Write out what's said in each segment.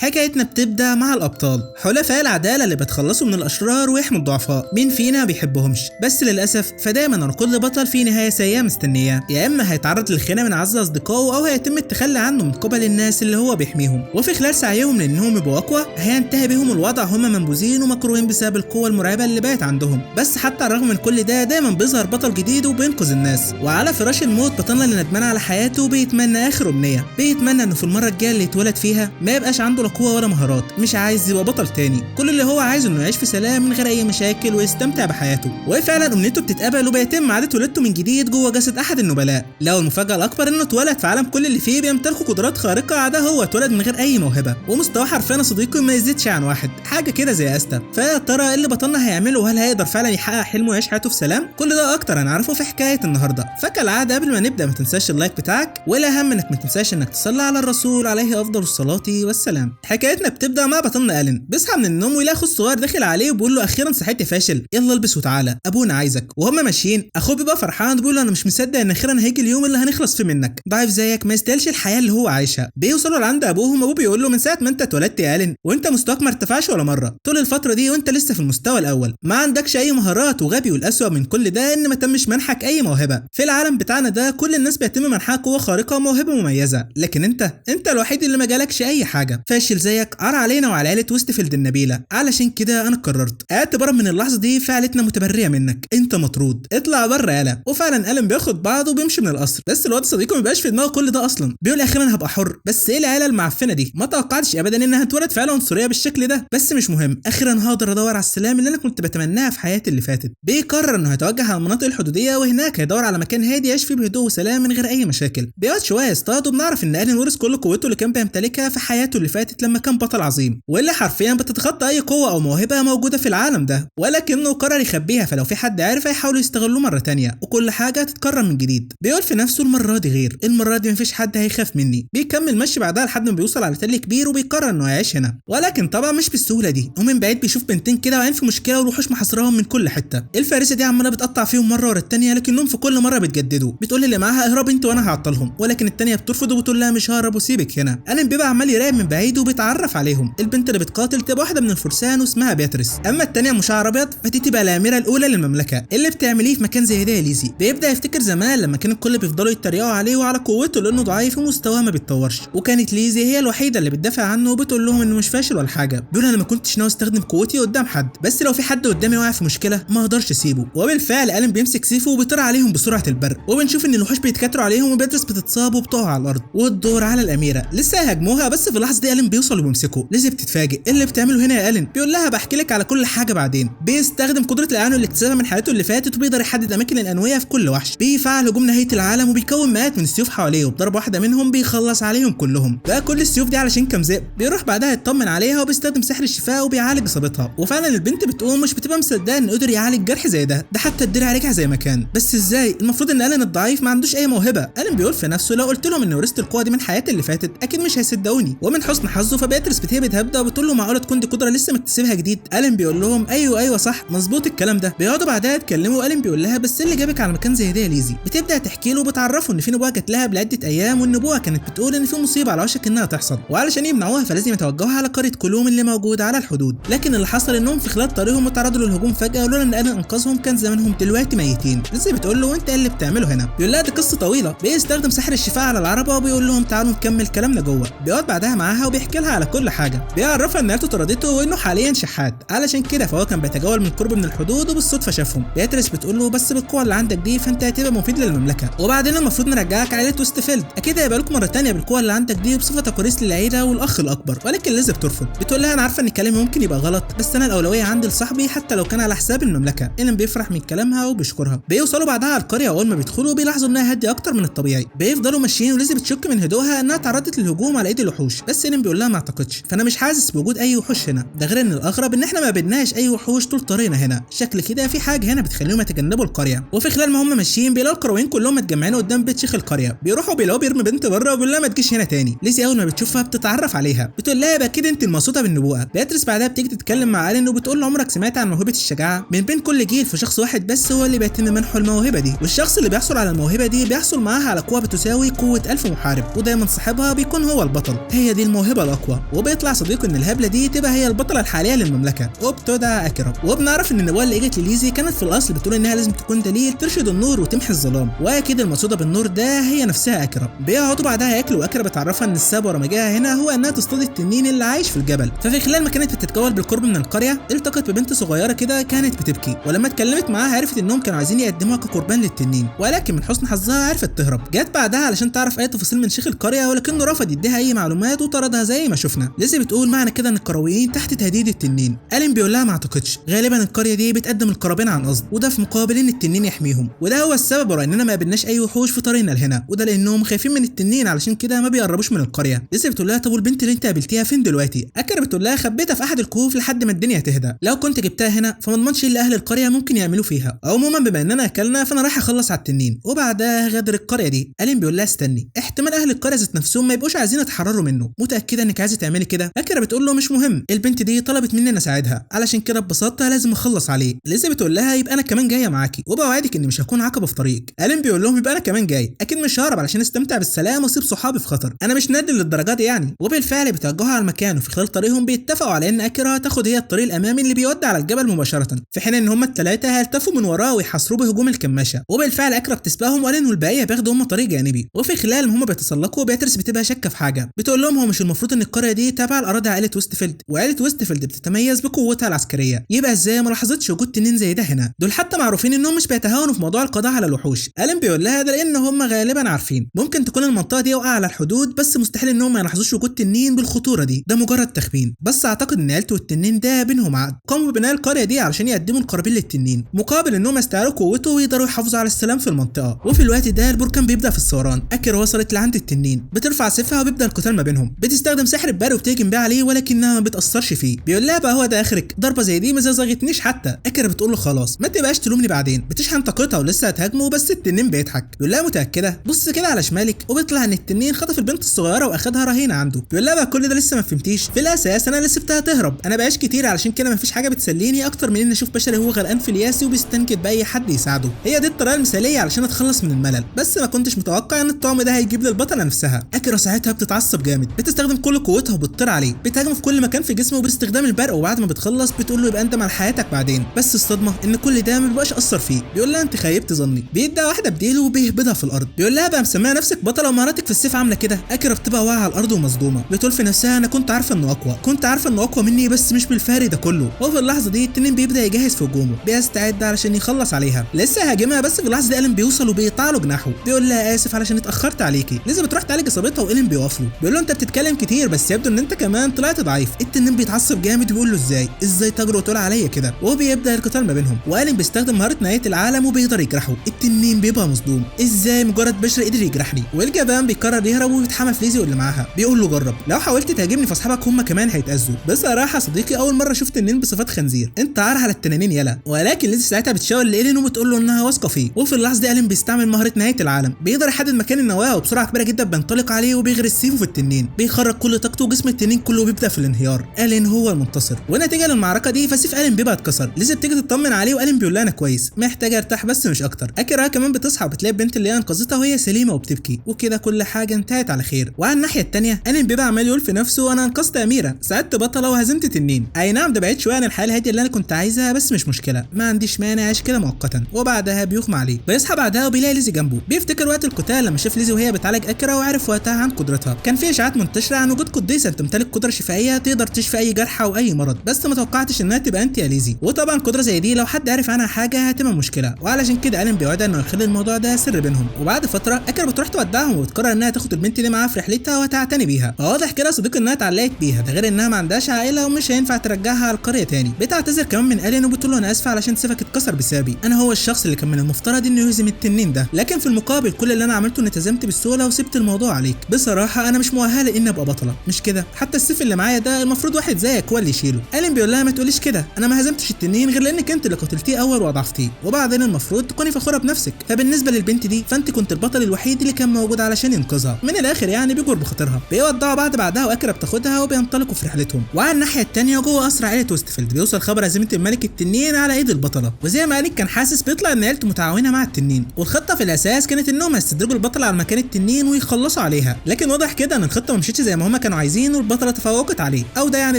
حكايتنا بتبدأ مع الأبطال حلفاء العدالة اللي بيتخلصوا من الأشرار ويحموا الضعفاء. مين فينا ما بيحبهمش؟ بس للأسف فدايما عن كل بطل في نهاية سيئة مستنياه، يا إما هيتعرض للخيانة من أعز أصدقائه أو هيتم التخلي عنه من قبل الناس اللي هو بيحميهم، وفي خلال سعيهم لأنهم يبقوا أقوى هينتهي بهم الوضع هم منبوذين ومكروهين بسبب القوة المرعبة اللي بقت عندهم. بس حتى على الرغم من كل ده دايما بيظهر بطل جديد وبينقذ الناس، وعلى فراش الموت بطلنا اللي ندمان على حياته بيتمنى آخر أمنية، بيتمنى إنه في المرة الجاية اللي يتولد فيها ما يبقاش عنده لا قوة ولا مهارات، مش عايز يبقى بطل تاني، كل اللي هو عايزه انه يعيش في سلام من غير اي مشاكل ويستمتع بحياته. وفعلا امنيته بتتقبل وبيتم اعاده ولادته من جديد جوه جسد احد النبلاء. لو المفاجاه الاكبر انه اتولد في عالم كل اللي فيه بيمتلكوا قدرات خارقه، عاده هو اتولد من غير اي موهبه ومستواه حرفيا صديقي ما يزيدش عن واحد، حاجه كده زي استا. فيا ترى اللي بطلنا هيعمله، وهل هيقدر فعلا يحقق حلمه ويعيش حياته في سلام؟ كل ده اكتر هنعرفه في حكايه النهارده. فكالعاده قبل ما نبدا ما تنساش اللايك بتاعك، والاهم انك ما تنساش انك تصلي على الرسول عليه افضل الصلاه والسلام. حكايتنا بتبدا مع بطلنا ألين بيصحى من النوم ويلاقي اخوه الصغير داخل عليه وبيقول له اخيرا صحيت يا فاشل، يلا البس وتعالى ابونا عايزك. وهم ماشيين اخوه بيبقى فرحان بيقول له انا مش مصدق ان اخيرا هيجي اليوم اللي هنخلص فيه منك، ضعيف زيك ما يستاهلش الحياه اللي هو عايشها. بيوصلوا لعند ابوهم، ابوه بيقول له من ساعه ما انت اتولدت يا ألين وانت مستواك ما ارتفعش ولا مره، طول الفتره دي وانت لسه في المستوى الاول، ما عندكش اي مهارات، وغبي، والاسوأ من كل ده ان ما تمش منحك اي موهبه. في العالم بتاعنا ده كل الناس بيتم منحها قوه خارقه وموهبه مميزه، لكن انت الوحيد اللي ما جالكش اي حاجه، فاشل زيك عار علينا وعلى عيله ويستفيلد النبيله. علشان كده انا قررت اعتبارا من اللحظه دي فعلتنا متبريه منك، انت مطرود، اطلع بره يالا. وفعلا ألين بياخد بعضه وبيمشي من القصر، بس الواد صديقه ما بيبقاش في دماغه كل ده اصلا، بيقول اخيرا هبقى حر. بس ايه العيله المعفنه دي؟ ما توقعتش ابدا انها اتولد في عيله عنصريه بالشكل ده، بس مش مهم، اخيرا هقدر ادور على السلام اللي انا كنت بتمناها في حياتي اللي فاتت. بيقرر انه هيتوجه على المناطق الحدوديه، وهناك هيدور على مكان هادي يعيش فيه بهدوء وسلام من غير اي مشاكل. بيقعد شويه يصطاد، وبنعرف ان ألين ورث كل قوته اللي كان بيمتلكها في حياته اللي فاتت لما كان بطل عظيم، واللي حرفيا بتتخطى اي قوه او موهبه موجوده في العالم ده، ولكنه قرر يخبيها، فلو في حد عارف هيحاولوا يستغلوه مره تانية وكل حاجه تتكرر من جديد. بيقول في نفسه المره دي غير، المره دي مفيش حد هيخاف مني. بيكمل مشي بعدها لحد ما بيوصل على تل كبير، وبيقرر انه يعيش هنا، ولكن طبعا مش بالسهوله دي، ومن بعيد بيشوف بنتين كده واقعين في مشكله والوحوش محاصراهم من كل حته. الفارسه دي عماله بتقطع فيهم مره ورا التانيه، لكنهم في كل مره بيتجددوا. بتقول اللي معاها اهرب انت وانا هعطلهم، ولكن التانيه بترفض وبتقول لها مش ههرب وسيبك هنا. ألين بيبقى عمال يراقب من بعيد وبيتعرف عليهم. البنت اللي بتقاتل تبقى واحده من الفرسان واسمها بياتريس، اما التانيه مشعر ابيض فدي تبقى الاميره الاولى للمملكه. اللي بتعمليه في مكان زي ده يا ليزي؟ بيبدا يفتكر زمان لما كان الكل بيفضلوا يتريقوا عليه وعلى قوته لانه ضعيف ومستواه ما بيتطورش، وكانت ليزي هي الوحيده اللي بتدافع عنه وبتقول لهم انه مش فاشل ولا حاجه. بيقول انا ما كنتش ناوي استخدم قوتي قدام حد، بس لو في حد قدامي واقع في مشكله ما اقدرش اسيبه. وبالفعل ألين بيمسك سيفه وبيطير عليهم بسرعه البرق، وبنشوف ان الوحوش بيتكاتروا عليهم وبياتريس بتتصاب وبتقع على الارض، والدور على الاميره. لسه هيهاجموها، بس في اللحظه دي ألين بيوصل وبيمسكه. ليزي بتتفاجئ، ايه اللي بتعمله هنا يا ألين؟ بيقول لها بحكي لك على كل حاجه بعدين. بيستخدم قدره الاعانه اللي اكتسبها من حياته اللي فاتت، وبيقدر يحدد اماكن الانويه في كل وحش. بيفعل هجوم نهايه العالم وبيكون مئات من السيوف حواليه، وبضربه واحده منهم بيخلص عليهم كلهم. بقى كل السيوف دي علشان كام ذئب. بيروح بعدها يطمن عليها وبيستخدم سحر الشفاء وبيعالج اصابتها. وفعلا البنت بتقوم مش بتبقى مصدقه انه قدر يعالج جرح زي ده حتى الدرع رجع زي ما كان. بس ازاي؟ المفروض ان ألين الضعيف ما عندوش اي موهبه. ألين بيقول في نفسه لو قلت لهم اني ورثت القوه دي من حياتي اللي فاتت اكيد مش هيصدقوني. ومن حسن حظه فبياتريس بتهبد هبده وبتقول له معقوله تكون دي قدره لسه مكتسبها جديد؟ ألين بيقول لهم ايوه صح مظبوط الكلام ده. بيقعدوا بعدها يتكلموا، وألين بيقول لها بس اللي جابك على مكان زي ده يا ليزي؟ بتبدا تحكي له وبتعرفه ان في نبوه جات لها بعده ايام، والنبوه كانت بتقول ان في مصيبه على وشك انها تحصل، وعلشان يمنعوها فلازم يتوجهوا على قريه كلوم اللي موجوده على الحدود. لكن اللي حصل انهم في خلال طريقهم اتعرضوا للهجوم فجاه، ولولا ان ألين انقذهم كان زمانهم دلوقتي ميتين. ليزي بتقول له انت ايه اللي بتعمله هنا؟ بيقول لها دي قصه طويله. بيستخدم سحر الشفاء على العربه وبيقول لهم تعالوا نكمل كلامنا جوه. بيقعد بعدها معاها وبيحكي لها على كل حاجه، بيعرفها ان عيلته طردته وانه حاليا شحات، علشان كده فهو كان بيتجول من قرب من الحدود وبالصدفه شافهم. بياتريس بتقول له بس بالقوه اللي عندك دي فانت هتبقى مفيد للمملكه، وبعدين المفروض نرجعك عائله ويستفيلد، اكيد هيبقى لكم مره ثانيه بالقوه اللي عندك دي وبصفتك وريث للعيله والاخ الاكبر. ولكن ليزي بترفض، بتقول لها انا عارفه ان كلامي ممكن يبقى غلط، بس انا الاولويه عندي لصاحبي حتى لو كان على حساب المملكه. ألين بيفرح من كلامها وبيشكرها. بيوصلوا بعدها على القريه، واول ما بيدخلوا بيلاحظوا انها هاديه اكتر من الطبيعي. بيفضلوا ماشيين وليزي بتشك من هدوءها انها تعرضت للهجوم على ايد الوحوش، بس ألين بيقول لها ما اعتقدش، فانا مش حاسس بوجود اي وحوش هنا، ده غير ان الاغرب ان احنا ما بدناش اي وحوش طول طريقنا هنا، شكل كده في حاجه هنا بتخليهم يتجنبوا القريه. وفي خلال ما هم ماشيين بيلاقوا القرويين كلهم متجمعين قدام بيت شيخ القريه. بيروحوا بيلاقوا بيرمي بنت بره وبيقول لها ما تجيش هنا تاني. ليزي اول ما بتشوفها بتتعرف عليها، بتقول لها يبقى كده انت المقصوده بالنبوءه. بياتريس بعدها بتيجي تتكلم مع ألين وبتقول له عمرك سمعت عن موهبه الشجاعه؟ من بين كل جيل في شخص واحد بس هو اللي بيتم منحه الموهبه دي، والشخص اللي بيحصل على الموهبه دي بيحصل معاها على قوه بتساوي قوه 1000 محارب، ودايما صاحبها بيكون هو البطل. هي دي الموهبه الاقوى، وبيطلع صديقه ان الهبله دي تبقى هي البطله الحاليه للمملكه وبتدعى اكيرا. وبنعرف ان النبوه اللي اجت لليزي كانت في الاصل بتقول انها لازم تكون دليل ترشد النور وتمحي الظلام، واكيد المقصوده بالنور ده هي نفسها اكيرا. بيقعدوا بعدها ياكلوا، واكيرا بتعرفها ان السبب ورا مجيئها هنا هو انها تصطاد التنين اللي عايش في الجبل. ففي خلال ما كانت بتتجول بالقرب من القريه التقت ببنت صغيره كده كانت بتبكي، ولما اتكلمت معاها عرفت انهم كانوا عايزين يقدموها كقربان للتنين، ولكن من حسن حظها عرفت تهرب. جت بعدها علشان تعرف اي تفاصيل من شيخ القريه، ولكنه رفض يديها اي معلومات وطردها زي ما شفنا. ليزي بتقول معنى كده ان القرويين تحت تهديد التنين. الين بيقول لها ما اعتقدش، غالبا القريه دي بتقدم القرابين عن قصد، وده في مقابل ان التنين يحميهم، وده هو السبب ورا اننا ما قابلناش اي وحوش في طريقنا لهنا، وده لانهم خايفين من التنين علشان كده ما بيقربوش من القريه. ليزي بتقول لها طب والبنت اللي انت قابلتيها فين دلوقتي؟ اكيرا بتقول لها خبيتها في احد الكهوف لحد ما الدنيا تهدى، لو كنت جبتها هنا فما اضمنش اللي اهل القريه ممكن يعملوا فيها. عموما بما اننا اكلنا فانا رايح اخلص على التنين وبعدها غادر القريه دي. الين بيقول لها استني، احتمال اهل القريه ذات نفسهم ما يبقوش عايزين يتحرروا منه، متاكده انك عايزه تعملي كده؟ اكيرا بتقول له مش مهم، البنت دي طلبت مني ان اساعدها علشان كده ببساطه لازم اخلص عليه. ليزي بتقول لها يبقى انا كمان جايه معاكي، وبوعدك اني مش هكون عقبه في طريقك. الين بيقول لهم يبقى انا كمان جاي، اكيد مش ههرب علشان استمتع بالسلام واسيب صحابي في خطر، انا مش نادل للدرجه دي يعني. وبالفعل بيتوجهوا على المكان، وفي خلال طريقهم بيتفقوا على ان اكيرا تاخد هي الطريق الامامي اللي بيودي على الجبل مباشره، في حين ان هم الثلاثه هيلتفوا من وراه ويحاصروه بهجوم الكماشه. وبالفعل اكيرا بتسبقهم، والين والباقيه بياخدوا هم طريق جانبي. وفي خلال ما هم بيتسلقوا بياتريس بتبقى شاكه في حاجه، بتقول لهم هو مش المفروض ان القريه دي تابعه لاراضي عائله ويستفيلد، وعائله ويستفيلد بتتميز بقوتها العسكريه، يبقى ازاي ما لاحظتش وجود تنين زي ده هنا؟ دول حتى معروفين انهم مش بيتهاونوا في موضوع القضاء على الوحوش. الين بيقول لها ده لان هم غالبا عارفين ممكن تكون المنطقه دي واقعه على الحدود، بس مستحيل انهم ما يلاحظوش وجود تنين بالخطوره دي، ده مجرد تخمين. بس اعتقد ان عيلته والتنين ده بينهم عقد، قاموا ببناء القريه دي علشان يقدموا القرابين للتنين مقابل انهم يستعيروا قوته ويقدروا يحافظوا على السلام في المنطقه. وفي الوقت ده البركان بيبدا في الثوران. اكيرا وصلت لعند التنين، بترفع سيفها وبيبدا القتال ما بينهم، بتستخدم سحر البرق وبتهجم بيه عليه ولكنها ما بتاثرش فيه. بيقول لها بقى هو ده اخرك؟ ضربه زي دي ما زغتنيش حتى. اكيرا بتقول له خلاص ما تبقاش تلومني بعدين. بتشحن طاقتها ولسه هتهاجمه بس التنين بيضحك. بيقول لها متاكده؟ بص كده على شمالك، وبيطلع ان التنين خطف البنت الصغيره واخدها رهينه عنده. بيقول لها بقى كل ده لسه ما فهمتيش؟ في الاساس انا اللي سبتها تهرب، انا بقاش كتير علشان كده ما فيش حاجه بتسليني اكتر من ان اشوف بشري هو غرقان في الياس وبيستنكد باي حد يساعده. هي دي الطريقه المثاليه علشان اتخلص من الملل، بس ما كنتش متوقع ان الطعم ده هيجيب للبطله نفسها. اكيرا ساعتها بتتعصب جامد، بتستخدم كل قوتها وبتطير عليه، بتهاجم في كل مكان في جسمه باستخدام البرق، وبعد ما بتخلص بتقول له يبقى انت مع حياتك بعدين. بس الصدمه ان كل ده ما بيبقاش اثر فيه. بيقول لها انت خيبت ظني، بيدي واحده بديله وبيهبدها في الارض. بيقول لها بقى مسميه نفسك بطله ومهاراتك في السيف عامله كده؟ اكيرا بتبقى واقعه على الارض ومصدومه، بتقول في نفسها انا كنت عارفه انه اقوى، كنت عارفه انه اقوى مني بس مش بالفارق ده كله. وفي اللحظه دي التنين بيبدا يجهز في هجومه، بيستعد علشان يخلص عليها. لسه هاجمها بس في اللحظه دي الين بيوصل وبيقطع له جناحه. بيقول لها اسف علشان اتاخرت عليكي. لسه بتروح تعالج اصابتها والين بيوقف له، بيقول له انت بتتكلم كتير بس يبدو ان انت كمان طلعت ضعيف. التنين بيتعصب جامد وبيقول له ازاي تجرؤ تقول عليا كده؟ وبيبدا القتال ما بينهم، والين بيستخدم مهاره نهايه العالم وبيقدر يجرحه. التنين بيبقى مصدوم، ازاي مجرد بشر قدر يجرحني؟ والجبان بيقرر يهرب وبيتحمى في ليزي واللي معاها. بيقول له جرب، لو حاولت تهاجمني فاصحابك هم كمان هيتاذوا. بصراحه صديقي اول مره شفت تنين بصفات خنزير، انت عار على التنانين يلا. ولكن ليزي ساعتها بتشاور لإيلين وبتقول له انها واثقه فيه. وفي اللحظه دي الين بيستعمل مهاره نهايه العالم، بيقدر يحدد مكان النواه وبسرعه كبيره جدا بينطلق عليه وبيغرس سيفه في التنين، بيخرج كل طاقته وجسم التنين كله بيبدا في الانهيار. الين هو المنتصر، ونتيجه للمعركه دي فسيف الين بيبقى اتكسر. ليزي بتيجي تطمن عليه والين بيقول لها انا كويس، محتاجه ارتاح بس مش اكتر. اكيرا كمان بتصحى وبتلاقي البنت اللي هي انقذتها وهي سليمه وبتبكي، وكده كل حاجه انتهت على خير. وعلى الناحيه الثانيه الين بيبقى عمال يقول في نفسه انا انقذت اميره، ساعدت بطله وهزمت تنين. اي نعم ده بعيد شويه عن الحياه الهاديه اللي انا كنت عايزها بس مش مشكله، ما عنديش مانع اعيش كده مؤقتا. وبعدها بيغمى عليه، بيصحى بعدها وبيلاقي ليزي جنبه. بيفتكر وقت القتال لما شاف ليزي وهي بتعالج اكيرا وعرف وقتها عن قدرتها. كان في اشاعات منتشره عن وجود قديسه تمتلك قدره شفائيه تقدر تشفي اي جرح او اي مرض، بس ما توقعتش انها تبقى انت يا ليزي. وطبعا قدره زي دي لو حد عرف عنها حاجه هتبقى مشكله، وعلشان كده الين بيوعدها انه يخلي الموضوع ده سر بينهم. وبعد فتره اكيرا بتروح تودعهم وبتقرر انها تاخد البنت دي معاها في رحلتها وتعتني بيها. فواضح كده صديق انها اتعلقت بيها، ده غير انها ما عندهاش عائله ومش هينفع ترجعها على القريه تاني. بتعتذر كمان من الين وبتقول له انا اسفه علشان سيفك اتكسر بسببي، انا هو الشخص اللي كان من المفترض انه يهزم التنين ده، لكن في المقابل كل اللي انا عملته اني التزمت بالسهوله وسبت الموضوع عليك. بصراحه انا مش مؤهله اني ابقى بطله، مش كده؟ حتى السيف اللي معايا ده المفروض واحد زيك هو اللي يشيله. الين بيقول لها ما تقوليش كده، انا ما هزمتش التنين غير لانك انت اللي قتلتيه اول واضعفتيه، وبعدين المفروض تكوني فخوره بنفسك. فبالنسبه للبنت دي فانت كنت البطل الوحيد اللي كان موجود علشان ينقذها. من الاخر يعني بيجر بخاطرها. بيودعوا بعدها واكيرا بتاخدها وبينطلقوا في رحلتهم. وعلى الناحيه الثانيه جوه قصر عائله ويستفيلد بيوصل خبر هزيمه الملك التنين على ايد البطله، وزي ما الين كان حاسس بيطلع ان عيلته متعاونه مع التنين، والخطه في الاساس كانت انهم يستدرجوا البطله على مكان التنين ويخلصوا عليها. لكن واضح كده ان الخطه ما مشيتش زي ما هم كانوا عايزين والبطله تفوقت عليه، او ده يعني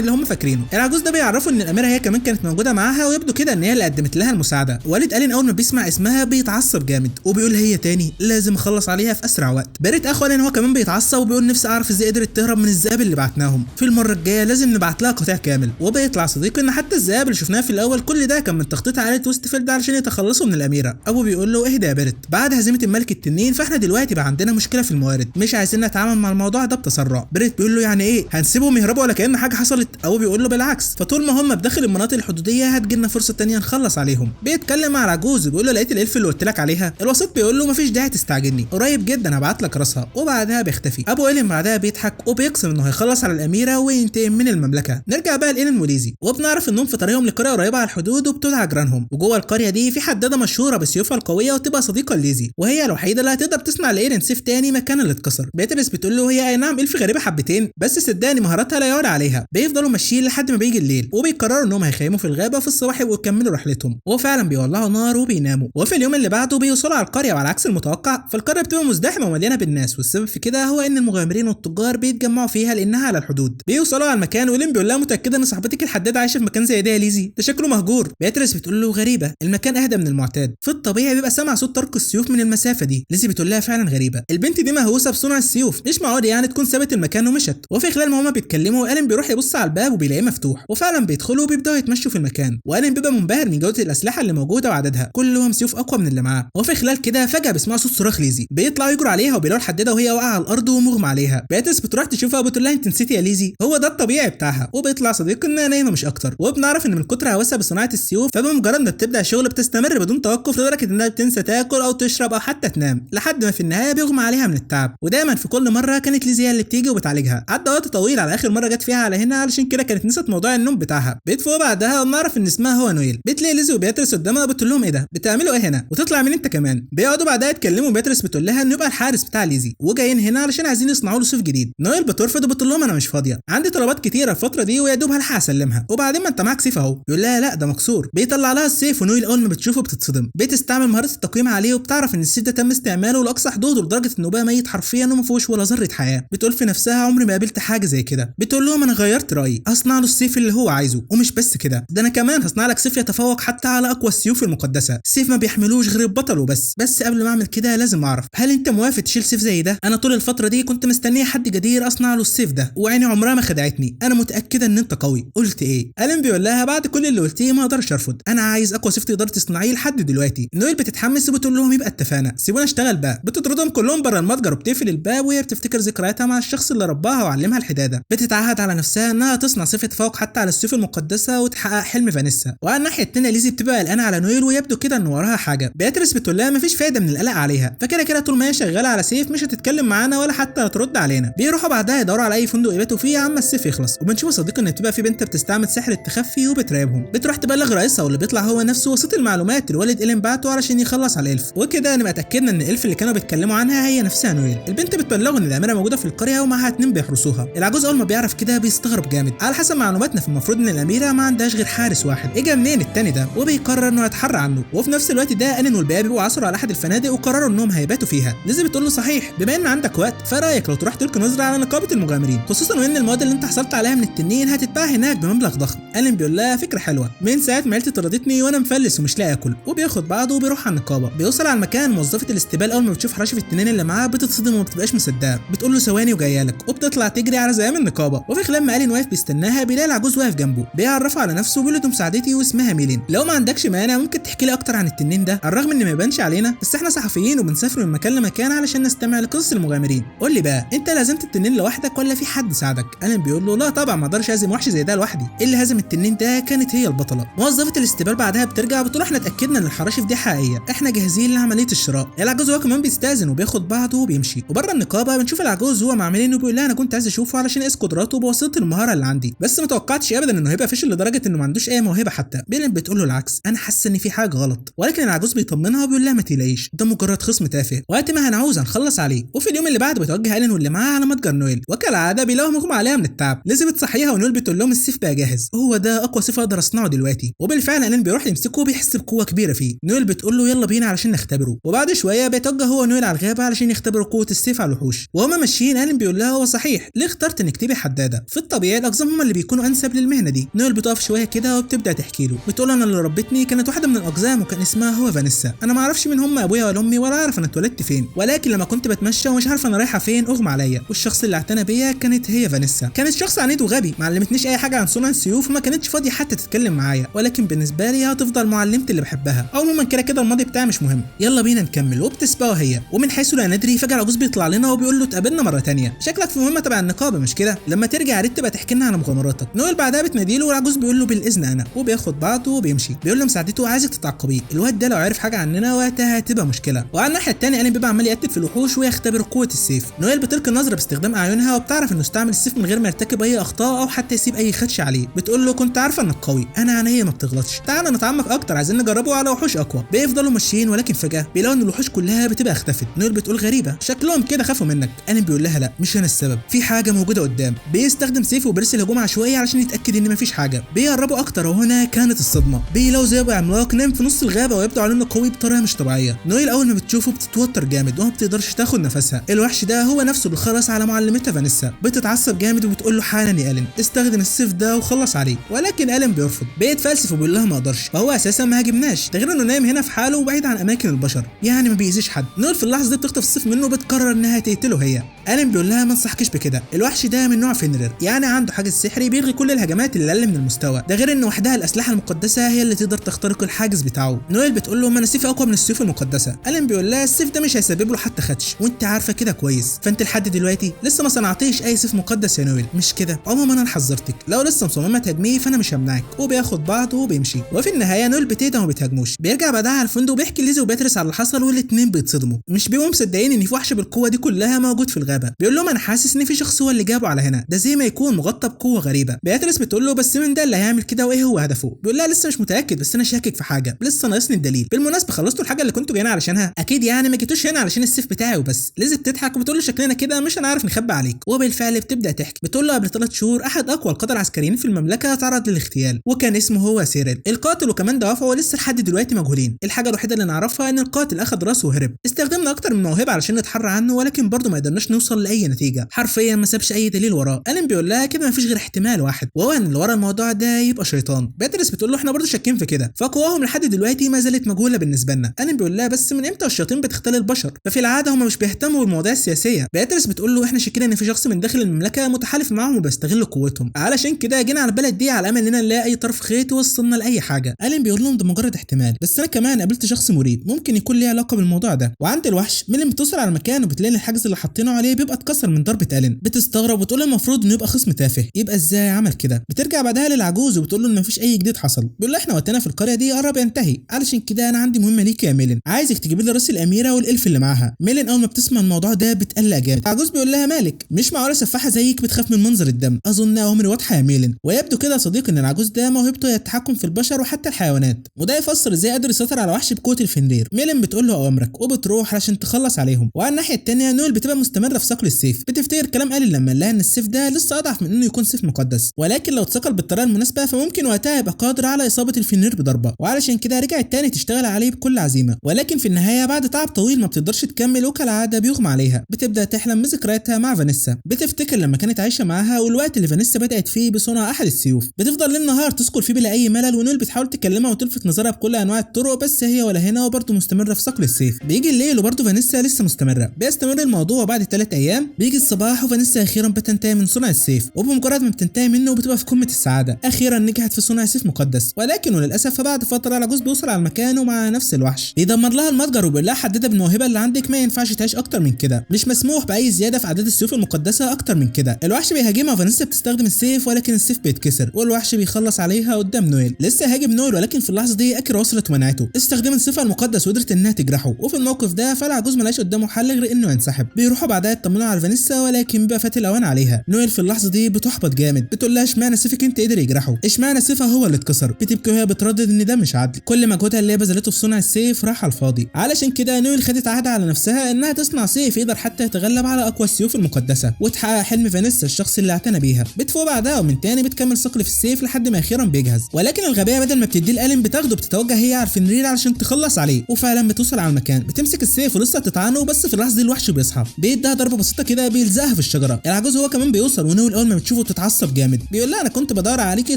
اللي هم فاكرينه. العجوز ده بيعرفوا ان الاميره هي كمان كانت موجوده معاها، ويبدو كده ان هي اللي قدمت لها المساعده. والد الين اول ما بيسمع اسمها بيتعصب جامد وبيقول هي تاني لازم اخلص عليها في اسرع وقت. بيريت اخو الين هو كمان بيتعصب وبيقول نفسي اعرف ازاي قدرت تهرب من الذئاب اللي بعتناهم، في المره الجايه لازم نبعت لها قطيع كامل. وبيطلع صديق ان حتى الذئاب اللي شفناها في الاول كل ده كان من تخطيط عائله ويستفيلد علشان يتخلصوا من الاميره. ابو بيقول له اهدى يا بيريت، بعد هزيمه الملك التنين فاحنا دلوقتي بقى عندنا مشكله في الموارد، مش عايزين نتعامل مع الموضوع ده بتسرع. بيريت بيقول له يعني ايه هنسيبهم يهربوا ولا كأن حاجه حصلت؟ ابو بيقول له بالعكس، فطول ما هم بداخل المناطق الحدوديه هتجيلنا فرصه تانية نخلص عليهم. بيتكلم مع العجوز وبيقول له لقيت الالف اللي قلت لك عليها؟ الوسيط بيقول له مفيش داعي تستعجلني، قريب جدا هبعت لك راسها. وبعدها بيختفي. ابو الين بعدها بيضحك وبيقسم انه هيخلص على الاميره وينتقم من المملكه. نرجع بقى لإيلين وليزي، وبنعرف انهم في طريقهم لقريه قريبه على الحدود وبتدعى جيرانهم، وجوه القريه دي في حداده مشهوره بسيوفها القويه وتبقى صديقه ليزي، وهي الوحيده اللي هتقدر تصنع لإيلين سيف تاني مكان اللي اتكسر. بيتريس بتقول له هي اي نعم الف غريبه حبتين بس صدقني مهاراتها لا يعلى عليها. بيفضلوا ماشيين لحد ما بيجي الليل وبيقرروا انهم هيخيموا في الغابه وفي الصباح يبقوا يكملوا رحلتهم. وفعلا بيولعوا نار وبيناموا. وفي اليوم اللي بعده بيوصلوا على القريه، وعلى عكس المتوقع فالقريه بتبقى مزدحمه ومليانه بالناس، والسبب في كده هو ان المغامرين والتجار بيتجمعوا فيها لانها على الحدود. بيوصلوا على المكان وإيلين بيقول لها متاكده ان صاحبتك الحداده عايشه في مكان زي ده يا ليزي؟ ده شكله مهجور. بيتريس بتقول له غريبه، المكان اهدى من المعتاد، في الطبيعي بيبقى سامع صوت طرق السيوف من المسافه دي. ليزي بتقول لها فعلا غريبه، البنت دي مهووسه بصنع السيوف، مش معقول يعني تكون سابت المكان ومشت. وفي خلال ما هما بيتكلموا إيلين بيروح يبص على الباب وبيلاقيه مفتوح، وفعلا بيدخلوا وبيبداوا يتمشوا في المكان. وإيلين بيبقى منبهر من جوده الاسلحه اللي موجوده وعددها، كلهم سيوف اقوى من اللي معاه. وفي خلال كده فجاه بيسمعوا صوت صراخ ليزي، بيطلعوا يجروا عليها وبيلاقوا الحداده وهي واقعه على الارض ومغمى عليها. بيتريس بتروح تشوفها وبتقول لها انت نسيتي يا ليزي، هو ده الطبيعي بتاعها. وبيطلع صديق انها نايمه مش اكتر. وبنعرف ان من كتر هوسها بصناعه السيوف فبمجرد ما بتبدا الشغل بتستمر بدون توقف لدرجه انها بتنسى تاكل او تشرب او حتى تنام، لحد ما في النهايه بيغمى عليها من التعب. ودايما في كل مره كانت ليزي هي اللي بتيجي وبتعالجها. عدى وقت طويل على اخر مره جت فيها على هنا علشان كده كانت نسيت موضوع النوم بتاعها. بتفوق بعدها وبنعرف ان اسمها هو نويل. بتلاقي ليزي وبيتريس قدامها بتقول لهم ايه ده بتعملوا ايه هنا وتطلع مين انت كمان؟ بيقعدوا بعدها يتكلموا. بيتريس بتقول لها انه يبقى الحارس بتاع ليزي وجايين هنا علشان عايزين يصنعوا له سيف جديد. نويل بترفض وبتقول لهم انا مش فاضيه، عندي طلبات كتيره الفتره دي ويا دوب هلحق اسلمها، وبعدين ما انت معاك سيف اهو. يقول لها لا ده مكسور. بيطلع لها السيف ونويل اول ما بتشوفه بتتصدم. بتستعمل مهاره التقييم عليه وبتعرف ان السيف ده تم استعماله لاقصى حدوده لدرجه انه بقى ميت حرفيا وما فيهوش ولا ذره حياه. بتقول في نفسها عمري ما قابلت حاجه زي كده. بتقول لهم انا غيرت رايي، هصنع له السيف اللي هو عايزه، ومش بس كده ده انا كمان هصنع لك سيف يتفوق حتى على اقوى السيوف المقدسه، سيف ما بيحملوش غير البطل وبس. بس قبل ما اعمل كده لازم اعرف هل انت موافق تشيل سيف زي ده؟ انا طول الفتره دي كنت مستنيه حد جدير اصنع له السيف ده وعيني عمرها ما خدعتني، انا متاكده ان انت قوي. قلت ايه؟ إيلين بيقول لها بعد كل اللي قلتيه ما اقدرش ارفض، انا عايز اقوى سيف تقدر تصنعيه لحد دلوقتي. نويل بتتحمس وبتقول لهم يبقى اتفقنا، سيبونا اشتغل بقى. بتطردهم كلهم بره المتجر وبتقفل الباب وهي بتفتكر ذكرياتها مع الشخص اللي رباها وعلمها الحداده. بتتعهد على نفسها انها تصنع سيف يتفوق حتى على السيوف المقدسه وتحقق حلم فانيسا. وعلى الناحيه الثانيه ليزي بتبقى قلقانه على نويل ويبدو كده ان وراها حاجه. بيتريس بتقول لها مفيش فايده من القلق عليها، فكده كده طول ما هي شغاله على سيف مش هتتكلم معانا ولا حتى هترد علينا. بيروحوا بعدها يدوروا على اي فندق يباتوا فيه عما السيف يخلص. وبنشوف صديق ان بتبقى في بنت بتستعمل سحر التخفي وبتراقبهم. بتروح تبلغ رئيسها واللي بيطلع هو نفسه وسط المعلومات الوالد إيلين بعته علشان يخلص على الالف. وكده نبقى اتاكدنا ان الالف اللي كانوا بيتكلموا عنها هي نفسها نويل. البنت بتبلغه ان الاميره موجوده في القريه ومعاها 2 بيحرسوها. العجوز اول ما بيعرف كده بيستغرب جامد. على حسب معلوماتنا فالمفروض ان الاميره ما عندهاش غير حارس واحد، اجا منين التاني ده؟ وبيقرر انه يتحرى عنه. وفي نفس الوقت ده إيلين والباقي بيبقوا عثروا على احد الفنادق وقرروا انهم هيباتوا فيها. ليزي بتقول له صحيح بما ان عندك وقت فرايك لو تروح تلقي نظره على نقابه المغامرين، خصوصا وان المواد اللي انت حصلت عليها من التنين هتتباع هناك بمبلغ ضخم. إيلين بيقول لها فكره حلوه، من ساعه ما عيلتي طردتني وانا مفلس ومش لاقي اكل. وبياخد بعضه وبيروح على النقابه. بيوصل على المكان موظفه الاستقبال اول ما بتشوف حراشف التنين اللي معاه بتتصدم وما بتبقاش مصدقه. بتقول له ثواني وجايه لك، وبتطلع تجري على زعيم النقابه. وفي خلال ما إيلين واقف بيستناها بيلاقي العجوز واقف جنبه بيعرفه على نفسه وبيقول له مساعدتي واسمها ميلين، لو ما عندكش مانع ممكن تحكي لي اكتر عن التنين ده؟ على الرغم ان ما يبانش علينا بس احنا صحفيين وبنسافر من مكان لمكان علشان نستمع لقصص المغامرين. قول لي بقى انت لازمت التنين لوحدك ولا في حد ساعدك؟ إيلين بيقول له لا طبعا ما اقدرش اهزم وحش زي ده لوحدي، اللي هزم التنين ده كانت هي البطله. موظفه الاستقبال بعدها بترجع بتقول احنا اتاكدنا ان الحراشف دي حقيقيه، احنا جاهزين لعمليه الشراء. العجوز هو كمان بيستاذن وبياخد بعضه وبيمشي. وبره النقابه بنشوف العجوز هو مع ميلين وبيقول لها انا كنت عايز اشوفه علشان اقيس قدراته بواسطه المهاره اللي عندي، بس ما توقعتش ابدا انه هيبقى فاشل لدرجه انه ما عندوش اي موهبه حتى. ميلين بتقول له العكس، انا حاسه ان في حاجه غلط، ولكن العجوز بيطمنها وبيقول لها ما تقلقيش ده مجرد خصم تافه وقت ما هنعوز هنخلص عليه. وفي اليوم اللي بعده بتوجه إيلين واللي معاها على متجر نويل، وكالعاده بيلاقوا مغمى عليها من التعب. ليزي بتصحيها ونويل بتقول لهم السيف بقى جاهز، هو ده اقوى سيف اقدر اصنعه دلوقتي. وبالفعل إيلين بيروح يمسكه وبيحس بقوه كبيره فيه. نويل بتقول له يلا بينا علشان نختبره. وبعد شويه بيتوجه هو ونويل على الغابه علشان يختبروا قوه السيف على الوحوش. وهما ماشيين إيلين بيقول لها هو صحيح صحيح ليه اخترت انك تبقي حداده؟ في الطبيعي الاقزام هم اللي بيكونوا انسب للمهنه دي. نويل بتقف شويه كده وبتبدا تحكي له، بتقول انا اللي ربتني كانت واحده من الاقزام وكان اسمها هو فانيسا. انا ما اعرفش مين هم ابويا ولا امي ولا اعرف انا اتولدت فين، ولكن لما كنت بتمشى ومش عارفه انا رايحه فين اغمى عليا، والشخص اللي اعتنى بيا كانت هي فانيسا. كانت شخص عنيد وغبي، ما علمتنيش اي حاجه عن صنع السيوف وما كانتش فاضيه حتى تتكلم معايا، ولكن بالنسبه لي هتفضل معلمتي اللي بحبها. عموما كده الماضي بتاعي مش مهم، يلا بينا نكمل. وبتسبقه هي، ومن حيث لا ندري فجاه العجوز بيطلع لنا وبيقول له اتقابلنا مره تانية، شكلك في مهمه تبع النقابه مش كده؟ لما ترجع يا ريت تبقى تحكي لنا على مغامراتك. نويل بعدها بتناديله والعجوز بيقول له بالاذن انا، وبياخد بعضه وبيمشي. بيقول له مساعدته عايزك تتعقبيه، الواد ده لو عرف حاجه عننا وقتها هتبقى مشكله. وعلى الناحيه الثانيه الين بيبقى عمال يقتل في الوحوش ويختبر قوه السيف. نويل بتلقي النظره باستخدام اعينها وبتعرف انه استعمل السيف من غير ما يرتكب اي اخطاء او حتى يسيب اي خدش عليه. بتقول له كنت عارفه انك قوي، انا عينيا ما بتغلطش، تعال نتعمق اكتر عايزين نجربه على وحوش اقوى. بيفضلوا ماشيين ولكن فجاه بيلاقوا ان الوحوش كلها بتبقى اختفت. نويل بتقول غريبه شكلهم كده خافوا منك. الين بيقول لها لا مش انا السبب، في حاجه موجوده قدام. بيستخدم سيفه وبيرسل هجوم عشوائي علشان يتاكد ان مفيش حاجه. بيقربوا اكتر وهنا كانت الصدمه، بيلاقوا ذئب عملاق نام في نص الغابه ويبدو عليه انه قوي بطريقه مش طبيعيه. نويل اول ما بتشوفه بتتوتر جامد وما بتقدرش تاخد نفسها. الوحش ده هو نفسه اللي خلص على معلمتها فانيسا. بتتعصب جامد وبتقول له حالا يا الين استخدم السيف ده وخلص عليه، ولكن الين بيرفض. بيتفلسف وبيقول لها ما اقدرش، فهو اساسا ما هاجمناش، ده غير انه نايم هنا في حاله وبعيد عن اماكن البشر، يعني ما بيأذيش حد. نويل في اللحظه دي بتخطف السيف منه وبتقرر انها تقتله هي. الين بيقول لها ما انصحكش بكده، الوحش ده من نوع فينرير، يعني عنده حاجز سحري بيلغي كل الهجمات اللي اقل من المستوى، ده غير ان وحدها الاسلحه المقدسه هي اللي تقدر تخترق الحاجز بتاعه. نويل بتقول له ما انا سيفي اقوى من السيوف المقدسه. الين بيقول لها السيف ده مش هيسبب له حتى خدش، وانت عارفه كده كويس، فانت لحد دلوقتي لسه ما صنعتيش اي سيف مقدس يا نويل مش كده؟ عموما انا حذرتك، لو لسه مصممه تهاجميه فانا مش همنعك. وبياخد بعضه وبيمشي. وفي النهايه نويل بتهدى وما بتهاجموش. بيرجع بعدها على الفندق وبيحكي ليزي وباتريس على اللي حصل، والاثنين بيتصدموا، مش بيبقوا مصدقين ان في وحش بالقوه دي كلها موجود في الغابه. بيقول لهم انا حاسس ان في شخص هو اللي جابه على هنا، ده زي ما يكون مغطى بقوه غريبه. باتريس بتقول له بس مين ده اللي هيعمل كده وايه هو هدفه؟ بيقول لها لسه مش متاكد بس انا شاكك في حاجه، لسه ناقصني الدليل. بالمناسبه خلصتوا الحاجه اللي كنتوا جايين علشانها؟ اكيد يعني ما جيتوش هنا علشان السيف بتاعي وبس. ليزي بتضحك وبتقول له شكلنا كده مش هنعرف نخبي عليك. وبالفعل بتبدا تحكي، بتقول له قبل 3 شهور احد اقوى القاده العسكريين في المملكه تعرض للاغتيال، وكان اسمه هو سيريل. القاتل وكمان دوافعه لسه لحد دلوقتي مجهولين. الحاجه الوحيده اللي نعرفها ان القاتل اخذ راسه وهرب. استخدمنا اكتر من موهبه علشان نتحرى عنه ولكن برضه ما قدرناش نوصل لاي نتيجه، حرفيا ما سابش اي دليل وراه. الين بيقول لها كده ما فيش غير احتمال واحد، وهو ان اللي ورا الموضوع ده يبقى شيطان. باتريس بتقول له احنا برضه شاكين في كده، فقواهم لحد دلوقتي ما زالت مجهوله بالنسبه لنا. الين بيقول لها بس من امتى الشياطين بتختل البشر؟ ففي العاده هم مش بيهتموا بالمواضيع السياسيه. باتريس بتقول له احنا شاكين ان في شخص من داخل المملكه متحالف معاهم وبيستغل قوتهم، علشان كده جينا على البلد دي على امل اننا نلاقي اي طرف خيط يوصلنا لاي حاجه. الين بيقول لهم ده مجرد احتمال، بس انا كمان قابلت شخص مريب ممكن يكون ليه علاقه بالموضوع ده. وعند الوحش ميلين بتوصل على المكان وبتلاقي الحاجز اللي حاطينه عليه بيبقى اتكسر من ضربه الين. بتستغرب وتقول المفروض انه يبقى خصم تافه، يبقى ازاي عمل كده؟ بترجع بعدها للعجوز وبتقول له ان مفيش اي جديد حصل. بيقول لها احنا وقتنا في القريه دي قرب ينتهي، علشان كده انا عندي مهمه ليك يا ميلين، عايزك تجيب لي راس الاميره والالف اللي معاها. ميلين اول ما بتسمع الموضوع ده بتقلق جامد. العجوز بيقول لها مالك؟ مش معقوله سفاحه زيك بتخاف من منظر الدم، اظن امري واضحه يا ميلين. ويبدو كده يا صديقي ان العجوز ده موهبته هي التحكم في البشر وحتى الحيوانات، وده يفسر ازاي قادر يسيطر على وحش بقوه الفنرير. ميلين بتقول له اوامرك وبتروح علشان تخلص عليهم. وعلى الناحيه الثانيه نويل بتبقى مستمره في صقل السيف. بتفتكر كلام الين لما لقى ان السيف ده لسه اضعف من انه يكون سيف مقدس، ولكن لو اتثقل بالطريقه المناسبه فممكن وقتها يبقى قادر على اصابه الفنرير بضربه، وعلشان كده رجعت تاني تشتغل عليه بكل عزيمه. ولكن في النهايه بعد تعب طويل ما بتقدرش تكمل وكالعاده بيغمى عليها. بتبدا تحلم بذكرياتها مع فانيسا. بتفتكر لما كانت عايشه معاها والوقت اللي فانيسا بدات فيه بصنع احد السيوف. بتفضل ليل نهار تذكر فيه بلا اي ملل، ونويل بتحاول تكلمها وتلفت نظرها بكل انواع الطرق، بس هي ولا هنا وبرضه مستمره في صقل السيف. بيجي الليل وبرضه فانيسا لسه مستمره. بيستمر الموضوع بعد 3 ايام بيجي الصباح وفانيسا اخيرا بتنتهي من صنع السيف، وبمجرد ما بتنتهي منه بتبقى في قمه السعاده، اخيرا نجحت في صنع سيف مقدس. ولكن وللاسف فبعد فتره العجوز بيوصل على المكان ومع نفس الوحش بيدمر لها المتجر وبيقول لها حددها بالموهبه اللي عندك، ما ينفعش تعيش اكتر من كده، مش مسموح باي زياده في اعداد السيوف المقدسه اكتر من كده. الوحش بيهاجمها وفانيسا بتستخدم السيف ولكن السيف بيتكسر والوحش بيخلص عليها قدام نويل. لسه هاجم نويل ولكن في اللحظه دي اكيرا وصلت ومنعته. استخدمت سيفها المقدس وقدرت انها تجرحه، وفي الموقف ده فالعجوز ملاش قدامه حل غير انه ينسحب. بيروحوا بعدها يطمنوا على فانيسا ولكن بيبقى فات الاوان عليها. نويل في اللحظه دي بتحبط جامد، بتقول لها اشمعنى سيفك انت قدر يجرحه؟ اشمعنى سيفها هو اللي اتكسر؟ بتبكي وهي بتردد ان ده مش عدل، كل مجهودها اللي هي بذلته في صنع السيف راح على الفاضي. علشان كده نويل خدت عهد على نفسها انها تصنع سيف يقدر حتى يتغلب على اقوى السيوف المقدسه وتحقق حلم فانيسا الشخص اللي اعتنى بيها. بتفوق بعدها ومن تاني بتكمل صقل في السيف لحد ما اخيرا بيجهز. ولكن الغبيه بدل ما بتديه لالين بتاخده بتتوجه هي على الفنرير علشان تخلص عليه، وفعلا بتوصل على المكان. بتمسك السيف ولسه بتتعانق، بس في اللحظه دي الوحش بيصحى، بيديها ضربه بسيطه كده بيلزقها لها في الشجره. العجوز هو كمان بيوصل، ونويل اول ما بتشوفه بتتعصب جامد. بيقول لها انا كنت بدور عليكي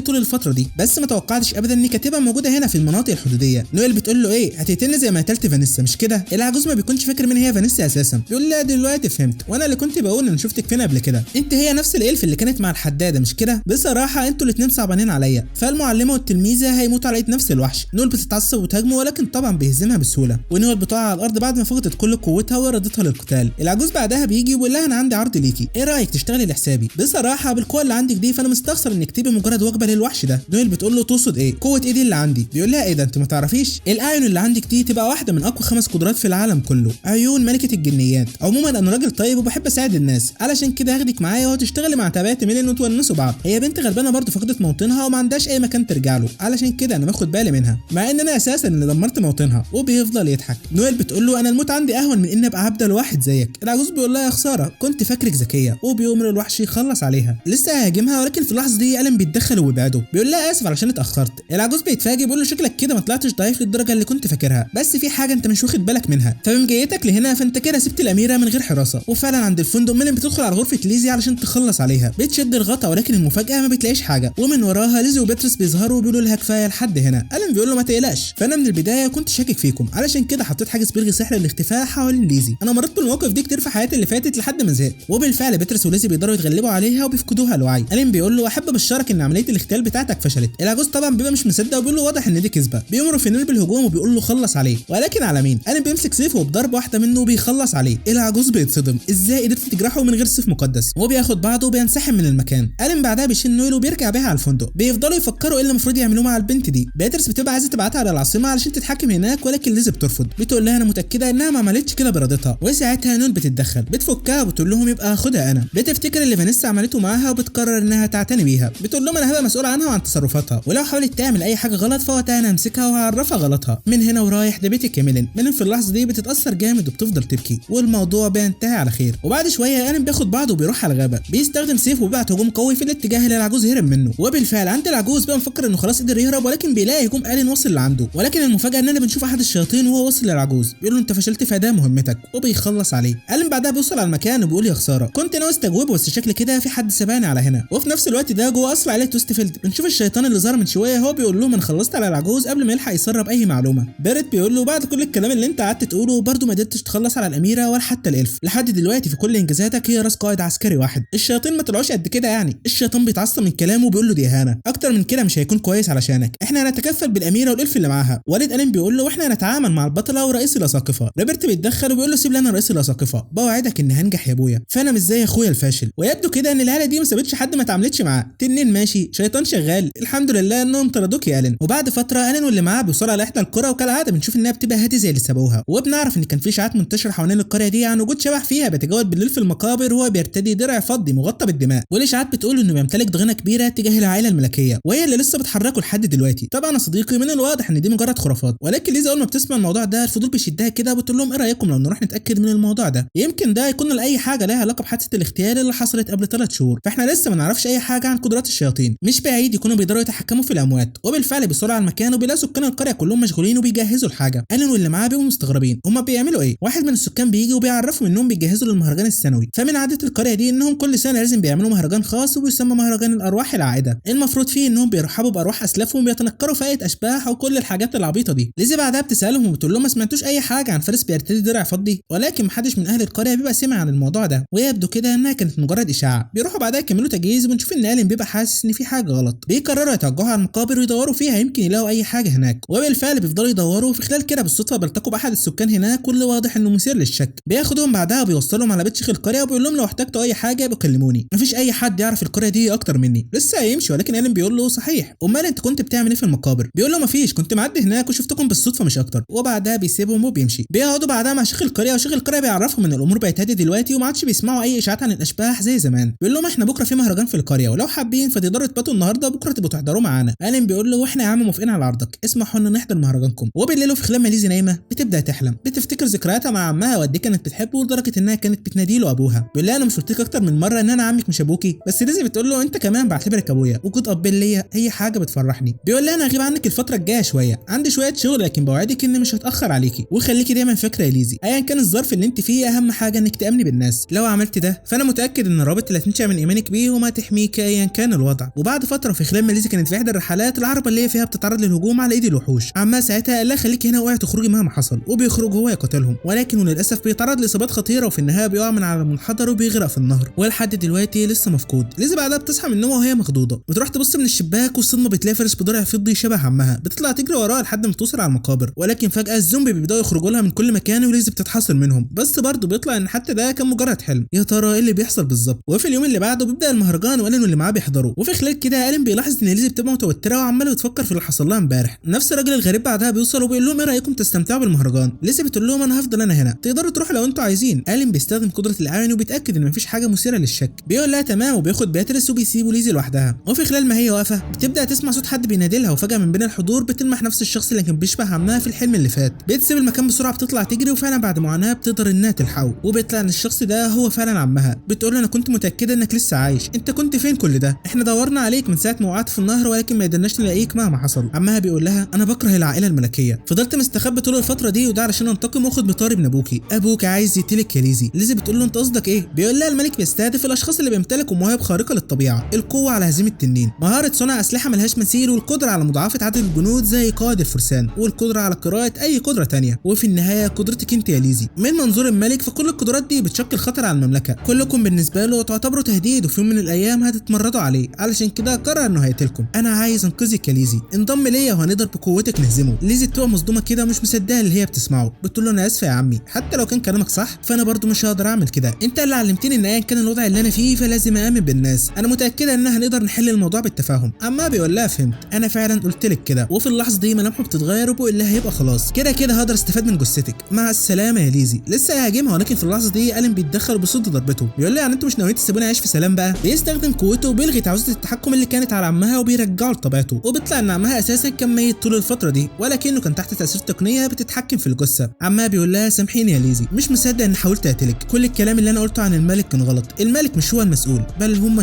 طول الفتره دي، بس ما توقعتش ابدا اني كاتبه موجوده هنا في المناطق الحدوديه. نويل بتقول له ايه، هتقتلني زي ما قتلت فانيسا مش كده؟ العجوز ما بيكونش فاكر مين هي فانيسا اساسا. بيقول لها دلوقتي فهمت، وانا اللي كنت بقول ان شفتك فين قبل كده. انت هي نفس الالف اللي كانت مع الحداده مش كده؟ بصراحه انتوا الاثنين صعبانين عليا. فالمعلمه والتلميذه هيموتوا على ايد نفس الوحش. نويل بتتعصب وتهاجمه، ولكن طبعا بيهزمها بسهوله، ونويل بتقع على الارض بعد ما فقدت كل قوتها وردتها للقتال. العجوز بعدها بيجي ويقول لها انا عندي عرض ليكي، ايه رايك تشتغلي لحسابي؟ بصراحه بالقوه اللي عندك دي فانا مستخسر انك تبقي مجرد وجبه للوحش ده. نويل بتقول له تقصد ايه؟ قوه ايه دي اللي عندي؟ بيقول لها ايه ده انت ما تعرفيش؟ الاعين اللي عندك دي تبقى واحده من اقوى 5 قدرات في العالم كله، عيون ملكه الجنيات. عموما انا راجل طيب وبحب اساعد الناس، علشان كده هاخدك معايا وهتشتغلي مع تبات ميلين وتونسوا بعض. هي بنت غلبانه برضه فقدت موطنها وما عندهاش اي مكان ترجع له، علشان كده انا باخد بالي منها، مع ان انا اساسا اللي دمرت موطنها. وبيفضل يضحك. نويل بتقول له انا الموت عندي اهون من ان ابقى عبده لواحد زيك. العجوز بيقول لها يا خساره كنت فاكرك ذكيه، وبيؤمر الوحش يخلص عليها. لسه هيهاجمها، ولكن في اللحظه دي ألين بيتدخل وبيبعده. بيقول لها اسف علشان اتاخرت. العجوز بيتفاجئ بيقول له شكلك كده ما طلعتش ضعيف للدرجه اللي كنت فاكرها، بس في حاجه انت مش واخد بالك منها. فمن جيتك لهنا فانت كده سبت الاميره من غير حراسه. وفعلا عند الفندق ميلين بتدخل على غرفه ليزي علشان تخلص عليها. بتشد الغطا، ولكن المفاجاه ما بتلاقيش حاجه، ومن وراها ليزي وبيترس بيظهروا وبيقولوا لها كفايه لحد هنا. ألين بيقول له ما تقلقش، فانا من البدايه كنت شاكك فيكم، علشان كده حطيت حاجز بلغي سحر للاختفاء حوالين ليزي. انا مريت بالمواقف دي كتير في حياتي اللي فاتت لحد ما زهقت. وبالفعل بيترس وليزي بيقدروا يتغلبوا عليها وبيفقدوها الوعي. ألين بيقول له احب ابشرك ان عمليه الاغتيال بتاعتك فشلت. العجوز طبعا بيبقى مش مصدق وبيقول له واضح ان دي كذبه. بيمروا في نيل بالهجوم وبيقول له خلص عليه، ولكن على مين؟ ألين بيمسك سيفه وبضربه واحده منه وبيخلص عليه. العجوز بيتصدم، ازاي قدرت تجرحه من غير سيف مقدس؟ وبياخد بعضه وبينسحب من المكان. ألين بعدها بيشيل نويل وبيرجع بيها على الفندق. بيفضلوا يفكروا ايه اللي المفروض يعملوه مع البنت دي. بيترس بتبقى عايزه تبعتها على العاصمه علشان تتحكم هناك، ولكن ليزي بترفض. بتقول لها انا متاكده انها ما عملتش كده بارادتها. وساعتها نويل بتتدخل، بتفكها وبتقول لهم يبقى خدها انا. بتفتكر اللي فانيسا عملته معاها وبتقرر انها تعتني بيها. بتقول لهم انا هبقى مسؤول عنها وعن تصرفاتها، ولو حاولت تعمل اي حاجه غلط فوقتها انا همسكها وهعرفها غلطها. من هنا ورايح ده بيتك يا ميلين. ميلين في اللحظه دي بتتاثر جامد وبتفضل تبكي، والموضوع بينتهي على خير. وبعد شويه ألين بياخد بعضه وبيروح على الغابه. بيستخدم سيف وبيبعت هجوم قوي في الاتجاه اللي العجوز هرب منه. وبالفعل عند العجوز بقى مفكر انه خلاص قدر يهرب، ولكن بيلاقي هجوم ألين واصل لعنده. ولكن المفاجاه اننا بنشوف احد الشياطين وهو واصل للعجوز. بيقول له انت فشلت في اداء مهمتك، وبيخلص عليه. ألين بعدها بيوصل على المكان وبيقول يا خساره كنت ناوي استجوبه، بس شكل كده في حد سباني على هنا. وفي نفس الوقت ده جوه قصر عائله توستفيلد بنشوف الشيطان اللي ظهر من شويه. هو بيقول له انا خلصت على العجوز قبل ما يلحق يسرب اي معلومه. بيرت بيقول له بعد كل الكلام اللي انت قعدت تقوله برضه ما قدرتش تخلص على الاميره ولا حتى الالف. لحد دلوقتي في كل انجازاتك هي راس قائد عسكري واحد. الشياطين ما طلعوش قد كده يعني. الشيطان بيتعصب من كلامه وبيقول له دي اهانه، اكتر من كده مش هيكون كويس علشانك. احنا هنتكفل بالاميره والالف اللي معاها. والد ألين بيقول له واحنا هنتعامل مع البطله ورئيس الاساقفه. روبرت بيتدخل وبيقول له سيب لنا رئيس الاساقفه، بوعدك اني هنجح يا ابويا، فانا مش زي اخويا الفاشل. ويبدو كده ان العيله دي ما سابتش حد ما اتعاملتش معاه. تنين ماشي، شيطان شغال، الحمد لله انهم طردوك يا ألين. وبعد فتره ألين واللي معاه بيوصلوا على احدى القرى، وكالعاده بنشوف انها بتبقى هادي زي اللي سابوها. وبنعرف ان كان في اشاعات منتشره حوالين القريه دي عن وجود شبح فيها بيتجول بالليل في المقابر وهو بيرتدي درع فضي مغطى بالدماء. والاشاعات بتقول انه بيمتلك ضغينه كبيره تجاه العائله الملكيه، وهي اللي لسه بتحركه لحد دلوقتي. طبعا يا صديقي من الواضح ان دي مجرد خرافات، ولكن ليزا اول ما بتسمع الموضوع ده الفضول بيشدها كده وبتقول لهم ايه رايكم لو نروح نتاكد من الموضوع ده؟ يمكن ده يكون لاي حاجه لها علاقه بحادثه الاغتيال اللي حصلت قبل 3 شهور. فاحنا لسه ما نعرفش اي حاجه عن قدرات الشياطين، مش بعيد يكونوا بيقدروا يتحكموا في الاموات. وبالفعل بيوصلوا على المكان وبيلاقوا سكان القريه كلهم مشغولين وبيجهزوا الحاجه. ألين واللي معاه بيبقوا مستغربين هما بيعملوا ايه. واحد من السكان بيجي وبيعرفهم انهم بيجهزوا للمهرجان السنوي. فمن عاده القريه دي انهم كل سنه لازم بيعملوا مهرجان خاص وبيسمى مهرجان الارواح العائده. المفروض فيه انهم بيرحبوا بارواح اسلافهم وبيتنكروا في اي اشباح وكل الحاجات العبيطه دي. ليزي بعدها بتسالهم وبتقول لهم ما سمعتوش اي حاجه عن فارس بيرتدي درع فضي؟ ولكن محدش من اهل القريه بيبقى سمع عن الموضوع ده، ويبدو كده انها كانت مجرد اشاعه. بيروحوا بعدها يكملوا تجهيز وبنشوف ان ألين بيبقى حاسس ان في حاجه غلط. بيقرروا يتوجهوا على المقابر ويدوروا فيها يمكن يلاقوا اي حاجه هناك. وبالفعل بيفضلوا يدوروا، وفي خلال كده بالصدفه بيلتقوا باحد السكان هناك واللي واضح انه مثير للشك. بياخدهم بعدها وبيوصلهم على بيت شيخ القريه وبيقول لهم لو احتجتوا اي حاجه بكلموني، مفيش اي حد يعرف القريه دي اكتر مني. لسه هيمشي ولكن ألين بيقول له صحيح امال انت كنت بتعمل ايه في المقابر؟ بيقول له مفيش، كنت معدي هناك وشفتكم بالصدفه مش اكتر. وبعدها بيسيبهم وبيمشي. بيقعدوا بعدها مع شيخ القريه، وشيخ القريه بيعرفهم ان الامور بقت هاديه دلوقتي وما عادش بيسمعوا اي اشاعات عن الاشباح زي زمان. بيقول لهم احنا بكره في مهرجان في القريه، ولو حابين فتقدروا تباتوا النهارده وبكره تبقوا تحضروا معانا. ألين بيقول له واحنا يا عم موافقين على عرضك، اسمحوا لنا نحضر مهرجانكم. وبالليل وفي خلال ما ليزي نايمه بتبدا تحلم، بتفتكر ذكرياتها مع عمها وقد ايه كانت بتحبه لدرجه انها كانت بتنادي له ابوها. بيقول لها انا مش قلت لك اكتر من مره ان انا عمك مش ابوكي؟ بس ليزي بتقول له انت كمان بعتبرك ابويا، وجود ابين ليا هي حاجه بتفرحني. بيقول لها انا هغيب عنك الفتره الجايه شويه، عندي شويه شغل لكن بوعدك اني مش هتاخر عليكي. وخليكي دايما فاكره يا ليزي ايا كان الظرف اللي انت فيه اهم حاجه انك تامني بالناس. لو عملت عملت ده فانا متاكد ان الرابط اللي هتنشا من ايمانك بيهم هتحميك ايا كان الوضع. وبعد فتره في خلال ما ليزي كانت في احدى الرحلات العربه اللي هي فيها بتتعرض للهجوم على ايدي الوحوش، عمها ساعتها قال لها خليكي هنا واوعي تخرجي مهما حصل، وبيخرج هو يقتلهم، ولكن للاسف بيتعرض لاصابات خطيره وفي النهايه بيقع من على المنحدر وبيغرق في النهر، ولحد دلوقتي لسه مفقود. ليزي بعدها بتصحى من النوم وهي مخضوضه، بتروح تبص من الشباك والصدمه بتلاقي فارس بدرع فضي شبه عمها بتطلع تجري وراها لحد ما توصل على المقابر، ولكن فجاه الزومبي بيبداوا يخرجوا لها من كل مكان وليزي بتتحاصر منهم، بس برضه بيطلع ان حتى ده كان مجرد حلم. يا ترى ايه اللي بيحصل بالظبط؟ وفي اليوم اللي بعده بيبدا المهرجان والين واللي معاه بيحضروا، وفي خلال كده الين بيلاحظ ان ليزي بتبقى متوتره وعماله بتفكر في اللي حصل لها امبارح. نفس الراجل الغريب بعدها بيوصل وبيقول لهم ايه رايكم تستمتعوا بالمهرجان؟ ليزي بتقول لهم انا هفضل انا هنا، تقدروا تروحوا لو انتوا عايزين. الين بيستخدم قدره الاعين وبيتاكد ان مفيش حاجه مثيره للشك، بيقول لها تمام وبياخد بياتريس وبيسيبوا ليزي لوحدها. وفي خلال ما هي واقفه بتبدا تسمع صوت حد بينادي لها، وفجاه من بين الحضور بتلمح نفس الشخص اللي كان بيشبه عمها في الحلم اللي فات. بتسيب المكان بسرعه بتطلع تجري، وفعلا بعد معاناه بتقدر انها تلحقه، وبيطلع ان الشخص ده هو فعلا عمها. بتقول له انا كنت متاكده انك لسه عايش، انت كنت فين كل ده؟ احنا دورنا عليك من ساعه ما وقعت في النهر ولكن ما قدرناش نلاقيك مهما حصل. عمها بيقول لها انا بكره العائله الملكيه، فضلت مستخبي طول الفتره دي وده علشان انتقم واخد بطاري من ابوك عايز يقتلك يا ليزي. ليزي بتقول له انت قصدك ايه؟ بيقول لها الملك بيستهدف الاشخاص اللي بيمتلكوا مواهب خارقه للطبيعه، القوه على هزيمه التنين، مهاره صنع اسلحه ملهاش مثيل، والقدره على مضاعفه عدد الجنود زي قائد الفرسان، والقدره على قراءه اي قدره تانية، وفي النهايه قدرتك انت يا ليزي. من منظور الملك فكل القدرات دي بتشكل خطر على المملكه، كلكم بالنسبه له تعتبروا تهديد وفي يوم من الايام هتتمردوا عليه، علشان كده قرر انه هيقتلكم. انا عايز انقذك يا ليزي، انضم ليا وهنقدر بقوتك نهزمه. ليزي بتبقى مصدومه كده مش مصدقه اللي هي بتسمعه، بتقول له انا اسفه يا عمي، حتى لو كان كلامك صح فانا برضو مش هقدر اعمل كده، انت اللي علمتني ان ايا كان الوضع اللي انا فيه فلازم امن بالناس، انا متاكده ان هنقدر نحل الموضوع بالتفاهم. اما بيقول لها فهمت، انا فعلا قلت لك كده. وفي اللحظه دي ملامحه بتتغير وبيقول لها هيبقى خلاص كده هقدر استفاد من جثتك، مع السلامه يا ليزي. لسه هيهاجمها ولكن في اللحظه دي الين بيتدخل وبيصد ضربته، بيقول لها يعني انتوا مش ناويين تسيبوني اعيش في سلام بقى؟ بيستخدم قوته وبيلغي تعويذه التحكم اللي كانت على عمها وبيرجعه لطبيعته، وبيطلع ان عمها اساسا كان ميت طول الفتره دي ولكنه كان تحت تاثير تقنيه بتتحكم في الجثه. عمها بيقول لها سامحيني يا ليزي، مش مصدق ان حاولت اقتلك، كل الكلام اللي انا قلته عن الملك كان غلط، الملك مش هو المسؤول بل هم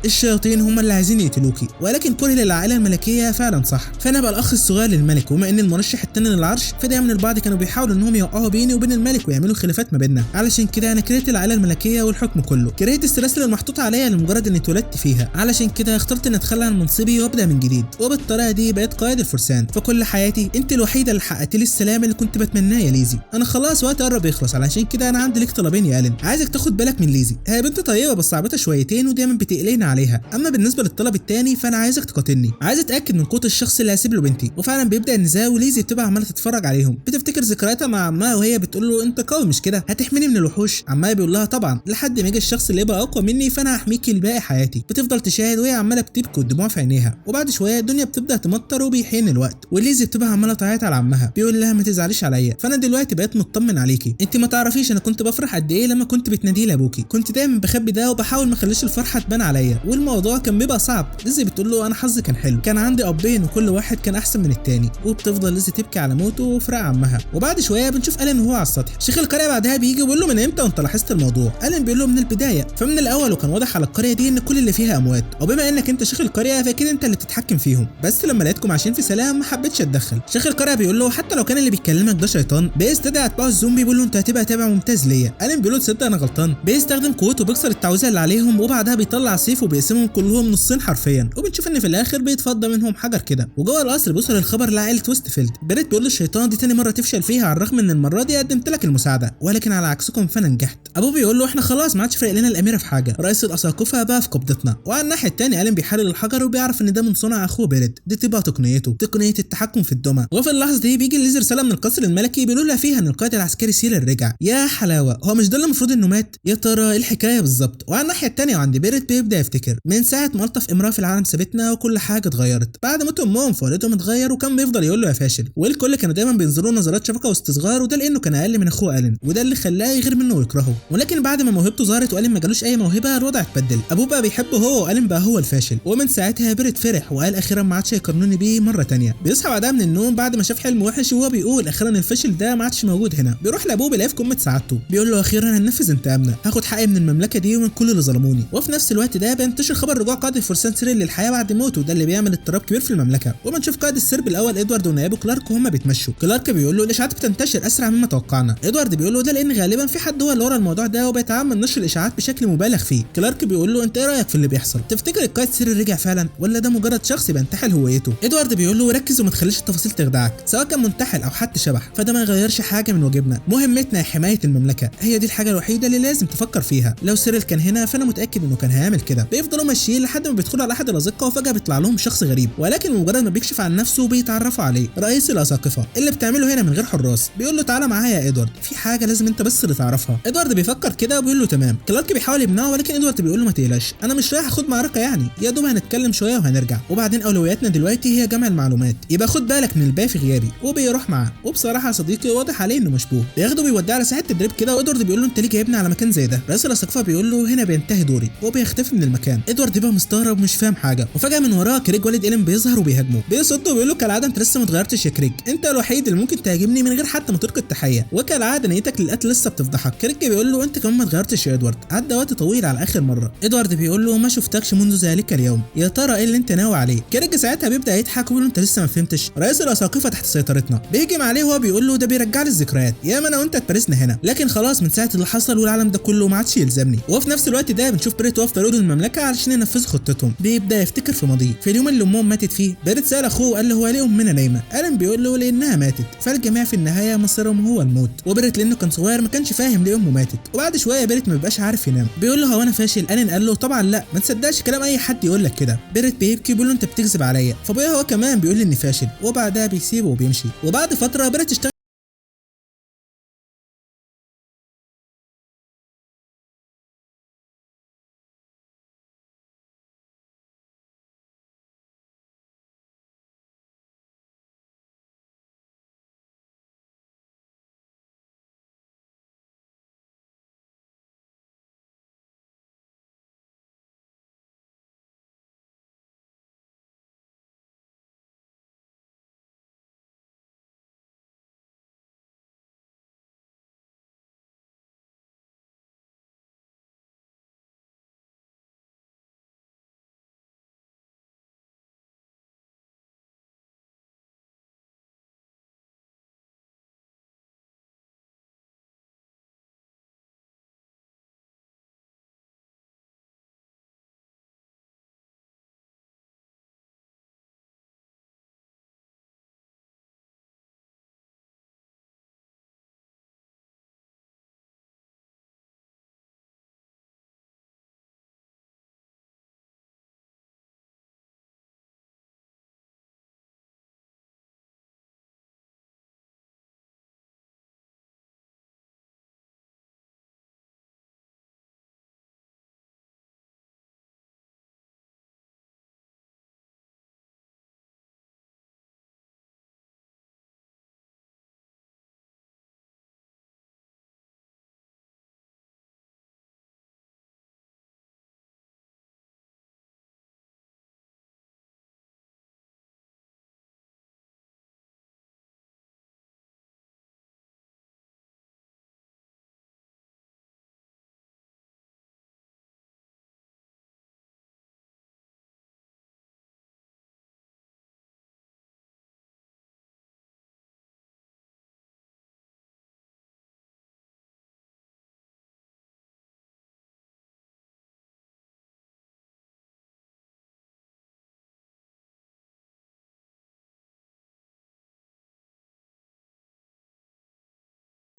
الشياطين هم اللي عايزين يقتلوكي، ولكن كره للعائله الملكيه فعلا صح، فانا بقى الاخ الصغير للملك، وما ان المرشح التاني للعرش فدايما البعض كانوا بيحاولوا انهم يوقعوا بيني وبين الملك ويعملوا خلافات ما بيننا، علشان كده انا كرهت العائله الملكيه والحكم كله، كرهت السلاسل المحطوطه عليا لمجرد اني اتولدت فيها، علشان كده اخترت اني اتخلى عن منصبي وابدا من جديد، وبالطريقه دي بقيت قائد الفرسان. فكل حياتي انت الوحيده اللي حققت لي السلام اللي كنت بتمناه يا ليزي. انا خلاص وقت قرب يخلص، علشان كده انا عندي لك طلبين يا الين، عايزك تاخد بالك من ليزي، هي بنت طيبه بس صعبتها شويتين ودايما بتقلقني عليها، اما بالنسبه للطلب التاني فانا عايزك تقاتلني، عايز اتاكد من قوه الشخص اللي هسيب له بنتي. وفعلا بيبدا النزاع وليزي بتبقى عماله تتفرج عليهم، بتفتكر ذكرياتها مع عمها وهي بتقول له انت قوي مش كده، هتحميني من الوحوش؟ عمها بيقول لها طبعا، لحد ما يجي الشخص اللي يبقى اقوى مني فانا هحميكي لباقي حياتي. بتفضل تشاهد وهي عماله بتبكي والدموع في عينيها، وبعد شويه الدنيا بتبدا تمطر وبيحين الوقت، وليزي بتبقى عماله تعيط على عمها، بيقول لها ما تزعليش عليا، فانا دلوقتي بقيت مطمن عليكي، انت ما تعرفيش انا كنت بفرح قد ايه لما كنت بتنادي لي ابوكي، كنت دايما بخبي ده وبحاول ما اخليش الفرحه تبان عليا، والموضوع كان بيبقى صعب. ليزي بتقول له انا حظي كان حلو، كان عندي ابين وكل واحد كان احسن من التاني، وبتفضل ليزي تبكي على موته وفراق عمها. وبعد شويه بنشوف الين وهو على السطح، شيخ القريه بعدها بيجي وبيقول له من امتى وانت لاحظت الموضوع؟ الين بيقول له من البدايه، فمن الاول وكان واضح على القريه دي ان كل اللي فيها اموات، وبما انك انت شيخ القريه فاكيد انت اللي بتتحكم فيهم، بس لما لقيتكم عايشين في سلام ما حبيتش اتدخل. شيخ القريه بيقول له حتى لو كان اللي بيكلمك ده شيطان، بيستدعي اتباع الزومبي بيقول له انت هتبقى تابع ممتاز ليا. الين بيقول له تصدق انا غلطان، بيستخدم قوته وبيكسر التعويذه اللي عليهم، وبعدها بيطلع سيف وبيقسمهم كلهم نصين حرفيا، وبنشوف ان في الاخر بيتفضى منهم حجر كده. وجوه القصر بيوصل الخبر لعائله ويستفيلد، بريت بيقول له الشيطان دي تاني مره تفشل فيها على الرغم ان المره دي قدمت لك المساعده، ولكن على عكسكم فانا نجحت. ابوه بيقول له احنا خلاص ما عادش فارق لنا الاميره في حاجه، رئيس الاساقفه بقى في قبضتنا. وعلى الناحيه الثانيه الين بيحلل الحجر وبيعرف ان ده من صنع اخوه بيريت، دي تبقى تقنيته، تقنيه التحكم في الدمى. وفي اللحظه دي بيجي ليزي رساله من القصر الملكي بيقولوا لها فيها ان القائد العسكري سيلر رجع. يا حلاوه، هو مش ده اللي المفروض انه مات؟ يا ترى ايه الحكايه بالظبط؟ وعلى الناحيه الثانيه وعند بيريت بيبدا يفتكر من ساعه ما الطف امراه في العالم سابتنا وكل حاجه اتغيرت، بعد موت امهم فوالدهم اتغير، وكان بيفضل يقول له يا فاشل، والكل كانوا دايما بينظروا نظرات شفقه واستصغار، وده لانه كان اقل من اخوه الين، وده اللي خلاه يغير منه ويكرهه. ولكن بعد ما موهبته ظهرت والين ما جالوش اي موهبه الوضع اتبدل، ابوه بقى بيحبه هو والين بقى هو الفاشل، ومن ساعتها بيريت فرح وقال اخيرا ما عادش يقارنوني بيه مره ثانيه. بيصحى بعدها من النوم بعد ما شاف حلم وحش وهو بيقول اخيرا الفاشل ده ما عادش موجود هنا، بيروح لابوه بيلاقيه في قمه سعادته، بيقول له اخيرا هننفذ انتقامنا، هاخد حقي من المملكه دي ومن كل اللي ظلموني. وفي نفس الوقت ده بينتشر خبر رجوع قائد الفرسان سيريل للحياه بعد موته، ده اللي بيعمل اضطراب كبير في المملكه. وبنشوف قائد السرب الاول ادوارد ونائبه كلارك وهم بيتمشوا، كلارك بيقول له الاشاعات بتنتشر اسرع مما توقعنا، ادوارد بيقول له ده لان غالبا في حد هو اللي ورا الموضوع ده وبيتعمد نشر الاشاعات بشكل مبالغ فيه. كلارك بيقول له انت ايه رايك في اللي بيحصل؟ تفتكر القائد سيريل رجع فعلا ولا ده مجرد شخص بينتحل هويته؟ ادوارد بيقول له ركز وما تخليش التفاصيل تخدعك، سواء كان منتحل او حتى شبح فده ما يغيرش حاجه من واجبنا، مهمتنا حمايه المملكه، هي دي الحاجه الوحيده اللي لازم تفكر فيها. لو سيريل كان هنا فانا متاكد انه كان هيعمل كده. بيفضلوا ماشيين لحد ما بيدخلوا على احد الازقه وفجاه بيطلع لهم شخص غريب، ولكن مجرد ما بيكشف عن نفسه بيتعرفوا عليه، رئيس الاساقفه. اللي بتعمله هنا من غير حراس؟ بيقول له تعالى معايا يا ادوارد، في حاجه لازم انت بس اللي تعرفها. ادوارد بيفكر كده وبيقول له تمام. كلارك بيحاول يمنعه ولكن ادوارد بيقول له ما تقلقش، انا مش رايح اخد معركه يعني، يا دوب هنتكلم شويه وهنرجع، وبعدين اولوياتنا دلوقتي هي جمع المعلومات، يبقى خد بالك من الباقي في غيابي. وبيروح معاه، وبصراحه يا صديقي واضح عليه انه مشبوه. بياخده بيوديه على ساحه تدريب كده، وادوارد بيقول له انت ليه جايبني على مكان زي ده؟ رئيس الاساقفه بيقول له هنا بينتهي دوري، وبيختفي من المكان. ادوارد يبقى مستغرب ومش فاهم حاجه، وفجاه من وراه كريج والد إيلين بيظهر وبيهاجمه. بيصد وبيقول له كالعاده انت لسه ما اتغيرتش يا كريج، انت الوحيد اللي ممكن تهاجمني من غير حتى ما تلقي التحيه، وكالعاده نيتك للقتل لسه بتفضحك. كريج بيقول له انت كمان ما اتغيرتش يا ادوارد، عدى وقت طويل على اخر مره. ادوارد بيقول له ما شفتكش منذ ذلك اليوم، يا ترى ايه اللي انت ناوي عليه؟ كريج ساعتها بيبدا يضحك ويقول له انت لسه ما فهمتش، رئيس الاساقفه تحت سيطرتنا. بيهجم عليه وهو بيقول له ده بيرجع لي الذكريات، ياما انا وانت اتبارزنا هنا، لكن خلاص من ساعه اللي حصل والعالم ده كله ما عادش يلزمني. وفي نفس الوقت ده بنشوف بيريت واقف طريق المملكه علشان ينفذوا خطتهم. بيبدا يفتكر في ماضيه، في اليوم اللي امهم ماتت فيه. بيريت سال اخوه وقال له هو ليه امنا نايمه؟ ألين بيقول له لانها ماتت، فالجميع في النهايه مصيرهم هو الموت. وبيريت لانه كان صغير ما كانش فاهم ليه امه ماتت، وبعد شويه بيريت ما بيبقاش عارف ينام. بيقول له هو انا فاشل؟ ألين قال له طبعا لا، ما تصدقش كلام اي حد يقول لك كده. بيريت بيبكي بيقول له انت بتكذب عليا، فابويا هو كمان بيقول لي اني فاشل، وبعدها بيسيبه وبيمشي. وبعد فتره بيريت اشتغل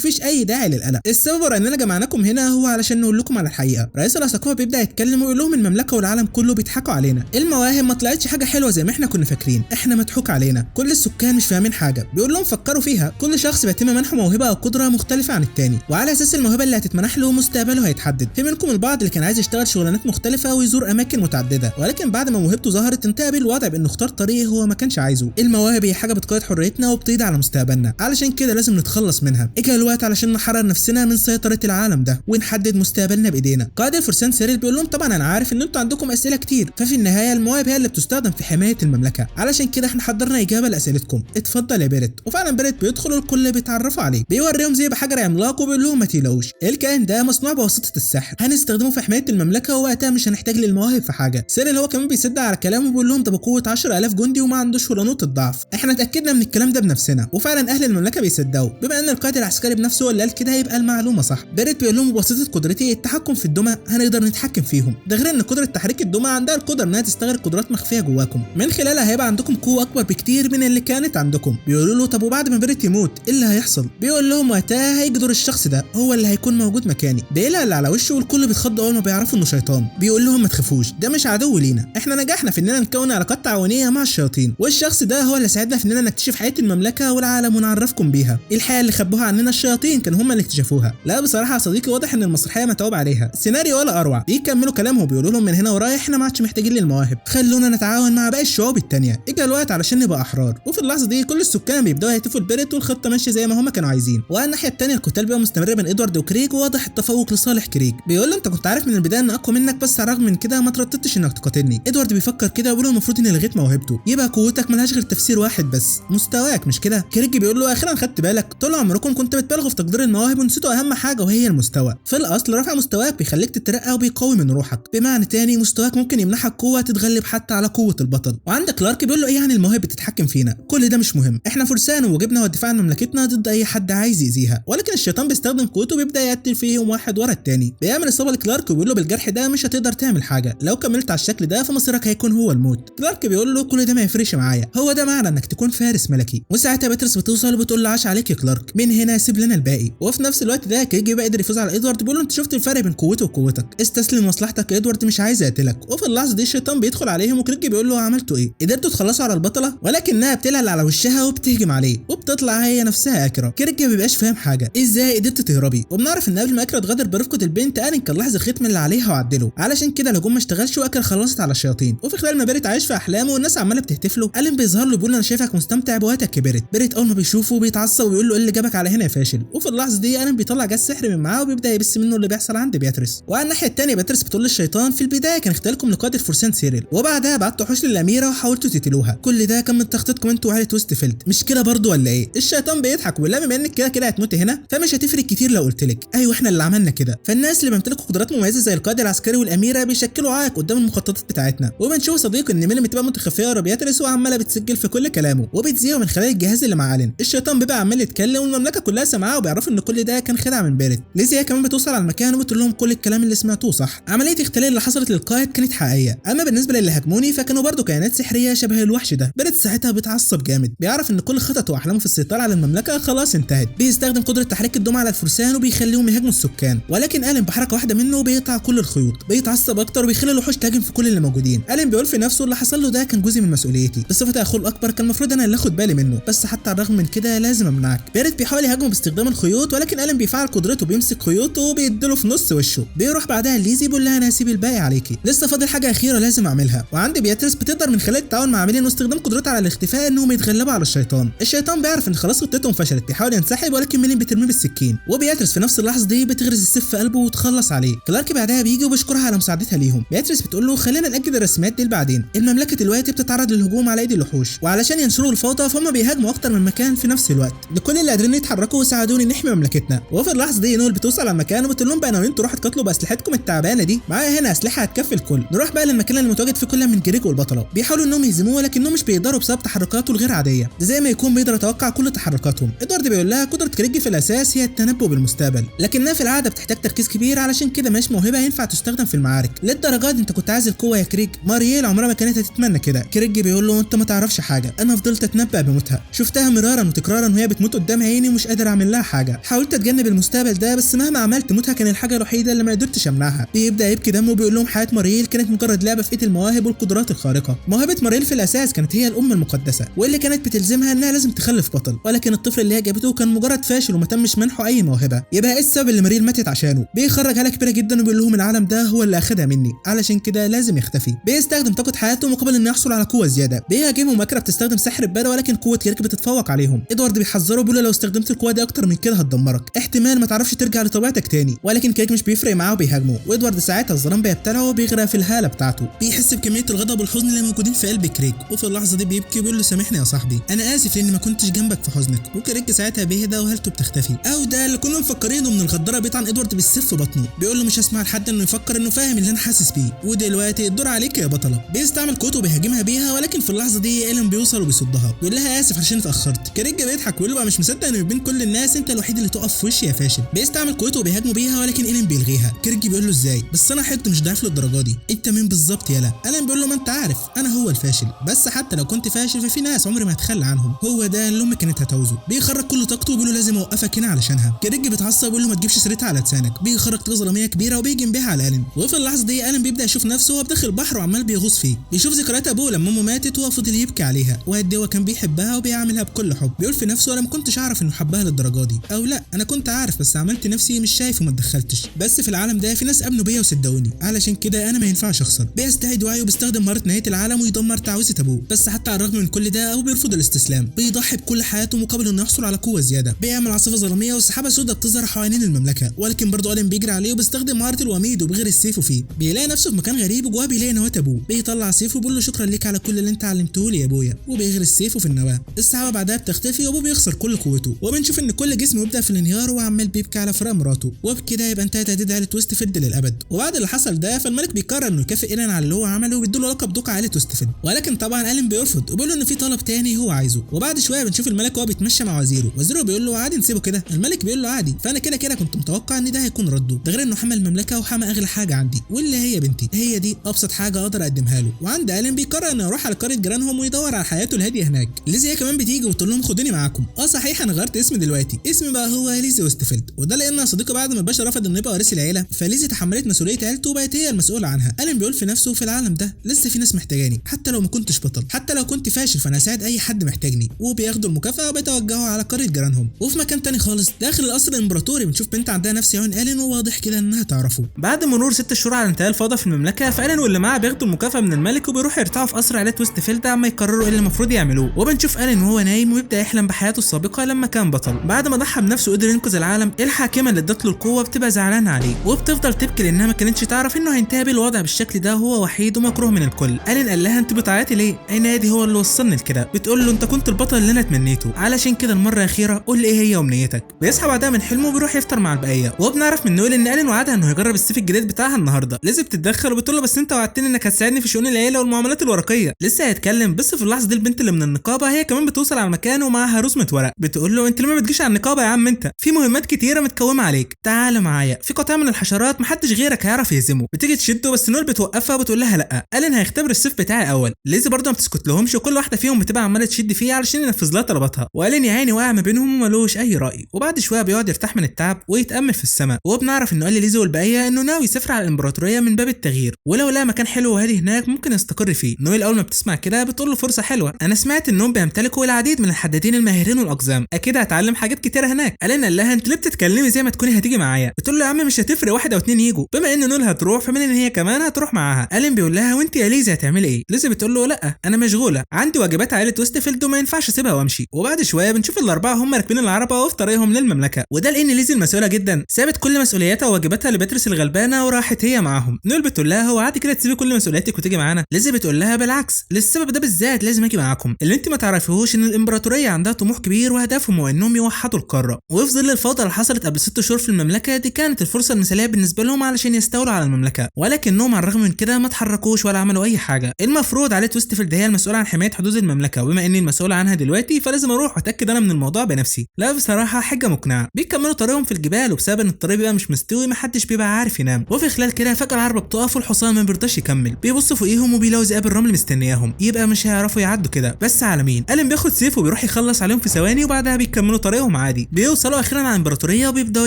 مفيش اي داعي للقلق. السبب ورا اننا جمعناكم هنا هو علشان نقول لكم على الحقيقه. رئيس الاساقفه بيبدا يتكلم ويقول لهم المملكه والعالم كله بيضحكوا علينا، المواهب ما طلعتش حاجه حلوه زي ما احنا كنا فاكرين، احنا مضحوك علينا، كل السكان مش فاهمين حاجه. بيقول لهم فكروا فيها، كل شخص بيتم منحه موهبه او قدره مختلفه عن التاني، وعلى اساس الموهبه اللي هتتمنح له مستقبله هيتحدد. في منكم البعض اللي كان عايز يشتغل شغلانات مختلفه ويزور اماكن متعدده، ولكن بعد ما موهبته ظهرت انتهى بالوضع بانه اختار طريق هو ما كانش عايزه. المواهب هي حاجه بتقيد حريتنا وبتقضي على مستقبلنا، علشان كده لازم نتخلص منها. اجى الوقت علشان نحرر نفسنا من سيطرة العالم ده ونحدد مستقبلنا بايدينا. قائد الفرسان سيريل بيقول لهم طبعا انا عارف ان انتوا عندكم اسئله كتير، ففي النهايه المواهب هي اللي بتستخدم في حمايه المملكه، علشان كده احنا حضرنا اجابه لاسئلتكم. اتفضل يا بيريت. وفعلا بيريت بيدخل والكل بيتعرفوا عليه، بيوريهم زي بحجر عملاق وبيقول لهم ما تقلقوش، الكائن ده مصنوع بواسطه السحر، هنستخدمه في حمايه المملكه ووقتها مش هنحتاج للمواهب في حاجه. سيريل هو كمان بيصدق على كلامه وبيقول لهم ده بقوه 10000 جندي وما عندوش ولا نقطه ضعف، احنا اتاكدنا من الكلام ده بنفسنا. وفعلا اهل المملكه بيصدقوا، بما ان القائد العسكري ادوارد نفسه هو اللي قال كده يبقى المعلومه صح. بيريت بيقول لهم بواسطه قدرتي التحكم في الدمى هنقدر نتحكم فيهم، ده غير ان قدره تحريك الدمى عندها القدره انها تستغل قدرات مخفيه جواكم، من خلالها هيبقى عندكم قوه اكبر بكتير من اللي كانت عندكم. بيقولوا له طب وبعد ما بيريت يموت ايه اللي هيحصل؟ بيقول لهم وقتها هيجي دور الشخص ده هو اللي هيكون موجود مكاني. بيقلق اللي على وشه والكل بيتخض اول ما بيعرفوا انه شيطان. بيقول لهم ما تخافوش، ده مش عدو لينا، احنا نجحنا في اننا نكون علاقات تعاونيه مع الشياطين، والشخص ده هو اللي ساعدنا في اننا نكتشف حياه المملكه والعالم ونعرفكم بيها. الحياه اللي خبوها عننا الشياطين كانوا هم اللي اكتشفوها. لا بصراحه يا صديقي واضح ان المسرحيه متعوب عليها، سيناريو ولا اروع. بيكملوا كلامهم وبيقولوا لهم من هنا ورايح احنا ما عادش محتاجين للمواهب، خلونا نتعاون مع باقي الشعوب التانيه، اجى الوقت علشان نبقى احرار. وفي اللحظه دي كل السكان بيبداوا يهتفوا لبيريت والخطه ماشيه زي ما هم كانوا عايزين. وعلى الناحيه التانيه القتال بقى مستمر بين ادوارد وكريج وواضح التفوق لصالح كريج. بيقول له انت كنت عارف من البدايه ان اقوى منك، بس على الرغم من كده ما ترددتش انك تقاتلني. ادوارد بيفكر كده وبيقول له المفروض اني لغيت موهبته، يبقى قوتك ملهاش غير تفسير واحد بس، مستواك مش كده؟ كريج بيقول له اخيرا خدت بالك، طول عمركم كنت بتبالغوا في تقدير المواهب ونسيتوا اهم حاجه وهي المستوى. في الاصل رفع مستواك بيخليك تترقى وبيقوي من روحك، بمعنى تاني مستواك ممكن يمنحك قوه تتغلب حتى على قوه البطل. وعندك كلارك بيقول له ايه يعني المواهب بتتحكم فينا؟ كل ده مش مهم، احنا فرسان وواجبنا هو الدفاع عن مملكتنا ضد اي حد عايز يأذيها. ولكن الشيطان بيستخدم قوته وبيبدا يقتل فيهم واحد ورا التاني. بيعمل اصابه لكلارك وبيقول له بالجرح ده مش هتقدر تعمل حاجه، لو كملت على الشكل ده فمصيرك هيكون هو الموت. كلارك بيقول له كل ده ما يفرقش معايا، هو ده معنى انك تكون فارس ملكي. وساعتها باتريس بتوصل وبتقول له عاش عليك يا كلارك، من هنا سيب لنا الباقي. وفي نفس الوقت ده كريج بقى قدر يفوز على ادوارد. بيقول له انت شفت الفرق بين قوته وقوتك، استسلم لمصلحتك يا ادوارد، مش عايز اقتلك. وفي اللحظه دي الشيطان بيدخل عليهم وكريج بيقول له عملتوا ايه؟ قدرتوا تخلصوا على البطله؟ ولكنها بتلعب على وشها وبتهجم عليه وبتطلع هي نفسها اكرا. كريج ما بيبقاش فاهم حاجه، ازاي قدرت تهربي؟ وبنعرف ان قبل ما اكرا تغادر برفقه البنت ايرين كان لاحظ الختم اللي عليها وعدله، علشان كده الهجوم ما اشتغلش واكرا خلصت على الشياطين. وفي خلال ما بيريت عايش في احلامه والناس عماله بتهتف له، ايرين بيظهر له بيقول انا شايفك مستمتع بوقتك يا بيريت. بيريت اول ما بيشوفه بيتعصب وبيقول له ايه اللي جابك على هنا يا فاشل. وفي اللحظه دي ايرين بيطلع جاز سحر من معاه وبيبدا يبث منه اللي بيحصل عند بياتريس. وعلى الناحيه الثانيه بياتريس بتقول للشيطان في البدايه كان اختياركم لقائد الفرسان سيريل، وبعدها بعتوا وحوش للاميره وحاولتوا تقتلوها، كل ده كان من تخطيطكم انتوا وعيله ويستفيلد، مش كده برضه ولا ايه؟ الشيطان بيضحك ويقول لها بما انك كده كده هتموتي هنا فمش هتفرق كتير لو قلت لك. ايوه احنا اللي عملنا كده. فالناس اللي بيمتلكوا قدرات مميزه زي القائد العسكري والاميره بيشكلوا عائق قدام المخططات بتاعتنا. وبنشوف صديق ان ميلي بتبقى متخفيه ورا بياتريس وعماله بتسجل في كل كلامه وبتذيعه من خلال الجهاز اللي مع الين. الشيطان بيبقى عمال يتكلم والمملكه كلها سامعاه وبيعرفوا ان كل ده كان خدعه من بيريت. ليزيا كمان بتوصل على المكان وبتقول لهم كل الكلام اللي سمعتوه صح، عمليه اختلال اللي حصلت للقائد كانت حقيقيه، اما بالنسبه للي هاجموني فكانوا برضه كائنات سحريه شبه الوحش ده. بيريت ساعتها بيتعصب جامد، بيعرف ان كل خططه واحلامه في السيطره على المملكه خلاص انتهت. بيستخدم قدره تحريك الدمى على الفرسان وبيخليهم يهاجموا السكان، ولكن الين بحركه واحده منه بيقطع كل الخيوط. بيتعصب اكتر وبيخلي الوحوش تهاجم في كل اللي موجودين. الين بيقول في نفسه اللي حصل له ده كان جزء من مسؤوليتي، بصفه اخوه الاكبر كان المفروض انا اللي اخد بالي منه، بس حتى على الرغم من كده لازم امنعك. بيريت بيحاول يهاجمه باستخدام الخيوط ولكن الين بيفعل قدرته بيمسك خيوطه وبيديله في نص وشه. بيروح بعدها ليزي بيقول لها انا هسيب الباقي عليكي، لسه فاضل حاجه اخيره لازم اعملها. وعندي بياتريس بتقدر من خلال التعاون مع ميلين واستخدام قدرتها على الاختفاء انهم يتغلبوا على الشيطان. الشيطان بيعرف ان خلاص خطتهم فشلت، بيحاول ينسحب ولكن ميلين بترميه بالسكين، وبياتريس في نفس اللحظه دي بتغرز السيف في قلبه وتخلص عليه. كلارك بعدها بيجي وبيشكرها على مساعدتها ليهم. بياتريس بتقول له خلينا ناجل الرسمات دي لبعدين، المملكه دلوقتي بتتعرض للهجوم على ايدي الوحوش، وعلشان ينشروا الفوضى فهم بيهاجموا اكتر من مكان في نفس الوقت. لكل اللي قادرين يتحركوا وساعدوني نحمي مملكتنا. وفي اللحظه دي نول بتوصل على المكان وبتقول لهم بقى ناويين تروحوا تقاتلوا باسلحتكم التعبانه دي، معايا هنا اسلحه هتكفي الكل. نروح بقى للمكان اللي متواجد فيه كل من جريج والبطله. بيحاولوا انهم يهزموه ولكنهم مش بيقدروا بسبب تحركاته الغير عاديه، ده زي ما يكون بيقدر يتوقع كل تحركاتهم. ادوارد بيقول لها قدره كريج في الاساس هي التنبؤ بالمستقبل، لكنها في العاده بتحتاج تركيز كبير، علشان كده مش موهبه ينفع تستخدم في المعارك. للدرجه دي انت كنت عايز القوه يا كريج؟ مارييل عمرها ما كانت هتتمنى كده. كريج بيقول له انت ما تعرفش حاجه، انا فضلت اتنبأ بموتها، شفتها مرارا وتكرارا وهي بتموت قدام عيني ومش قادر اعمل لها حاجه. حاولت اتجنب المستقبل ده بس مهما عملت موتها كان الحاجه الوحيده اللي ما قدرتش امنعها. بيبدا يبكي دمه وبيقول لهم حياه مارييل كانت مجرد لعبه في ايد المواهب والقدرات الخارقه. موهبه مارييل في الاساس كانت هي الام المقدسه واللي كانت بتلزمها انها لازم تخلف بطل، ولكن الطفل اللي هي جابته كان مجرد فاشل وما تمش منحه اي موهبه. يبقى ايه السبب اللي مارييل ماتت عشانه؟ بيخرج هاله كبيره جدا وبيقول لهم العالم ده هو اللي اخدها مني، علشان كده لازم يختفي. بيستخدم طاقه حياته مقابل انه يحصل على قوه زياده. بيهاجمهم ماكرا بتستخدم سحر البدا ولكن قوه كيرك بتتفوق عليهم. ادوارد بيحذره بيقول له لو استخدمت القوه دي اكتر من كده هتدمرك، احتمال ما تعرفش ترجع لطبيعتك تاني. ولكن كيرك مش بيفرق معاه وبيهاجمه، وادوارد ساعتها الظلام بيبتلعه وبيغرق في الهاله بتاعته. بيحس بكميه الغضب والحزن اللي موجودين في قلب كريك، وفي اللحظه دي بيبكي بيقول له سامحني يا صاحبي، انا اسف لاني ما كنتش جنبك في حزنك. وكريك ساعتها بيهدى وهالته بتختفي. او ده اللي كنا مفكرينه من الغداره بيطعن ادوارد بالسيف في بطنه. بيقول له مش هسمع لحد انه يفكر انه فاهم اللي انا حاسس بيه، ودلوقتي الدور عليك يا بطله. بيستعمل قوته وبيهاجمها بيها، ولكن في اللحظه دي ايلين بيوصل وبيصدها، بيقول لها اسف عشان اتاخرت. كريك بيضحك ويقول له بقى مش مصدق ان بين كل الناس بس انت الوحيد اللي تقف في وشي يا فاشل. بيستعمل قوته وبيهاجموا بيها ولكن إيلين بيلغيها. كيرك بيقول له ازاي؟ بس انا حد مش ضعيف للدرجه دي. انت مين بالظبط يالا؟ إيلين بيقول له ما انت عارف انا هو الفاشل، بس حتى لو كنت فاشل ففي ناس عمري ما هتخلى عنهم. هو ده اللي امي كانت هتعوزه. بيخرج كل طاقته وبيقول له لازم اوقفك هنا علشانها. كيرك بيتعصب ويقول له ما تجيبش سيرتها على لسانك. بيخرج طاقه ظلاميه كبيره وبيجي بيها على إيلين. وفي اللحظه دي إيلين بيبدا يشوف نفسه وهو بداخل البحر وعمال بيغوص فيه. بيشوف ذكريات ابوه لما امه ماتت وهو فضل يبكي عليها وقد هو كان بيحبها وبيعملها بكل حب. بيقول في نفسه انا ما كنتش اعرف انه حبها للدرجه دي، او لا انا كنت عارف بس عملت نفسي مش شايف وما اتدخلتش. بس في العالم ده في ناس امنوا بيا وصدقوني، علشان كده انا ما ينفعش اخسر. بيستعيد وعيه وبيستخدم مهاره نهايه العالم ويدمر تعويذه ابوه. بس حتى على الرغم من كل ده ابوه بيرفض الاستسلام. بيضحي بكل حياته مقابل انه يحصل على قوه زياده. بيعمل عاصفه ظلاميه وسحابه سوداء بتظهر حوالين المملكه، ولكن برضه إيلين بيجري عليه وبيستخدم مهاره الوميد وبيغري سيفه فيه. بيلاقي نفسه في مكان غريب وجواه بيلاقي نواه ابوه. بيطلع سيفه وبيقول له شكرا ليك على كل اللي انت علمته لي يا ابويا، وبيغري سيفه في النواه. السحابه بعدها بتختفي وابوه بيخسر كل قوته، وبنشوف ان كل جسمه بيبدا في الانهيار وعمال بيبكي على فراق مراته. وبكده يبقى انتهت تهديد عائله ويستفيلد للابد. وبعد اللي حصل ده فالملك بيقرر انه يكافئ إيلين على اللي هو عمله وبيديله لقب دوق عائله ويستفيلد. ولكن طبعا إيلين بيرفض وبيقول له ان في طلب تاني هو عايزه. وبعد شويه بنشوف الملك وهو بيتمشى مع وزيره بيقول له عادي نسيبه كده. الملك بيقول له عادي، فانا كده كنت متوقع ان ده هيكون رده. ده غير انه حمى المملكه وحمى اغلى حاجه عندي واللي هي بنتي. هي دي ابسط حاجه اقدر اقدمها له. وعند إيلين بيقرر انه يروح على قريه جيرانهم ويدور على حياته الهاديه هناك. ليزي هي كمان بتيجي وتقول لهم خدوني معاكم. صحيح انا غيرت اسمي دلوقتي، اسمي بقى هو ليزي ويستفيلد، وده لان صديقه بعد ما الباشا رفض انه يبقى وارث العيله فليزي تحملت مسؤوليه عيلته وبقت هي المسؤوله عنها. إيلين بيقول في نفسه في العالم ده لسه في ناس محتاجاني، حتى لو ما كنتش بطل، حتى لو كنت فاشل فانا اساعد اي حد محتاجني. وبياخدوا المكافاه وبيتوجهوا على قريه جيرانهم. وفي مكان تاني خالص داخل القصر الامبراطوري بنشوف بنت عندها نفس عيون إيلين وواضح كده انها تعرفه. بعد مرور 6 شهور على انتهاء الفوضى في المملكه فإيلين واللي معاه بياخدوا المكافاه من الملك وبيروحوا يرتاحوا في قصر عائله ويستفيلد عما يقرروا ايه اللي المفروض يعملوه. وبنشوف إيلين وهو نايم ويبدا يحلم بحياته السابقه لما كان بطل. بعد ما ضحى بنفسه قدر ينقذ العالم، الحاكمه اللي ادت له القوه بتبقى زعلانه عليه وبتفضل تبكي لانها ما كانتش تعرف انه هينتهي بالوضع بالشكل ده وهو وحيد ومكروه من الكل. إيلين قال لها انت بتعيطي ليه؟ عنادي هو اللي وصلني لكده. بتقول له انت كنت البطل اللي انا اتمنيته، علشان كده المره الاخيره قول لي ايه هي امنيتك. بيصحى بعدها من حلمه وبيروح يفطر مع البقيه، وبنعرف من نويل ان إيلين وعدها انه هيجرب السيف الجديد بتاعها النهارده. ليزي بتتدخل وبتقول له بس انت وعدتني انك هتساعدني في شؤون العيله والمعاملات الورقيه. لسه هيتكلم بس في اللحظه دي البنت اللي من النقابه هي كمان بتوصل على المكان ومعاها رسمه ورق. بتقول له انت ليه ما بتجيش على النقابه يا عم؟ انت في مهمات كتيره متكومه عليك، تعال معايا في قطاع من الحشرات محدش غيرك هيعرف يهزمه. بتيجي تشده بس نويل بتوقفها وبتقول لها لا، إيلين هيختبر السيف بتاعي اول. ليزي برضه ما بتسكت لهمش وكل واحده فيهم بتبقى عماله تشد فيه علشان ينفذ لها طلباتها، وإيلين يا عيني واقع ما بينهم ومالوش اي راي. وبعد شويه بيقعد يرتاح من التعب ويتامل في السماء. وبنعرف انه قال ليزي والبقيه انه ناوي يسافر على الامبراطوريه من باب التغيير، ولو لقى مكان حلو وهادي هناك ممكن يستقر فيه. نويل اول ما بتسمع كده بتقول له فرصه حلوه، انا سمعت انهم بيمتلكوا العديد من الحدادين الماهرين والاقزام، اكيد هتعلم حاجات كتيره هناك. إيلين قال لها انت ليه بتتكلمي زي ما تكوني هتيجي معايا؟ بتقول له يا عم مش هتفرق واحد او اتنين يجوا، بما ان نويل هتروح فمن ان هي كمان هتروح معاها. إيلين بيقول لها وانت يا ليزي هتعملي ايه؟ ليزي بتقول له لا انا مشغوله، عندي واجبات عائله ويستفيلد وما ينفعش اسيبها وامشي. وبعد شويه بنشوف الاربعه هم راكبين العربه وفي طريقهم للمملكه، وده لان ليزي المسؤوله جدا سابت كل مسؤولياتها وواجباتها لبترس الغلبانه وراحت هي معاهم. نويل بتقول لها هو عادي كده تسيبي كل مسؤولياتك وتيجي معانا؟ ليزي بتقول لها بالعكس، للسبب ده بالذات لازم اجي معاكم. اللي انت ما تعرفيهوش ان الامبراطوريه عندها طموح كبير وهدفهم هو انهم يوحدوا القاره. وفي ظل الفوضى اللي حصلت قبل 6 شهور في المملكه دي كانت الفرصه المثاليه بالنسبه لهم علشان يستولوا على المملكه، ولكنهم على الرغم من كده ما اتحركوش ولا عملوا اي حاجه. المفروض عائله ويستفيلد هي المسؤوله عن حمايه حدود المملكه، وبما اني المسؤوله عنها دلوقتي فلازم اروح واتاكد انا من الموضوع بنفسي. لا بصراحه حاجه مقنعه. بيكملوا طريقهم في الجبال وبسبب ان الطريق بيبقى مش مستوي محدش بيبقى عارف ينام. وفي خلال كده فجاه العربه بتقف والحصان ما بيرضاش يكمل. بيبصوا فوقيهم وبيلاقوا ذئاب الرمل مستنياهم، يبقى مش هيعرفوا يعدوا كده. بس على مين؟ إيلين بياخد سيف وبيروح يخلص عليهم في ثواني وبعدها بيكملوا طريقهم عادي. بيوصلوا اخيرا على الامبراطوريه وبيبداوا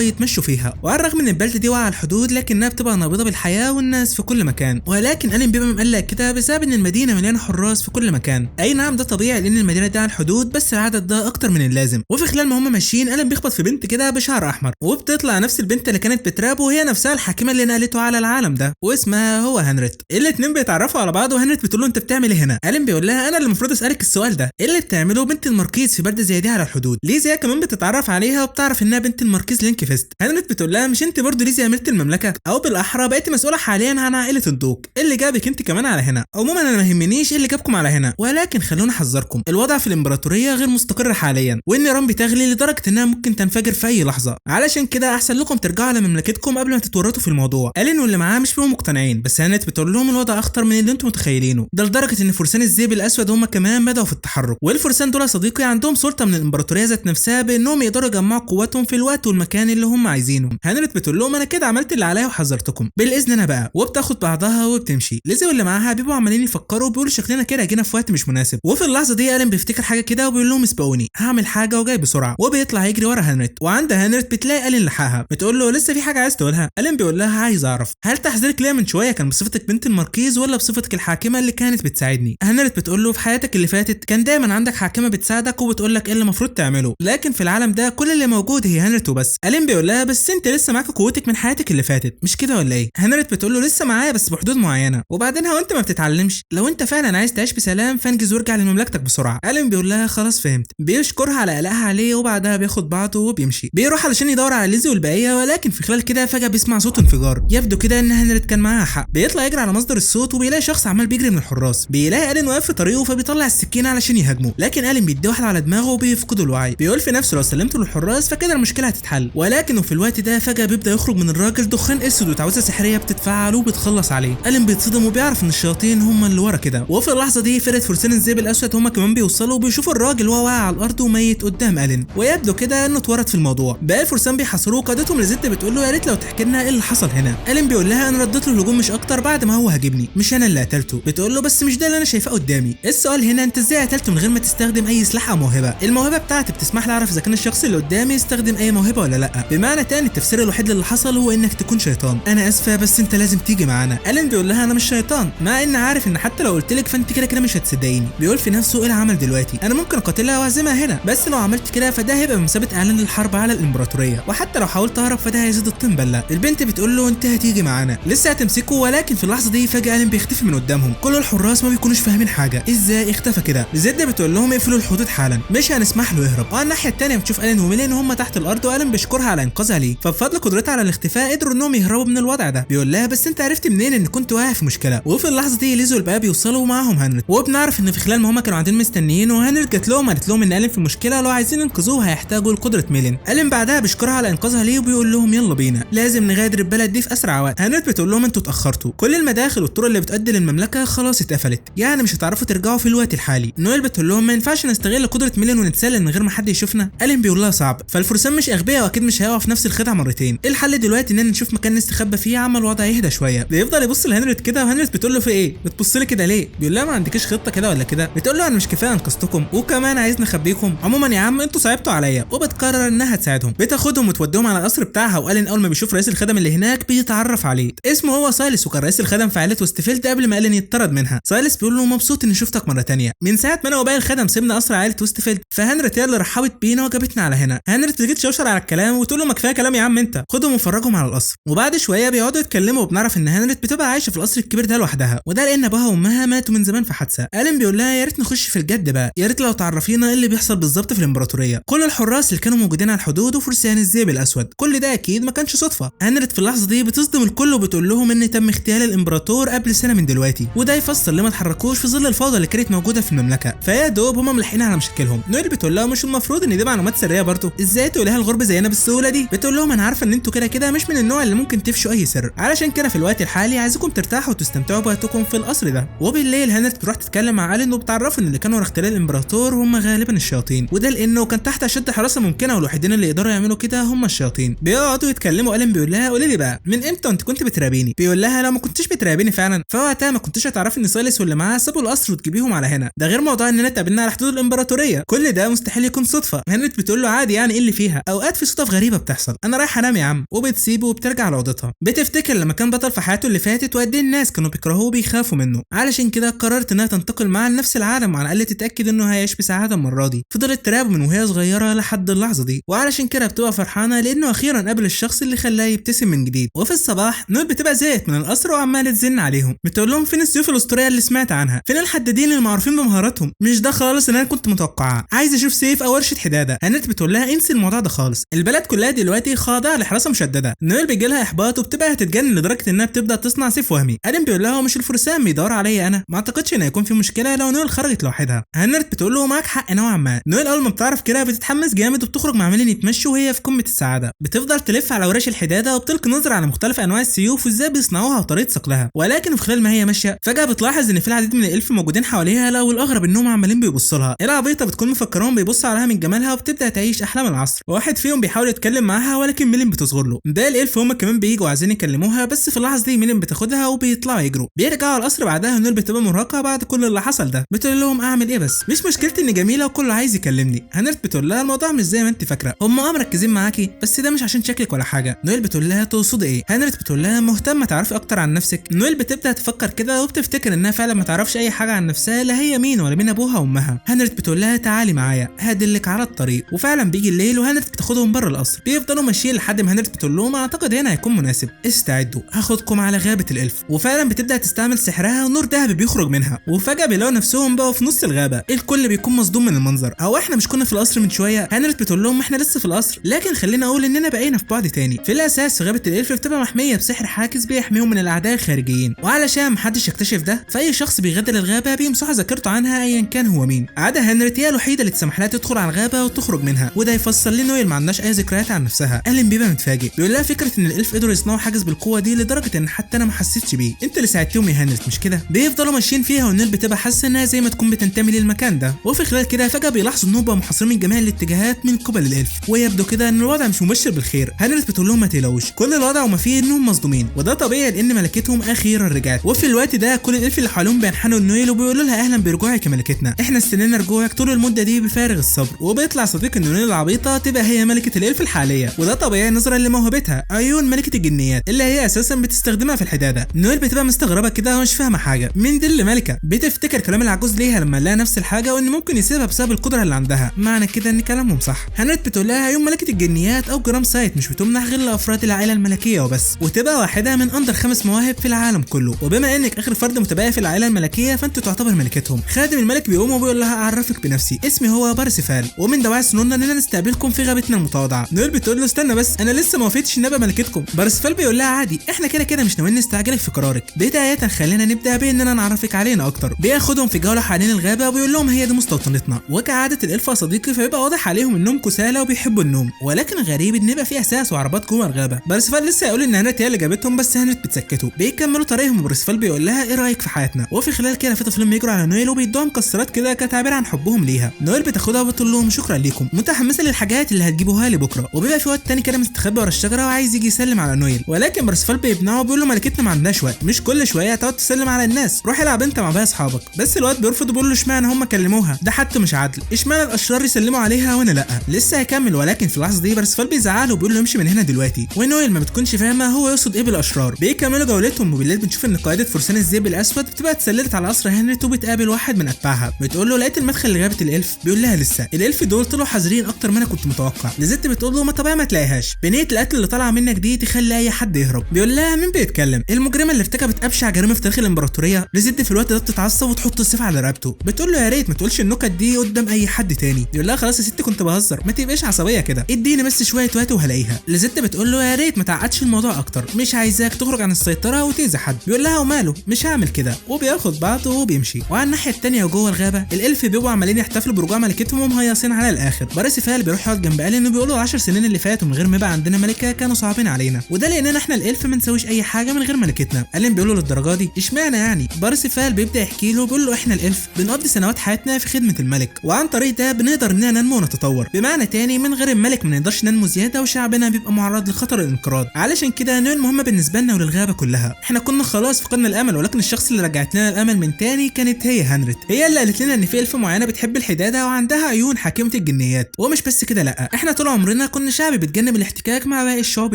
يتمشوا فيها. وعلى الرغم ان البلده دي واقعه على الحدود لكنها بتبقى نابضه بالحياه والناس في كل مكان، ولكن إيلين بيبقى مقلق كده بسبب ان المدينه مليانه حراس في كل مكان. اي نعم ده طبيعي لان المدينه دي على الحدود بس العدد ده اكتر من اللازم. وفي خلال ما هم ماشيين إيلين بيخبط في بنت كده بشعر احمر، وبتطلع نفس البنت اللي كانت بترابه وهي نفسها الحاكمه اللي نقلته على العالم ده واسمها هو هنريت. الاتنين بيتعرفوا على بعض وهنريت بتقول له انت بتعمل ايه هنا؟ إيلين بيقول لها انا اللي المفروض اسالك السؤال ده، ايه اللي بتعمله بنت الماركيز في بلده زي دي على الحدود؟ ليزي كمان بتتعرف عليها وبتعرف انها بنت الماركيز لينكفيست. هنريت بتقول لها مش انت برضه ليزي اميره المملكه، او بالاحرى بقيتي مسؤوله حاليا عن عائله الدوق، اللي جابك انت كمان على هنا؟ عموما انا ما يهمنيش ايه اللي جابكم على هنا، ولكن خلوني احذركم الوضع في الامبراطوريه غير مستقر حاليا، والنيران بتغلي لدرجه انها ممكن تنفجر في اي لحظه، علشان كده احسن لكم ترجعوا على مملكتكم قبل ما تتورطوا في الموضوع. إيلين واللي معاه مش بيبقوا مقتنعين، بس هانت بتقول لهم الوضع اخطر من اللي انتم متخيلينه، ده لدرجه ان فرسان الذئب الاسود هم كمان بداوا في التحرك. والفرسان دول صديقي عندهم سلطه من الامبراطوريه ذات نفسها بانهم انهم يقدروا يجمعوا قوتهم في الوقت والمكان اللي هم عايزينه. هنريت بتقول لهم انا كده عملت اللي عليا وحذرتكم، بالاذن انا بقى، وبتاخد بعضها وبتمشي. ليزي واللي معاها بيبقوا عمالين يفكروا وبيقولوا شكلنا كده جينا في وقت مش مناسب. وفي اللحظه دي الين بيفتكر حاجه كده وبيقول لهم اسبقوني هعمل حاجه وجاي بسرعه، وبيطلع يجري ورا هنريت. وعند هنريت بتلاقي الين لحقها بتقول له لسه في حاجه عايز تقولها. الين بيقول لها عايز اعرف هل تحذيرك ليا من شويه كان بصفتك بنت الماركيز ولا بصفتك الحاكمه اللي كانت بتساعدني؟ هنريت بتقول له في حياتك اللي فاتت كان دايما عندك حاكمه بتساعدك وبتقول لك ايه اللي المفروض تعمله، لكن في العالم ده كل اللي موجود هي هنريت وبس. الين بيقول لها بس انت لسه معاك قوتك من حياتك اللي فاتت مش كده ولا ايه؟ هنريت بتقول له لسه معايا بس بحدود معينه، وبعدين هو انت ما بتتعلمش؟ لو انت فعلا عايز تعيش بسلام فانجز وارجع لمملكتك بسرعه. الين بيقول لها خلاص فهمت، بيشكرها على قلقها عليه وبعدها بياخد بعضه وبيمشي. بيروح علشان يدور على ليزي والبقيه، ولكن في خلال كده فجاه بيسمع صوت انفجار. يبدو كده ان هنريت كان معاها حق. بيطلع يجري على مصدر الصوت وبيلاقي شخص عمال بيجري من الحراس. بيلاقي الين واقف في طريقه فبيطلع السكينه علشان يهاجمه، لكن الين بيدي واحده على دماغه وبيفقد الوعي. بيقول في نفسه لو سلمته للحراس فكده المشكله هتتحل، ولكن في الوقت ده فجاه بيبدا يخرج من الراجل دخان اسود وتعويذه سحريه بتتفعل وبتخلص عليه. الين بيتصدم وبيعرف ان الشياطين هم اللي ورا كده. وفي اللحظه دي فرقه فرسان الذئب الاسود هم كمان بيوصلوا وبيشوفوا الراجل وهو واقع على الارض وميت قدام الين، ويبدو كده انه اتورط في الموضوع. باقي الفرسان بيحاصروه. قادتهم لزيت بتقول له يا ريت لو تحكي لنا ايه اللي حصل هنا. الين بيقول لها انا رديت له الهجوم مش اكتر بعد ما هو هاجمني، مش انا اللي قتلته. بتقول له بس مش ده اللي انا شايفاه قدامي. السؤال هنا انت ازاي قتلته من غير ما تستخدم اي سلاح او موهبه؟ الموهبه بتاعتي بتسمح لي اعرف اذا كان الشخص اللي قدامي يستخدم اي موهبه ولا لا. بمعنى تاني التفسير الوحيد اللي حصل هو انك تكون شيطان. انا اسفه بس انت لازم تيجي معانا. الين بيقول لها انا مش شيطان، مع ان عارف ان حتى لو قلت لك فانت كده كده مش هتصدقيني. بيقول في نفسه ايه العمل دلوقتي؟ انا ممكن اقاتلها واهزمها هنا، بس لو عملت كده فده هيبقى بمثابه اعلان الحرب على الامبراطوريه، وحتى لو حاولت اهرب فده هيزيد الطين بله. البنت بتقول له انت هتيجي معانا، لسه هتمسكه. ولكن في اللحظه دي فجاه الين بيختفي من قدامهم. كل الحراس ما بيكونوش فاهمين حاجه، ازاي اختفى كده؟ زد بتقول لهم اقفلوا الحدود حالا مش هنسمح له يهرب. وعلى الناحيه الثانيه بتشوف الين وميلين هم تحت الارض، والين بيشكرها على انقاذها ليه، فبفضل قدرتها على الاختفاء قدروا انهم يهربوا من الوضع ده. بيقول لها بس انت عرفت منين ان كنت واقع في مشكله؟ وفي اللحظه دي ليزو والباقي بيوصلوا معاهم هنريت، وبنعرف ان في خلال ما هم كانوا قاعدين مستنيين وهنريت جات لهم قالت لهم ان الين في مشكله لو عايزين ينقذوه هيحتاجوا لقدره ميلين. الين بعدها بيشكرها على انقاذها ليه وبيقول لهم يلا بينا لازم نغادر البلد دي في اسرع وقت. هنريت بتقول لهم انتوا اتاخرتوا، كل المداخل والطرق اللي بتؤدي للمملكه خلاص اتقفلت، يعني مش هتعرفوا ترجعوا في الوقت الحالي. نويل بتقول لهم ما ينفعش نستغل قدره ميلين ونتسلل من غير ما حد يشوفنا. الين بيقول لها صعب، فالفرسان مش اغبياء واكيد مش هيقعوا في نفس الخدعه مرتين. الحل دلوقتي اننا نشوف مكان نستخبى فيه عما الوضع يهدى شويه. بيفضل يبص لهنريت كده وهنريت بتقول له في ايه؟ بتبص لي كده ليه؟ بيقول لها ما عندكيش خطه كده ولا كده؟ بتقول له انا مش كفايه انقذتكم وكمان عايز نخبيكم؟ عموما يا عم انتوا صعبتوا عليا. وبتقرر انها تساعدهم، بتاخدهم وتوديهم على القصر بتاعها. والين اول ما بيشوف رئيس الخدم اللي هناك بيتعرف عليه، اسمه هو سايلس، وكان رئيس الخدم في عائله وستفيلد قبل ما الين يتطرد منها. سايلس بيقول له مبسوط اني شفتك مره ثانيه من ساعه ما انا وباقي الخدم سيبنا قصر عائله وستفيلد، فهنريت هي اللي رحبت بينا وجابتنا على هنا. هنريت تيجي تشوشر على الكلام وتقول له ما كفايه كلام يا عم انت، خدهم وفرجهم على القصر. وبعد شويه بيقعدوا يتكلموا وبنعرف ان هنريت بتبقى عايشه في القصر الكبير ده لوحدها، وده لان ابوها وامها ماتوا من زمان في حادثه. الين بيقول لها يا ريت نخش في الجد بقى، يا ريت لو تعرفينا ايه اللي بيحصل بالظبط في الامبراطوريه. كل الحراس اللي كانوا موجودين على الحدود وفرسان الذئب الاسود، كل ده اكيد ما كانش صدفه. هنريت في اللحظه دي بتصدم الكل وبتقول لهم ان تم اغتيال الامبراطور قبل سنه من دلوقتي، وده يفسر ليه ما اتحركوش في ظل الفوضى اللي كانت موجوده في المملكه، فيا دوب هم ملحقين على مشاكلهم. نويل بتقول لها مش المفروض ان دي معلومات سريه برضه؟ ازاي تقولها الغرب زينا بالسهوله دي؟ بتقول لهم انا عارفه ان انتوا كده كده مش من النوع اللي ممكن تفشوا اي سر، علشان كده في الوقت الحالي عايزكم ترتاحوا وتستمتعوا بوقتكم في القصر ده. وبالليل هنريت بتروح تتكلم مع الين وبتعرفه ان اللي كانوا ورا اغتيال الامبراطور هم غالبا الشياطين، وده لانه كان تحت اشد حراسه ممكنه والوحيدين اللي يقدروا يعملوا كده هم الشياطين. بيقعدوا يتكلموا. الين بيقول لها قولي لي بقى من امتى انت كنت بتراقبيني؟ بيقول لها لو ما كنتش بتراقبيني فعلا فوقتها ما كنتش هتعرفي ان سايلس واللي معاه سابوا القصر وتجيبيهم على هنا، ده غير موضوع اننا اتقابلنا على حدود الامبراطوريه، كل ده مستحيل يكون صدفه. هنريت بتقول له عادي يعني ايه اللي فيها، اوقات في صدف غريبه بتحصل، انا رايحه انام يا عم. وبتسيبه وبترجع لاوضتها. بتفتكر لما كان بطل في حياته اللي فاتت وقد ايه الناس كانوا بيكرهوه وبيخافوا منه، علشان كده قررت انها تنتقل معاه لنفس العالم وعلى الاقل تتاكد انه هيعيش بسعاده المره دي. فضلت تراقبه من وهي صغيره لحد اللحظه دي، وعلشان كده بتبقى فرحانه لانه اخيرا قابل الشخص اللي خلاه يبتسم من جديد. وفي الصباح نويل بتبقى زهقت من القصر وعماله تزن عليهم، بتقول لهم فين السيوف الاسطوريه اللي سمعت عنها؟ فين الحدادين المعروفين بمهاراتهم؟ مش ده خالص اللي انا كنت متوقعاه، عايز اشوف سيف او ورشه حداده. هنريت بتقول لها انسي الموضوع ده خالص، البلد كلها دلوقتي خاضعه لحراسه مشدده. نويل بيجي لها احباط وبتبقى هتتجنن لدرجه انها بتبدا تصنع سيف وهمي. الين بيقول لها مش الفرسان بيدوروا عليا انا؟ ما اعتقدش ان هيكون في مشكله لو نويل خرجت لوحدها. هنريت بتقول له معاك حق نوعا ما. نويل اول ما بتعرف كده بتتحمس جامد وبتخرج مع ميلين يتمشوا وهي في قمه السعاده. بتفضل تلف على ورش الحداده وبتلقي نظره على مختلف انواع السيوف وازاي بيصنعوها وطريقه صقلها. ولكن في خلال ما هي ماشيه فجاه بتلاحظ ان في العديد من الالف موجودين حواليها، لا والاغرب انهم عمالين بيبصوا لها. العبيطه بتكون مفكراهم بيبصوا عليها من جمالها، وتبدا تعيش احلام العصر. واحد فيهم بيحاول يتكلم معاها ولكن ميلين بتصغر له. باقي الالف هم كمان بييجوا عايزين يكلموها، بس في اللحظه دي ميلين بتاخدها وبيطلعوا يجروا. بيرجعوا على القصر بعدها نويل بتبقى مرهقه بعد كل اللي حصل ده. بتقول لهم اعمل ايه بس؟ مش مشكلتي اني جميله وكله عايز يكلمني. هانرت بتقول لها الموضوع مش زي ما انت فاكره، هم مركزين معاكي بس ده مش عشان شكلك ولا حاجه. نويل بتقول لها تقصد ايه؟ هانرت بتقول لها مهتمه تعرفي اكتر عن نفسك. نويل بتبدا تفكر كده وبتفتكر انها فعلا ما تعرفش اي حاجه عن نفسها، لا هي مين ولا مين ابوها وامها. هانرت بتقول لها تعالي معايا هدلك على الطريق. وفعلا بيجي الليل وهانرت بتاخدهم بره القصر. بيفضلوا ماشيين لحد ما هانرت بتقول لهم اعتقد هنا هيكون مناسب، استعدوا هاخدكم على غابه الالف. وفعلا بتبدا تستعمل سحرها ونور ذهبي بيخرج منها، وفجاه بيلاقوا نفسهم بقوا في نص الغابه. الكل بيكون مصدوم من المنظر. هو احنا مش كنا في القصر من شويه؟ هانرت بتقول لهم احنا لسه في القصر، لكن خلينا اقول اننا بقينا في بعد تاني. في الاساس غابه الالف بتبقى محميه بسحر حاكس بيحميهم من الاعداء الخارجيين، وعلشان محدش يكتشف ده فاي شخص بيغادر الغابه بيمسحوا ذاكرته عنها ايا كان هو مين. عاده هانرت هي الوحيده اللي تسمح لها تدخل على الغابه وتخرج منها، وده يفسر ليه نويل ما عندناش اي ذكريات عن نفسها. ألين بيبقى متفاجئ، بيقول لها فكره ان الالف قدروا يصنعوا حاجز بالقوه دي لدرجه ان حتى انا ما حسيتش بيه، انت اللي ساعدتهم يا هانرت مش كده؟ بيفضلوا ماشيين فيها ونويل بتبقى حاسه انها زي ما تكون بتنتمي للمكان ده. وفي خلال كده فجاه بيلاحظوا انهم بقوا محاصرين من جميع الاتجاهات من قبل الالف، ويبدو كده ان الوضع مش مبشر بالخير. هانرت بتقول لهم ما تقلقوش، كل الوضع وما فيه انهم مصدومين، وده طبيعي لان ملكتهم اخيرا رجعت. وفي الوقت ده كل الالف اللي حواليهم بينحنوا لنويل وبيقولوا لها اهلا برجوعك يا ملكتنا، احنا استنينا رجوعك طول المده دي بفارغ الصبر. وبيطلع صديق نويل العبيطه تبقى هي ملكه الالف الحاليه، وده طبيعي نظرا لموهبتها عيون ملكه الجنيات اللي هي اساسا بتستخدمها في الحداده. نويل بتبقى مستغربه كده ومش فاهمه حاجه، مين دي اللي ملكه؟ بتفتكر كلام العجوز ليها لما لها نفس الحاجه وان ممكن يسيبها بسبب القدره اللي عندها، معنى كده ان كلامهم صح. هانرت بتقول لها عيون ملكه الجنيات او جرام سايت مش بتمنح غير لافراد العائله الملكيه وبس، وتبقى واحده من اندر 5 مواهب في العالم كله، وبما انك اخر فرد متبقي في العائله الملكيه فانت تعتبر ملكتهم. خادم الملك بيقوم وبيقول لها اعرفك بنفسي، اسمي هو بارسيفال، ومن دواعي سنوننا اننا نستقبلكم في غابتنا المتواضعه. نويل بتقول له استنى بس انا لسه ما وافقتش ان ابقى ملكتكم. بارسيفال بيقول لها عادي احنا كده كده مش ناويين نستعجلك في قرارك، بدايه خلينا نبدا باننا نعرفك علينا اكتر. بياخدهم في جوله حوالين الغابه وبيقول لهم هي دي مستوطنتنا، وكعاده الالف يا صديقي فبيبقى واضح عليهم انهم كسالى وبيحبوا النوم، ولكن غريب ان يبقى في اساس وعربات جوه الغابه. بارسيفال لسه هيقول ان هانرت هي اللي جابتهم بس هانرت بتسكته. بيكملوا طريقهم وبارسيفال بيقول لها ايه رايك في حياتنا؟ وفي خلال كده في طفلين بيجروا على نويل وبيدوها مكسرات كده كتعبير عن حبهم ليها. نويل بتاخدها وبتقول لهم شكرا ليكم، متحمسه للحاجات اللي هتجيبوها لي بكره. وبيبقى في وقت تاني كده مستخبي ورا الشجره وعايز يجي يسلم على نويل، ولكن بارسيفال بيمنعه وبيقول له ملكتنا ما عندهاش وقت، مش كل شويه هتقعد تسلم على الناس، روح العب انت مع باقي اصحابك. بس الواد بيرفض وبيقول له اشمعنى هم كلموها؟ ده حتى مش عدل، اشمعنى الاشرار يسلموا عليها وانا لا؟ لسه هيكمل، ولكن في اللحظه دي بارسيفال بيزعله وبيقول له امشي من هنا دلوقتي. ونويل ما بتكونش فاهمه هو يقصد ايه بالاشرار. بيكملوا جولتهم وبالليل بنشوف ان قائده فرسان الذئب الاسود بتبقى اتسللت على قصر هانرت وبتقابل واحد من اتباعها. بتقول له لقيت المدخل لغابه الالف؟ بيقول لها لسه، الالف دول طلعوا حذرين اكتر ما انا كنت متوقع. لزت بتقول له ما طبيعي ما تلاقيهاش، بنيه القتل اللي طالعه منك دي تخلي اي حد يهرب. بيقول لها مين بيتكلم؟ المجرمه اللي ارتكبت ابشع جريمه في تاريخ الامبراطوريه. لزت في الوقت ده بتتعصب وتحط السيف على رقبته. بتقول له يا ريت ما تقولش النكت دي قدام اي حد تاني. يقول لها خلاص يا ستي كنت بهزر، ما تبقاش عصبيه كده، اديني بس شويه وقت وهلاقيها. لزت بتقول له يا ريت ما تعقدش الموضوع اكتر، مش عايزاك تخرج عن السيطره وتاذي حد. بيقول لها وماله مش هعمل كده، وبياخد بعضه وبيمشي. وعلى الناحيه الثانيه وجوه الغابه الالف بيبقوا عمالين يحتفلوا برجوع ملكتهم ومهيصين على الاخر. بارسيفال بيروح يقعد جنب ألين وبيقولوا 10 سنين اللي فاتوا من غير ما يبقى عندنا ملكه كانوا صعبين علينا، وده لاننا احنا الالف ما نسويش اي حاجه من غير ملكتنا. ألين بيقول له للدرجه دي اشمعنى يعني؟ بارسيفال بيبدا يحكي له بيقول له احنا الالف بنقضي سنوات حياتنا في خدمه الملك، وعن طريق ده بنقدر اننا ننمو ونتطور. بمعنى تاني من غير الملك ما نقدرش ننمو زياده وشعبنا بيبقى معرض لخطر الانقراض. علشان كده نويل مهمه بالنسبه لنا وللغابه كلها. احنا كنا خلاص فقدنا الامل، ولكن الشخص اللي رجعت لنا الامل من تاني كانت هي هانرت. هي اللي قالت لنا ان في الف معينه بتحب الحداده وعندها عيون حاكمه الجنيات. ومش بس كده لا، احنا طول عمرنا كنا شعب بيتجنب الاحتكاك مع باقي الشعوب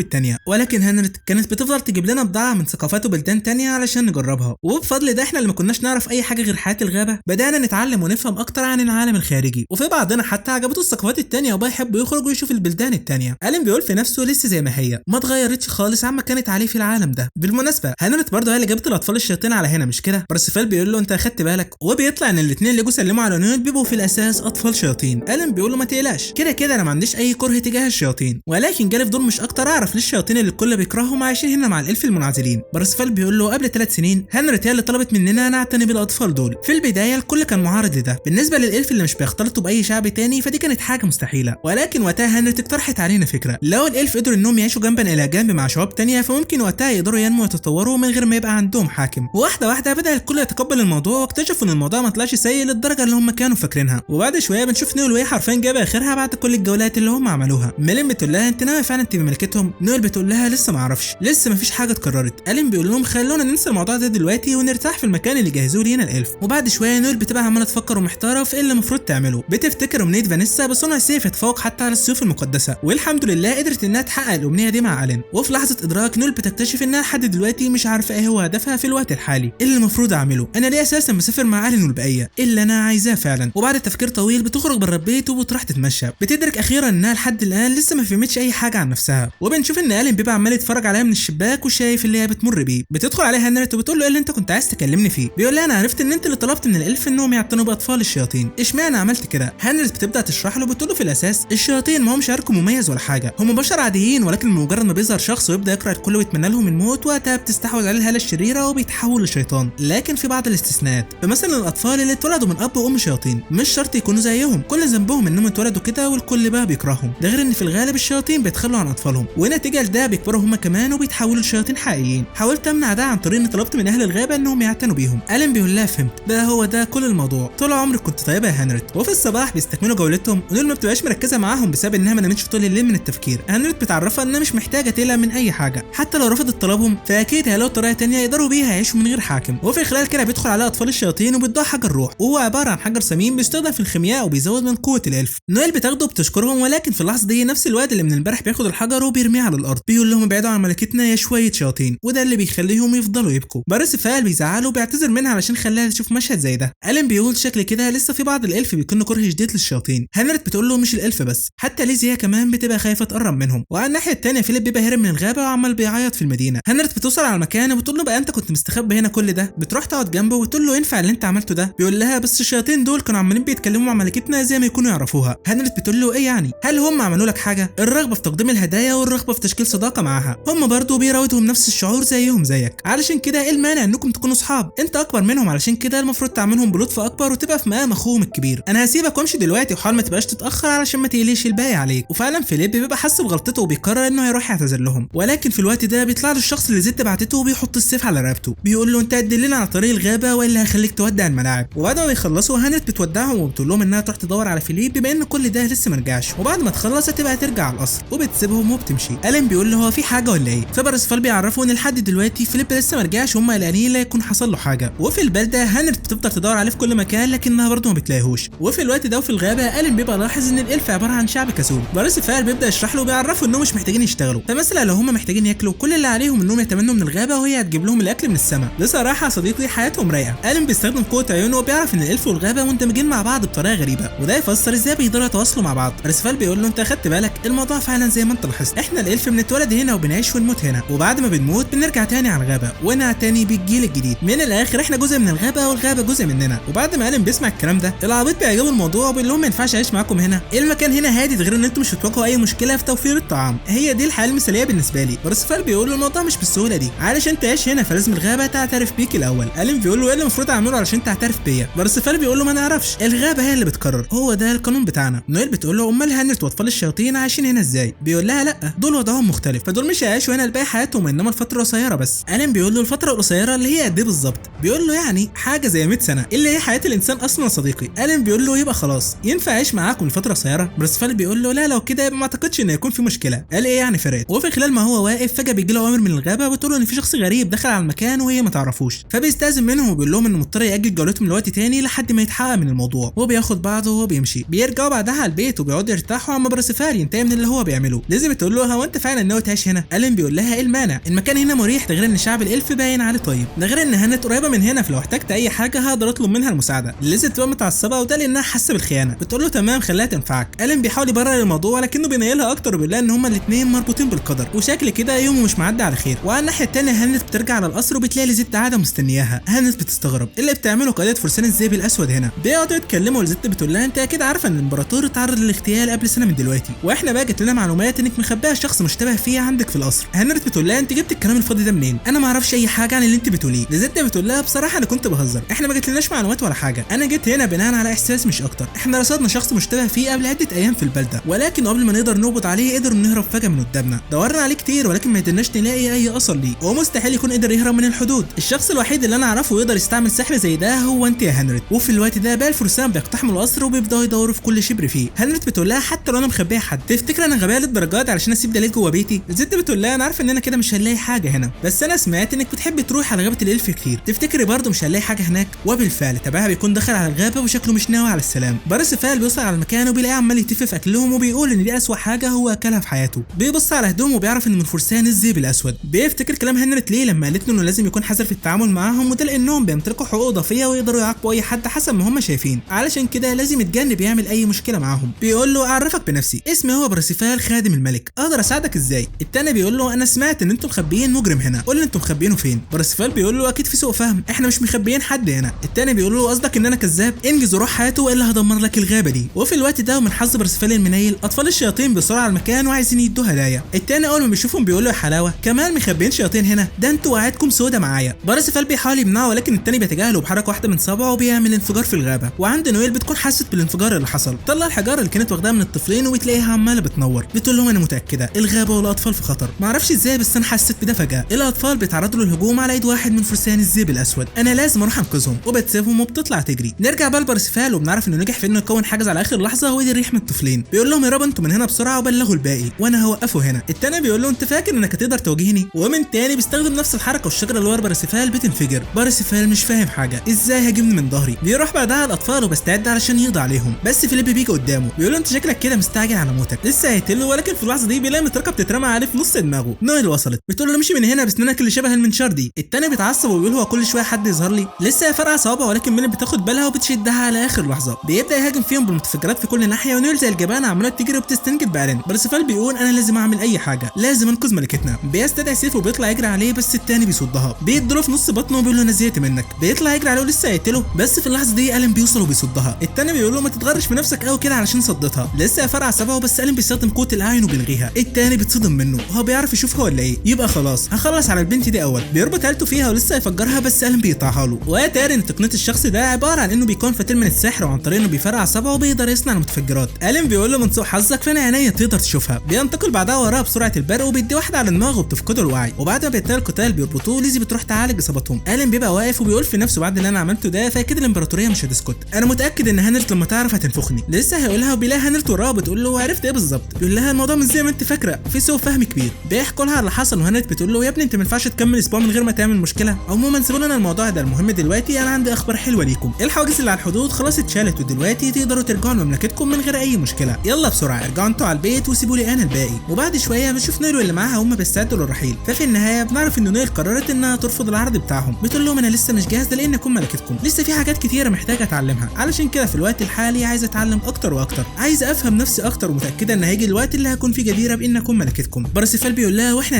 التانيه، ولكن هانرت كانت بتفضل تجيب لنا بضاعه من ثقافات وبلدان تانيه علشان نجربها. وبفضل ده احنا اللي ما كناش نعرف اي حاجه غير حياه الغابه بدانا نتعلم ونفهم اكتر عن العالم الخارجي، وفي بعضنا حتى عجبته الثقافات التانيه وبقى يحب يخرج ويشوف البلدان التانيه. ألين بيقول في نفسه لسه زي ما هي، ما اتغيرتش خالص عما كانت عليه في العالم ده. بالمناسبه هانرت برضه هي اللي جابت الاطفال الشياطين على هنا مش كده؟ بارسيفال بيقول له انت اخدت بالك؟ وبيطلع ان الاثنين اللي جو سلموا على نويل بيبقوا في الاساس اطفال شياطين. ألين بيقول له ما تقلقش، كده كده انا ما عنديش اي كره تجاه الشياطين، ولكن جالي فضول مش اكتر اعرف ليه الشياطين اللي الكل بيكرههم عايشين هنا مع الالف المنعزلين. بارسيفال بيقول له قبل 3 سنين هانرت هي اللي طلبت مننا نعتني بالاطفال دول. في البدايه الكل كان معارض لده، بالنسبه للالف اللي مش بيختلطوا باي شعب تاني فدي كانت حاجه مستحيله، ولكن وقتها هانرت اقترحت علينا فكره، لو الالف قدروا انهم يعيشوا جنبا الى جنب مع شعوب تانيه فممكن وقتها يقدروا ينموا ويتطوروا من غير ما يبقى عندهم حاكم. واحده واحده بدا الكل يتقبل الموضوع واكتشفوا ان الموضوع ما طلعش سيء للدرجه اللي هم كانوا فاكرينها. وبعد شويه بنشوف نويل وهي حرفيا جايه جابه اخرها بعد كل الجولات اللي هم عملوها. ميلين بتقول لها انت ناوي فعلا تبقي ملكتهم؟ نويل بتقول لها لسه ما اعرفش، لسه مفيش حاجه اتقررت. الين بيقول لهم خلونا ننسى الموضوع ده دلوقتي ونرتاح في المكان اللي جهزوه لينا الالف. وبعد شويه نويل بتبقى عماله تفكر ومحتاره في ايه اللي المفروض تعمله. بتفتكر امنيه فانيسا بصنع سيف يتفوق حتى على السيوف المقدسه، والحمد لله قدرت انها تحقق الامنيه دي مع الين. وفي لحظه ادراك نويل بتكتشف انها لحد دلوقتي مش عارفه ايه هو هدفها في الوقت الحالي. ايه اللي المفروض اعمله؟ انا ليه اساسا مسافر مع الين والبقيه؟ إيه اللي انا عايزاه فعلا؟ وبعد تفكير طويل بتخرج بره البيت وبتروح تتمشى. بتدرك اخيرا انها لحد الان لسه ما فهمتش اي حاجه عن نفسها. وبنشوف ان الين بيبقى عمال يتفرج عليها من الشباك وشايف اللي هي بتمر بيه. بتدخل عليها هنريت وبتقول له ايه اللي انت كنت عايز تكلمني فيه؟ بيقول لها انا عرفت ان انت اللي طلبت من الالف انهم يعتنوا باطفال الشياطين، اشمعنى عملت كده؟ هنريت بتبدا تشرح له، بتقول له في الاساس الشياطين ما همش عرق مميز ولا حاجه، هم بشر عاديين، ولكن بمجرد ما بيظهر شخص ويبدا يقرا الكل ويتمنى لهم الموت وقتها بتستحوذ عليه الهاله الشريره وبيتحول لشيطان. لكن في بعض الاستثناءات، فمثلا الاطفال اللي اتولدوا من اب وام شياطين مش شرط يكونوا زيهم، كل ذنبهم انهم اتولدوا كده والكل بقى بيكرههم. ده غير ان في الغالب الشياطين بيتخلوا عن اطفالهم، ونتيجه لده بيكبروا هم كمان وبيتحولوا لشياطين حقيقيين. حاولت امنع ده عن طريق اني طلبت من اهل الغابه انهم يعتنوا بيهم. الين بيقول لها فهمت، ده هو ده كل الموضوع، طول عمرك كنت طيبه يا هنريت. وفي الصباح بيستكملوا جولتهم ونول ما بتبقاش مركزه معاهم بسبب انها ما نامتش طول الليل من التفكير. هنريت بتعرفها انها مش محتاجه تقلق من اي حاجه، حتى لو رفضت طلبهم فاكيد هيلاقوا طريقه تانية يقدروا بيها يعيشوا من غير حاكم. وفي خلال كده بيدخل على اطفال الشياطين وبيدوها حجر روح، وهو عباره عن حجر ثمين بيستخدم في الخيمياء وبيزود من قوه الالف. نويل بتاخده وبتشكرهم، ولكن في اللحظه دي نفس الواد اللي من امبارح بياخد الحجر وبيرميه على الارض، بيقول لهم ابعدوا عن ملكتنا يا شويه شياطين، وده اللي بيخليهم يفضلوا يبكوا. بارسفال بيزعله وبيعتذر منها علشان خلاها تشوف مشهد زي ده. الين بيقول شكل كده لسه في بعض الالف بيكونوا كره شديد للشياطين. هنريت بتقول له مش الالف بس، حتى ليزي هي كمان بتبقى خايفه تقرب منهم. وعلى الناحيه الثانيه فيليب بيبقى هرب من الغابه وعمال بيعيط في المدينه. هنريت بتوصل على المكان وبتقول له بقى انت كنت مستخبي هنا كل ده؟ بتروح تقعد جنبه وتقول له ينفع اللي انت عملته ده؟ بيقول لها بس الشياطين دول كانوا عمالين بيتكلموا مع ملكتنا زي ما يكونوا يعرفوها. هنريت بتقول له ايه يعني؟ هل هم عملوا لك حاجه؟ الرغبه في تقديم الهدايا والرغبه في تشكيل صداقه معاها، هم برضه بيراودهم نفس الشعور زيهم زيك، علشان كده ايه المانع انكم تكونوا اصحاب؟ انت اكبر منهم علشان كده المفروض تعاملهم بلطف اكبر وتبقى في مقام اخوهم الكبير. انا هسيبك وامشي دلوقتي وحاول ما تبقاش تتاخر علشان ما تقليش الباقي عليك. وفعلا فيليب بيبقى حس بغلطته وبيقرر انه هيروح يعتذر لهم، ولكن في الوقت ده بيطلع له الشخص اللي زيت بعتته وبيحط السيف على رقبته، بيقول له انت هتدلنا على طريق الغابه والا هخليك تودع الملاعب. وبعد ما بيخلصوا هانت بتودعهم وبتقول لهم انها تروح تدور على فيليب بما ان كل ده لسه ما رجعش، وبعد ما تخلص هتبقى ترجع على القصر وبتسيبهم وبتمشي. الين بيقول له هو في حاجه ولا ايه؟ فبارسفال بيعرفوا ان لحد دلوقتي فيليب لسه ما رجعش، هم قلقانين لا يكون حصل له حاجه. وفي البلده هانت بتفضل تدور عليه في كل مكان لكنها برضه ما بتلاقيهوش. وفي الوقت ده وفي الغابه الين بيبقى لاحظ ان الالف عباره عن شعب كسول. بارسفال بيبدا يشرح له وبيعرفوا انهم مش محتاجين يشتغلوا، فمثلا لو هم محتاجين ياكلوا كل اللي عليهم انهم يتمنوا من الغابه وهي هتجيب لهم الاكل من السماء. بصراحه يا صديقي حياتهم رايقه. الين بيستخدم قوه عيونه وبيعرف ان الالف والغابه مندمجين مع بعض بطريقه غريبه، وده يفسر ازاي بيقدروا يتواصلوا مع بعض. بارسفال بيقول له انت اخدت بالك الموضوع فعلا زي ما انت لاحظت، احنا الالف بنتولد هنا وبنعيش ونموت هنا، وبعد ما بنموت بنرجع تاني على الغابه ونعتني بالجيل الجديد. من الاخر احنا جزء من الغابه والغابه جزء مننا. وبعد ما الين بيسمع الكلام ده العبيط بيعجبه الموضوع وبيقول لهم ما ينفعش اعيش معاكم هنا، المكان هنا هادي، غير ان انتم مش هتواجهوا اي مشكله في توفير الطعام، هي دي الحياه المثاليه بالنسبه لي. بارسفال بيقول له الموضوع مش بالسهوله دي، علشان تعيش هنا فلازم الغابه تعترف بيك الاول. الين بيقول له ايه اللي المفروض اعمله علشان تعترف بيا؟ بارسفال بيقول له ما نعرفش، الغابه هي اللي بتقرر، هو ده القانون بتاعنا. نويل بتقول له امال هانرت واطفال الشياطين عايشين هنا ازاي؟ بيقول لها لا دول وضعهم مختلف، فدول مش هيعيشوا هنا لباقي حياتهم انما الفتره قصيره بس. الين بيقول له الفتره القصيره اللي هي قد ايه بالظبط؟ بيقول له يعني حاجه زي 100 سنه اللي هي حياه الانسان اصلا يا صديقي. الين بيقول له يبقى خلاص ينفع اعيش معاكم لفتره قصيره؟ بارسفال بيقول له لا لو كده يبقى ما اعتقدش ان يكون في مشكله. قال ايه يعني فرقت؟ وفي خلال ما هو واقف فجاه بيجي له اوامر من الغابه بتقول له ان في شخص غريب دخل على المكان وهي ما تعرفوش، فبيستاذن منهم وبيقول لهم انه مضطر ياجل جولتهم لوقت تاني لحد ما يتحقق من الموضوع، وبياخد بعضه وبيمشي. بيرجعوا بعدها على البيت وبيقعدوا يرتاحوا، اما بارسفال ينتهي من اللي هو بيعمله. ليزي بتقول له هو انت فعلا ناوي تعيش هنا؟ الين بيقول لها ايه المانع، المكان هنا مريح، ده غير ان شعب الالف باين عليه طيب، ده غير ان هانت قريبه من هنا فلو احتجت اي حاجه هقدر اطلب منها المساعده. ليزي بتبقى متعصبه وده لانها حاسه بالخيانه، بتقول له تمام خليها تنفعك. الين بيحاول يبرر الموضوع لكنه بينيلها اكتر وبيقول لها ان هما الاثنين مربوطين بالقدر وشكل كده يومه مش معدي على خير. وعلى الناحيه الثانيه هانت بترجع على القصر وبتلاقي ليزيت قاعده مستنياها. هانت بتستغرب اللي بتعمله قائده فرسان الذئب الاسود هنا. بيقعدوا يتكلموا وليزيت بتقول لها انت اكيد عارفه ان الامبراطور اتعرض للاغتيال قبل سنه من دلوقتي، واحنا بقى جت لنا معلومات انك مخبيه شخص مشتبه فيه عندك في القصر. هانت بتقول لها انت جبت الكلام الفاضي ده منين؟ انا ما اعرفش اي حاجه عن اللي انت بتقوليه. ليزيت بتقول لها بصراحه انا كنت بهزر، احنا ما جتلناش معلومات ولا حاجه، انا جيت هنا بناء على احساس مش اكتر. احنا رصدنا شخص مشتبه فيه قبل عده ايام في البلده، ولكن قبل ما نقدر نقبض عليه قدر نهرب فجاه من قدامنا، دورنا عليه كتير ولكن ما قدرناش نلاقي اي اثر ليه، ومستحيل يكون قدر يهرب من الحدود. الشخص الوحيد اللي انا اعرفه يقدر يستعمل سحر زي ده هو انت يا هنريت. وفي الوقت ده بقى الفرسان بيقتحموا القصر وبيبداوا يدوروا في كل كل شبر فيه. هنريت بتقول لها حتى لو انا مخبيه حد، تفتكر انا غبيه للدرجات دي علشان اسيب دليل جوه بيتي؟ زد بتقول لها انا عارفه ان انا كده مش هنلاقي حاجه هنا، بس انا سمعت انك بتحبي تروحي على غابه الالف كتير، تفتكري برضه مش هنلاقي حاجه هناك؟ وبالفعل تبعها بيكون دخل على الغابه وشكله مش ناوي على السلام. بارسفال بيوصل على المكان وبيلاقيه عمال يتف في اكلهم وبيقول ان دي اسوأ حاجه هو اكلها في حياته. بيبص على هدومه وبيعرف ان من فرسان الذئب الاسود. بيفتكر كلام هنريت ليه لما قالت له انه لازم يكون حذر في التعامل معاهم، وده لانهم بيمتلكوا حقوق اضافيه ويقدروا يعاقبوا اي حد حسب ما هم شايفين، علشان كده لازم يتجنب يعمل اي مشكله معاهم. بيقول له اعرفك بنفسي، اسمي هو بارسفال خادم الملك، اقدر اساعدك ازاي؟ التاني بيقول له انا سمعت ان انتم مخبيين مجرم هنا، قول لي انتم مخبيينه فين؟ بارسفال بيقول له اكيد في سوء فهم، احنا مش مخبيين حد هنا. التاني بيقول له قصدك ان انا كذاب؟ انجز وروح حياته والا هدمر لك الغابه دي. وفي الوقت ده ومن حظ بارسفال المنيل اطفال الشياطين بيصوروا على المكان وعايزين يدوه هدايا. التاني اول ما بيشوفهم بيقول له يا حلاوه، كمان مخبيين شياطين هنا؟ ده انتوا وعدكم سودا معايا. بارسفال بيحاول يمنعه ولكن التاني بيتجاهله بحركه واحده من صبعه وبيعمل انفجار في الغابه. وعند نويل بتكون حست بالانفجار اللي حصل، طلع الحجاره اللي كانت واخداها من الطفلين وبتلاقيها عماله بتنور. بتقول لهم انا متاكده الغابه والاطفال في خطر، معرفش ازاي بس انا حسيت بده فجاه. الاطفال بيتعرضوا للهجوم على ايد واحد من فرسان الذئب الاسود، انا لازم اروح انقذهم. وبتسيبهم وبتطلع تجري. نرجع بقى لبارسفال وبنعرف انه نجح في انه يكون حاجز على اخر لحظه وقدر يحمي الطفلين. بيقول لهم يا رب انتوا من هنا بسرعه وبلغوا الباقي وانا هوقفه هنا. التاني بيقول له انت فاكر انك هتقدر تواجهني؟ ومن تاني بيستخدم نفس الحركه والشجره اللي ورا بارسفال بتنفجر. بارسفال مش فاهم حاجه، ازاي هاجمني من ظهري؟ بيروح بعدها على الاطفال وبيستعد علشان يقضي عليهم، بس فيليب بيجي قدامه بيقول له انت شكلك كده مستعجل على موتك، لسه هيقتله. ولكن في اللحظه دي بيلاقي مطرقه بتترمى عليه في نص دماغه. نويل وصلت بتقول له امشي من هنا بسنانك اللي شبه المنشار دي. التاني بيتعصب وبيقول هو كل شويه حد يظهر لي، لسه فرقع صوابعه ولكن ميلين بتاخد بالها وبتشدها على اخر لحظه. بيبدا يهاجم فيهم بالمتفجرات في كل ناحيه، ونويل زي الجبانه عماله تجري وبتستنجد بارين. بارسفال بيقول انا لازم اعمل اي حاجه، لازم انقذ ملكتنا. بيستدعي سيف وبيطلع يجري عليه بس التاني بيصدها، بيديله في نص بطنه وبيقول له انا زهقت منك. بيطلع يجري عليه ولسه هيقتله بس في اللحظه دي ألين بيوصل وبيصدها. التاني بيقول له ما تتغرش في نفسك قوي كده علشان صدتها، لسه فرقع صبعه بس ألين بيستخدم قوه الاعين وبيلغيها. التاني بيتصدم منه وهو بيعرف يشوفها ولا ايه، يبقى خلاص هخلص على البنت دي اول. بيربط عيلته فيها ولسه هيفجرها بس ألين بيقطعها له. واتاري ان تقنيه الشخص ده عباره عن انه بيكون فتيل من السحر، وعن طريق انه بيفرقع صبعه بيقدر يصنع المتفجرات. ألين بيقول له من سوء حظك فانا عينيا تقدر تشوفها. بينتقل بعدها وراها بسرعه البرق وبيدي واحده على دماغه وبتفقده الوعي. وبعد ما بينتهي القتال بيربطوه، ليزي بتروح تعالج اصابتهم. ألين بيبقى واقف وبيقول في نفسه بعد اللي انا عملته ده فاكيد الامبراطوريه مش هتسكت، انا متاكد ان هانرت لما تعرف هتنفخني. لسه هيقولها وبيلاقي هانرت وراه بتقول له عرفت ايه بالظبط؟ بيقول لها الموضوع مش زي ما انت فاكره، في سوء فهم كبير. بيحكوا لها على اللي حصل وهانرت بتقول له يا ابني انت ما ينفعش تكمل اسبوع من غير ما تعمل مشكله. عموما سيبوا لنا الموضوع ده، المهم دلوقتي انا عندي اخبار حلوه ليكم، الحواجز اللي على الحدود خلاص اتشالت ودلوقتي تقدروا ترجعوا لمملكتكم من غير اي مشكله. يلا بسرعه ارجعوا انتوا على البيت وسيبوا لي انا الباقي. وبعد شويه بنشوف نيل واللي معاها هم بيستعدوا للرحيل. ففي النهايه بنعرف ان نيل قررت انها ترفض العرض بتاعهم. بتقول لهم انا لسه مش جاهزه لان اكون ملكتكم، لسه في حاجات كتيره محتاجه اتعلمها، علشان كده في الوقت الحالي عايزه اتعلم اكتر واكتر، عايزه افهم نفسي اكتر، ومتاكده ان هيجي الوقت اللي هكون فيه جديره بان اكون ملكتكم. بارسفال بيقول لها واحنا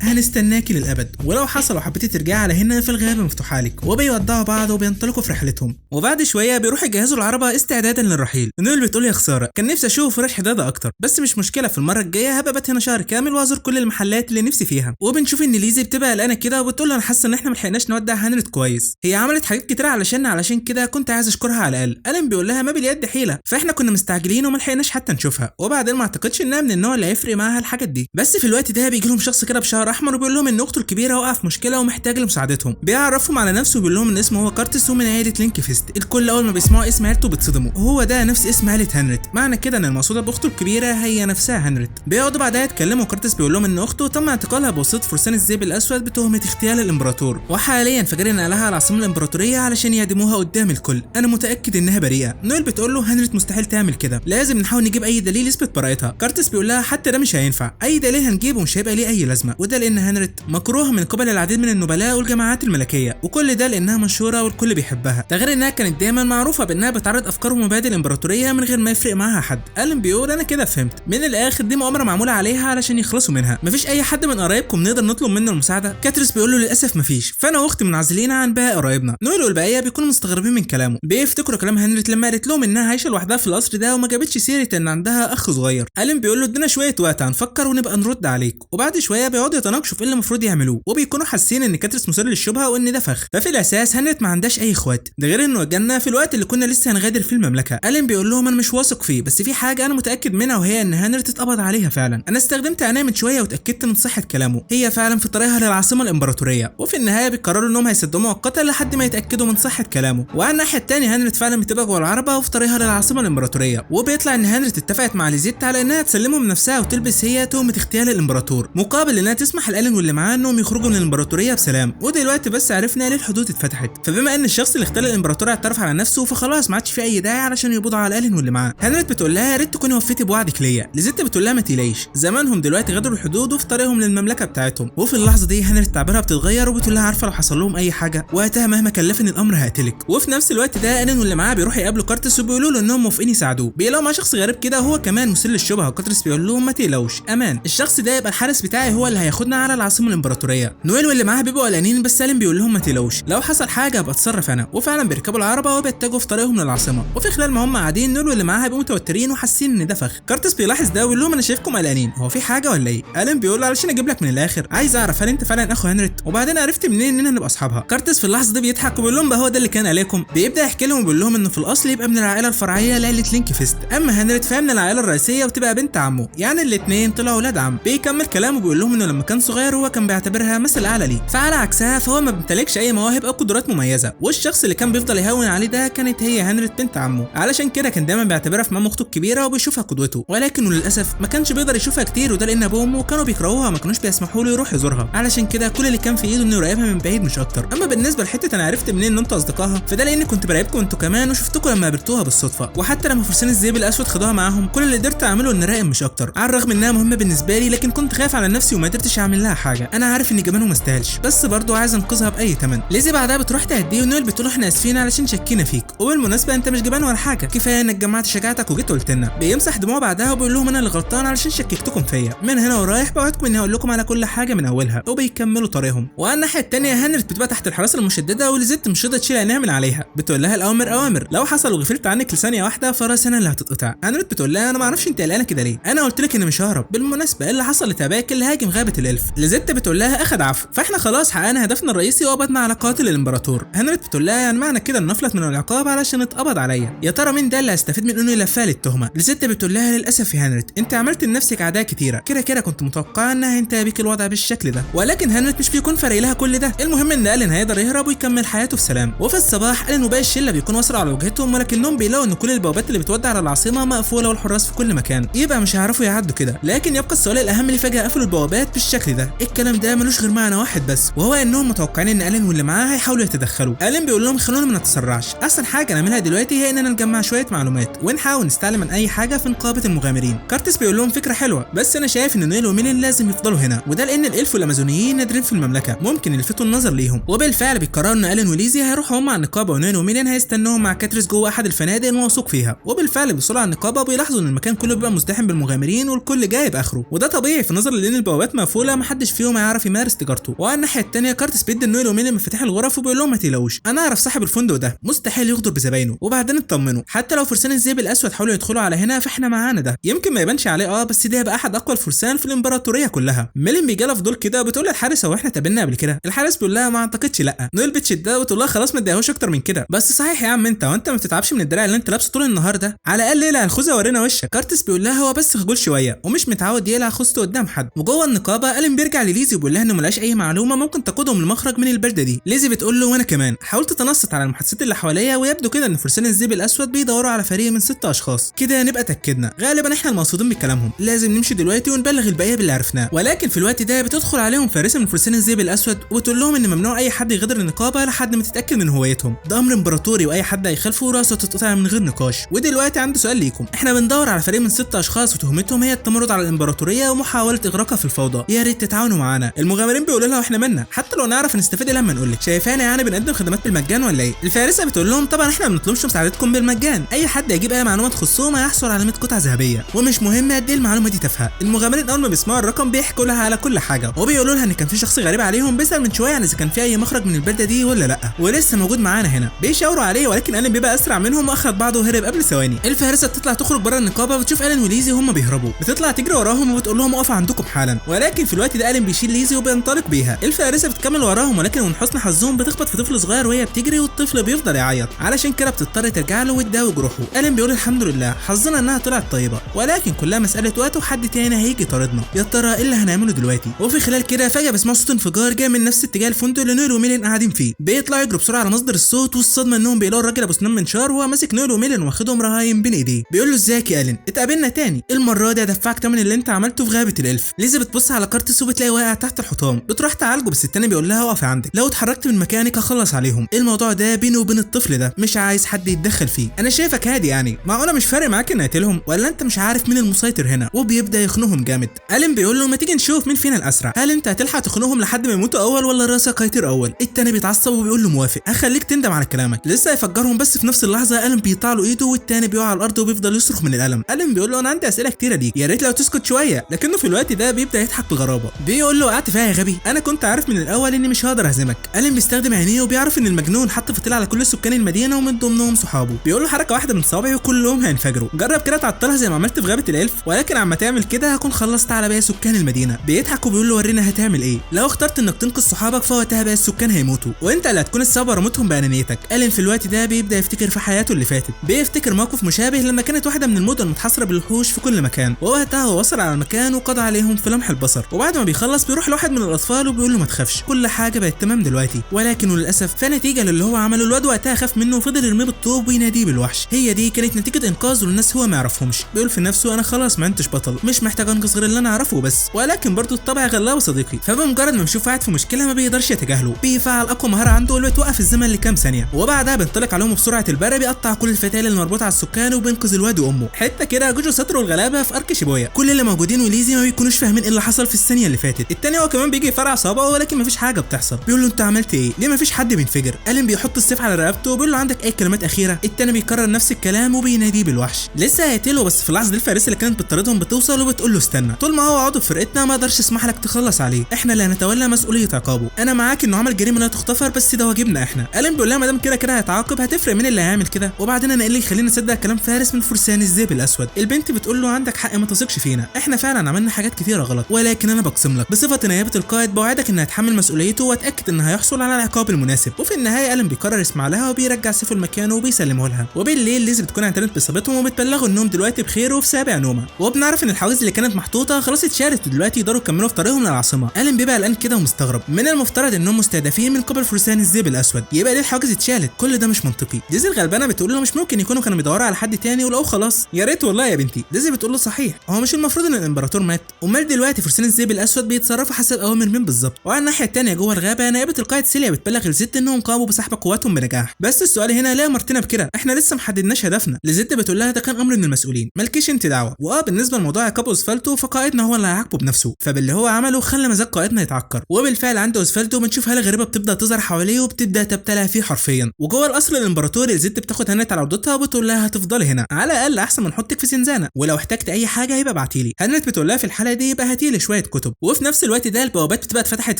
هنستناكي للابد، ولو حصل وحبيتي ترجعي على هنا فالغابه مفتوحه لك. وبيودعوا بعض وبينطلقوا في رحلتهم. وبعد شويه بيروحوا يجهزوا العربه استعدادا للرحيل. نيل بتقول يا خساره، كان نفسي اشوف فرش حداده اكتر، بس مش مشكله، في المره الجايه هبقى بات هنا شهر كامل وازور كل المحلات اللي نفسي فيها. وبنشوف ان ليزي بتبقى قلقانه كده وبتقول له انا حاسه ان احنا ما لحقناش نودع هانرت كويس، هي عملت حاجات كتير علشان كده كنت عايز اشكرها على الاقل. ألين بيقول لها ما باليد حيله، فاحنا كنا مستعجلين وما لحقناش حتى نشوفها، وبعدين ما اعتقدش انها من النوع اللي هيفرق معاها الحاجات دي. بس في الوقت ده بيجي لهم شخص كده بشعر احمر وبيقول لهم ان اخته الكبيره وقع في مشكله ومحتاج لمساعدتهم. بيعرفهم على نفسه وبيقول لهم ان اسمه هو كارتس ومن عيله لينك فيست. الكل اول ما بيسمعوا اسم عيلته بيتصدموا، وهو ده نفس اسم عيله هانرت، معنى كده ان المقصوده باخته الكبيره هي نفسها هانرت. بيقعدوا بعدها يتكلموا، كارتس بيقول لهم ان اخته تم اعتقالها بواسطه فرسان الذئب الاسود بتهمه اغتيال الامبراطور، وحاليا فجرنا نقلها على العاصمه الامبراطوريه علشان يعدموها قدام الكل. انا متاكد انها بريئه. نويل بتقول له هانرت مستحيل تعمل كده، لازم نحاول نجيب اي دليل يثبت براءتها. كارتس بيقول لها حتى ده مش هينفع، اي دليل هنجيبه مش هيبقى ليه اي لازمه، وده لان هانرت مكروهه من قبل العديد من النبلاء والجماعات الملكيه، وكل ده لانها مشهوره والكل بيحبها، ده غير انها كانت دايما معروفه بانها بتعرض افكار ومبادئ الامبراطوريه من غير ما يفرق معاها حد. ألين بيقول انا كده فهمت، من الاخر دي مؤامره معموله عليها علشان يخلصوا منها، مفيش اي حد من قرايبكم نقدر نطلب منه المساعده. كاتريس بيقول له للاسف مفيش، فانا واختي منعزلين عن باقي قرايبنا. نويل والبقيه بيكونوا مستغربين من كلامه، بيفتكروا كلام هانرت لما قالت لهم انها عايشه لوحدها في القصر ده وما جابتش سيره ان عندها اخ صغير. ألين بيقول له ادينا شويه وقت هنفكر ونبقى نرد عليك. وبعد شويه بيقعدوا يتناقشوا في ايه اللي المفروض يعملوه، وبيكونوا حاسين ان كاتريس مثير للشبهه وان ده فخ، ففي الاساس هانرت ما عندهاش اي اخوات، ده غير انه جالنا في الوقت اللي كنا لسه هنغادر فيه المملكه. ألين بيقول لهم انا مش واثق فيه، بس في حاجه انا متاكد منها وهي ان هانرت اتقبض عليها فعلا. انا استخدمت عينيا من شويه وتاكدت من صحه كلامه، هي فعلا في طريقها للعاصمه الامبراطوريه. وفي النهايه بيقرروا انهم هيسدوا مؤقتا لحد ما يتاكدوا من صحه كلامه. وعلى الناحيه الثانيه هانرت فعلا بتبقى جوه العربه وفي طريقها للعاصمه العاصمه الامبراطوريه، وبيطلع ان هنريت اتفقت مع ليزيت على انها تسلمهم نفسها وتلبس هي تهمه اغتيال الامبراطور مقابل انها تسمح لالين واللي معاه انهم يخرجوا من الامبراطوريه بسلام. ودلوقتي بس عرفنا ليه الحدود اتفتحت، فبما ان الشخص اللي اغتال الامبراطوريه اعترف على نفسه فخلاص ما عادش في اي داعي علشان يقبضوا على الين واللي معاه. هنريت بتقول لها يا ريت تكوني وفيتي بوعدك ليا. ليزيت بتقول لها ما تقلقيش، زمانهم دلوقتي غادروا الحدود وفي طريقهم للمملكه بتاعتهم. وفي اللحظه دي هنريت تعبيرها بتتغير وبتقول لها عارفه لو حصل لهم اي حاجه وقتها مهما كلفني الامر هقتلك. وفي نفس الوقت ده الين واللي معاه بيروحوا يقابلوا كارتس وبيقولوا له انهم موافقين يساعدوه. بيلاقوا مع شخص غريب كده وهو كمان مثير للشبهه، وكارتس بيقول لهم ما تقلقوش امان، الشخص ده يبقى الحارس بتاعي هو اللي هياخدنا على العاصمه الامبراطوريه. نويل واللي معاه بيبقوا قلقانين بس سالم بيقول لهم ما تقلقوش لو حصل حاجه ابقى اتصرف انا. وفعلا بيركبوا العربه وبيتجهوا في طريقهم للعاصمه. وفي خلال ما هم قاعدين نويل واللي معاها بيبقوا متوترين وحاسين ان ده فخ. كارتس بيلاحظ ده ويقول لهم انا شايفكم قلقانين، هو في حاجه ولا ايه؟ الين بيقول له علشان اجيب لك من الاخر، عايز اعرف هل انت فعلا اخو هنريت وبعدين عرفت منين اننا نبقى اصحابها. كارتس في اللحظه دي بيضحك وبيقول لهم بقى هو ده اللي كان عليكم. بيبدا يحكي لهم وبيقول لهم انه في الاصل يبقى من العائله الفرعيه لعيله لينك فيست، اما هنريت فهي من العائله الرئيسيه وتبقى بنت عمه، يعني الاثنين طلعوا ولاد عم. بيكمل كلامه وبيقول لهم انه لما كان صغير هو كان بيعتبرها مثل اعلى ليه، فعلى عكسها فهو ما بيمتلكش اي مواهب او قدرات مميزه، والشخص اللي كان بيفضل يهون عليه ده كانت هي هنريت بنت عمه، علشان كده كان دايما بيعتبرها في مام اخته الكبيره وبيشوفها قدوته، ولكنه للاسف ما كانش بيقدر يشوفها كتير، وده لان ابوه وامه كانوا بيكرهوها وما كانوش بيسمحوا له يروح يزورها، علشان كده كل اللي كان في ايده انه يراقبها من بعيد مش اكتر. اما بالنسبه لحته انا عرفت منين ان انتوا اصدقائها، فده لاني كنت براقبكم انتوا كمان وشفتكم لما قابلتوها بالصدفه، وحتى لما فرسان الذئب الاسود خدوها معاهم كل اللي قدرت اعمله ان اراقب مش اكتر، على الرغم انها مهمه بالنسبه لي لكن كنت خايف على نفسي وما قدرتش اعمل لها حاجه. انا عارف ان جمالهم ما استاهلش بس برضه عايز انقذها باي ثمن. ليزي بعدها بتروح تهديه ونويل بتقول احنا اسفين علشان شكينا فيك، وبالمناسبه انت مش جبان ولا حاجه، كفايه انك جمعت شجاعتك وجيت قلت لنا. بيمسح دموعه بعدها وبيقول لهم انا اللي غلطان علشان شككتكم فيا، من هنا ورايح بوعدكم اني هقول لكم على كل حاجه من اولها. وبيكملوا طريقهم. وعلى الناحيه الثانيه هنريت بتبقى تحت الحراسه المشدده وليزيت مش راضيه تشيل عينيها من عليها، بتقول لها الاوامر اوامر، لو حصل وغفلت عنك لثانيه واحده فراسي انا اللي هتتقطع. هنريت بتقول لها انا ما اعرفش انت قلقانه كده ليه، انا قلت لك اني مش ههرب. بالمناسبه اللي حصل لتاباك اللي هاجم غابه الالف. ليزيت بتقول لها اخد عفو، فاحنا خلاص حققنا هدفنا الرئيسي وقبضنا على قاتل الامبراطور. هنريت بتقول لها يعني معنى كده ان نفلت من العقاب علشان اتقبض عليا، يا ترى مين ده اللي هيستفيد من انه يلفها للتهمه؟ ليزيت بتقول لها للاسف يا هنريت انت عملت لنفسك اعداء كتيره، كده كنت متوقعه انها هينتهي بيك الوضع بالشكل ده، ولكن هنريت مش بيكون فارق لها كل ده، المهم ان الين هيقدر يهرب ويكمل حياته في سلام. وفي الصباح الين وباقي الشله بيكونوا وصلوا على وجهتهم، ولكنهم بيلاقوا ان كل البوابات اللي بتودي على العاصمه مقفوله والحراس في كل مكان، يبقى مش هيعرفوا يعدوا كده. لكن يبقى السؤال الاهم اللي فجاه قفلوا البوابات بالشكل ده، الكلام ده ملوش غير معنى واحد بس، وهو انهم متوقعين ان الين واللي معاه هيحاولوا يتدخلوا. الين بيقول لهم خلونا ما نتسرعش، احسن حاجه نعملها دلوقتي هي اننا نجمع شويه معلومات ونحاول نستعلم عن اي حاجه في نقابه المغامرين. كارتس بيقول لهم فكره حلوه بس انا شايف ان نويل وميلين لازم يفضلوا هنا، وده لان الالف والامازونيين نادرين في المملكه ممكن يلفتوا النظر ليهم. وبالفعل بيقرروا ان الين وليزي هيروحوا هم على النقابه ونويل وميلين هيستنوهم مع كاتريس جوه احد الفنادق الموثوق فيها. وبالفعل بيوصلوا على النقابه وبيلاحظوا ان المكان كله بيبقى مزدحم بالمغامرين والكل جايب اخره، وده طبيعي في نظر لان البوابات مقفوله محدش فيهم هيعرف يمارس تجارته. وعلى الناحيه الثانيه كارتس بيدي نويل وميلين مفاتيح الغرف وبيقول لهم ما تقلقوش انا اعرف صاحب الفندق ده مستحيل يغدر بزباينه، وبعدين اطمنوا حتى لو فرسان الذئب الاسود حاولوا يدخلوا على هنا فاحنا معانا، ده يمكن ما يبانش عليه بس ده هيبقى احد اقوى الفرسان في الامبراطوريه كلها. ميلين بيجي لها فضول كده وبتقول للحارس هو احنا اتقابلنا قبل كده؟ الحارس بيقول لها ما اعتقدش لا. نويل بتشدها وتقول لها خلاص ما تديهوش اكتر من كده، بس صحيح يا عم انت ما بتتعبش من الدراع اللي انت لابسه طول النهار ده؟ على الاقل اقلع الخوذه ورينا وشك. كارتس بيقول لها هو بس خجول شويه ومش متعود يقلع خوذته قدام حد. وجوه النقابه الين بيرجع لليزي وبيقول لها انه ملاش اي معلومه ممكن تقودهم للمخرج من البلده دي. ليزي بتقول له وانا كمان حاولت اتنصت على المحادثات اللي حواليا ويبدو كده ان فرسان الذئب الاسود بيدوروا على فريق من 6 اشخاص كده، نبقى تاكدنا غالبا احنا المقصودين بكلامهم، لازم نمشي دلوقتي ونبلغ الباقي باللي عرفناه. ولكن في الوقت ده بتدخل عليهم فارسه من فرسان الذئب الاسود وبتقول لهم ان ممنوع اي حد يغادر النقابه لحد ما تتاكد من هويتهم، ده امر امبراطوري واي حد هيخالفه راسه تتقطع من غير نقاش. ودلوقتي عندي سؤال ليكم، احنا بندور على فريق من 6 اشخاص وتهمتهم هي التمرد على الامبراطوريه ومحاوله اغراقها في الفوضى، يا ريت تتعاونوا معانا. المغامرين بيقولوا لها احنا مالنا حتى لو نعرف نستفيد لما نقول لك، شايفانا يعني بنقدم خدمات بالمجان ولا ايه؟ الفارسه بتقول لهم طبعا احنا ما بنطلبش مساعدتكم بالمجان، اي حد يجيب اي معلومه تخصهم هيحصل على 100 قطعه ذهبيه، ومش مهم قد ايه المعلومه دي تافهه. المغامرين اول ما بيسمعوا الرقم بيحكوا لها على كل حاجه وبيقولوا لها ان كان في شخص غريب عليهم بيسال من شويه عن اذا كان في اي مخرج من البلده دي ولا لا، ولسه موجود معانا هنا. بيشاوروا عليه ولكن الين بيبقى اسرع منهم واخد بعضه وهرب قبل ثواني. الفارسه بتطلع تخرج بره النقابه وبتشوف الين وليزي وهم بيهربوا، بتطلع تجري وراهم وبتقول لهم اقفوا عندكم حالا، ولكن في الوقت ده الين بيشيل ليزي وبينطلق بيها. الفارسه بتكمل وراهم ولكن من حسن حظهم بتخبط في طفل صغير وهي بتجري والطفل بيفضل يعيط، علشان كده بتضطر ترجع له وتداوي جروحه. الين بيقول الحمد لله حظنا انها طلعت طيبه، ولكن كلها مساله وقت وحد تاني هيجي يطاردنا، يا ترى ايه اللي هنعمله دلوقتي؟ وفي خلال كده فجاه بيسمعوا صوت انفجار جاي من نفس اتجاه الفندق اللي نويل وميلين قاعدين فيه، بيطلعوا يجروا بسرعه على مصدر الصوت، والصدمه انهم بيلاقوا الراجل ابو سنان منشار وهو ماسك نويل وميلين الين واخدهم رهاين بين ايديه. بيقول له ازيك يا الين، اتقابلنا تاني، المره دي هدفعك تمن اللي انت عملته في غابه الالف. ليزي بتبص على كارتس وبتلاقي واقع تحت الحطام، بتروح تعالجه بس التاني بيقول لها اقفي عندك، لو اتحركت من مكانك هخلص عليهم. الموضوع ده بينه وبين الطفل ده، مش عايز حد يتدخل فيه. انا شايفك هادي يعني، معقوله مش فارق معاك ان اقتلهم، ولا انت مش عارف مين المسيطر هنا؟ وبيبدا يخنقهم جامد. الين بيقول له ما تيجي نشوف مين فينا الاسرع، هل انت هتلحق تخنقهم لحد ما يموتوا اول ولا راسك هيطير اول؟ التاني بيتعصب وبيقول له موافق، هخليك تندم على كلامك. لسه هيفجرهم بس في نفس اللحظه الين بيقطع له ايده والتاني بيقع على الارض وبيفضل يصرخ من الالم. الين بيقول له انا عندي اسئله كتيره ليك، يا ريت لو تسكت شويه، لكنه في الوقت ده بيبدا يضحك بغرابه. بيقول له قعدت فيها يا غبي، انا كنت عارف من الاول اني مش هقدر اهزمك. الين بيستخدم عينيه وبيعرف ان المجنون حط فتيل على كل سكان المدينه ومن ضمنهم صحابه. بيقول له حركه واحده من صوابعي وكلهم هينفجروا، جرب كده تعطلها زي ما عملت في غابه الالف، ولكن عما تعمل كده هكون خلصت على باقي سكان المدينه. بيضحك وبيقول له ورينا هتعمل ايه، لو اخترت انك تنقذ صحابك فوقتها باقي السكان هيموتوا وانت اللي هتكون السبب رمتهم بانانيتك. الين في الوقت ده بيبدا يفتكر في حياته اللي فاتت، بيفتكر موقف مشابه لما كانت واحده من المدن متحاصره بالوحوش في كل مكان، ووقتها هو وصل على المكان وقضى عليهم في لمح البصر. وبعد ما بيخلص بيروح لواحد من الاطفال وبيقول له ما تخافش، كل حاجه بقت تمام دلوقتي. ولكن للاسف فنتيجه للي هو عمله الواد وقتها خاف منه وفضل يرميه بالطوب ويناديه بالوحش. هي دي كانت نتيجه انقاذه للناس هو ما يعرفهمش. بيقول في نفسه انا خلاص ما انتش بطل، مش محتاج انقذ غير اللي انا اعرفه بس. ولكن برضه الطبع غلاب صديقي، فبمجرد ما بيشوف واحد في مشكله ما بيقدرش يتجاهله، بيفعل اقوى مهاره عنده واللي بتوقف الزمن لكام ثانيه، وبعدها بينطلق عليهم بسرعه البرق، بيقطع كل الفتايل المربوطه على السكان وبينقذ الواد وامه. حته كده جوجو ساتورو الغلابه في ارك شيبويا، كل اللي موجودين وليزي ما بيكونوش فاهمين ايه اللي حصل في الثانيه اللي فاتت. التاني هو كمان بيجي يفرع صابعه ولكن مفيش حاجه بتحصل. بيقول له انت عملت ايه؟ ليه مفيش حد بينفجر؟ الين بيحط السيف على رقبته وبيقول له عندك اي كلمات اخيره؟ التاني بيكرر نفس الكلام وبيناديه بالوحش. لسه هيقتله بس في اللحظه دي الفارسه اللي كانت بتطاردهم بتوصل وبتقول له استنى، طول ما هو عضو في فرقتنا ما اقدرش اسمح لك تخلص عليه، احنا اللي هنتولى مسؤوليه عقابه. انا معاك انه عمل جريمه لا تغتفر بس ده واجبنا احنا. الين بيقول لها ما دام كده كده هيتعاقب هتفرق مين اللي هيعمل كده؟ وبعدين انا ايه اللي يخليني اصدق كلام فارس من فرسان الذئب الاسود؟ البنت بتقول له عندك حق ما تثقش فينا، احنا فعلا عملنا حاجات كتيره غلط، ولكن انا بقسم لك بصفه نيابه القائد بوعدك ان هتحمل مسؤوليته واتاكد ان هيحصل على العقاب المناسب. وفي النهايه الين بيقرر يسمع لها وبيرجع سيفه لمكانه وبيسلمه لها. وبالليل ليزي بتكون اعتنت باصابتهم وبتبلغوا انهم دلوقتي بخير وفي سابع نومه، وبنعرف ان الحواجز اللي كانت محطوطه خلاص اتشالت ودلوقتي يقدروا يكملوا في طريقهم للعاصمه. الين بيبقى قلقان كده ومستغرب، من المفترض انهم مستهدفين من قبل فرسان الذئب الاسود، يبقى ليه الحواجز اتشالت؟ كل ده مش منطقي. ديزي الغلبانه بتقول له مش ممكن يكونوا كانوا بيدوروا على حد تاني ولقوه خلاص. يا ريت والله يا بنتي. ديزي بتقول له صحيح، هو مش المفروض ان الامبراطور مات؟ امال دلوقتي فرسان الذئب الاسود بيتصرفوا حسب اوامر مين بالظبط؟ وعلى الناحيه الثانيه جوه الغابه نائبه القائد سيليا بتبلغ لزيت انهم قاموا بسحب قواتهم بنجاح. بس السؤال هنا ليه مرتنا بكده؟ احنا لسه محددناش هدفنا. لزيت بتقول لها ده كان امر من المسؤولين، مالكيش انت دعوه. بالنسبه لموضوع عقاب اوزفالدو فقائدنا هو اللي هيعاقبه بنفسه، فباللي هو عمله خلى مزاج قائدنا يتعكر. وبالفعل عند اوزفالدو بنشوف هاله غريبه بتبدا تظهر حواليه وبتبدا تبتلع فيه حرفيا. وجوه القصر الامبراطوري زيت بتاخد هانت على عودتها وبتقول لها هتفضلي هنا، على الاقل احسن ما نحطك في زنزانه، ولو احتجت اي حاجه يبقى ابعتيلي. هانت بتقول لها في الحاله دي يبقى هاتيلي شويه كتب. وفي نفس الوقت ده البوابات بتبقى اتفتحت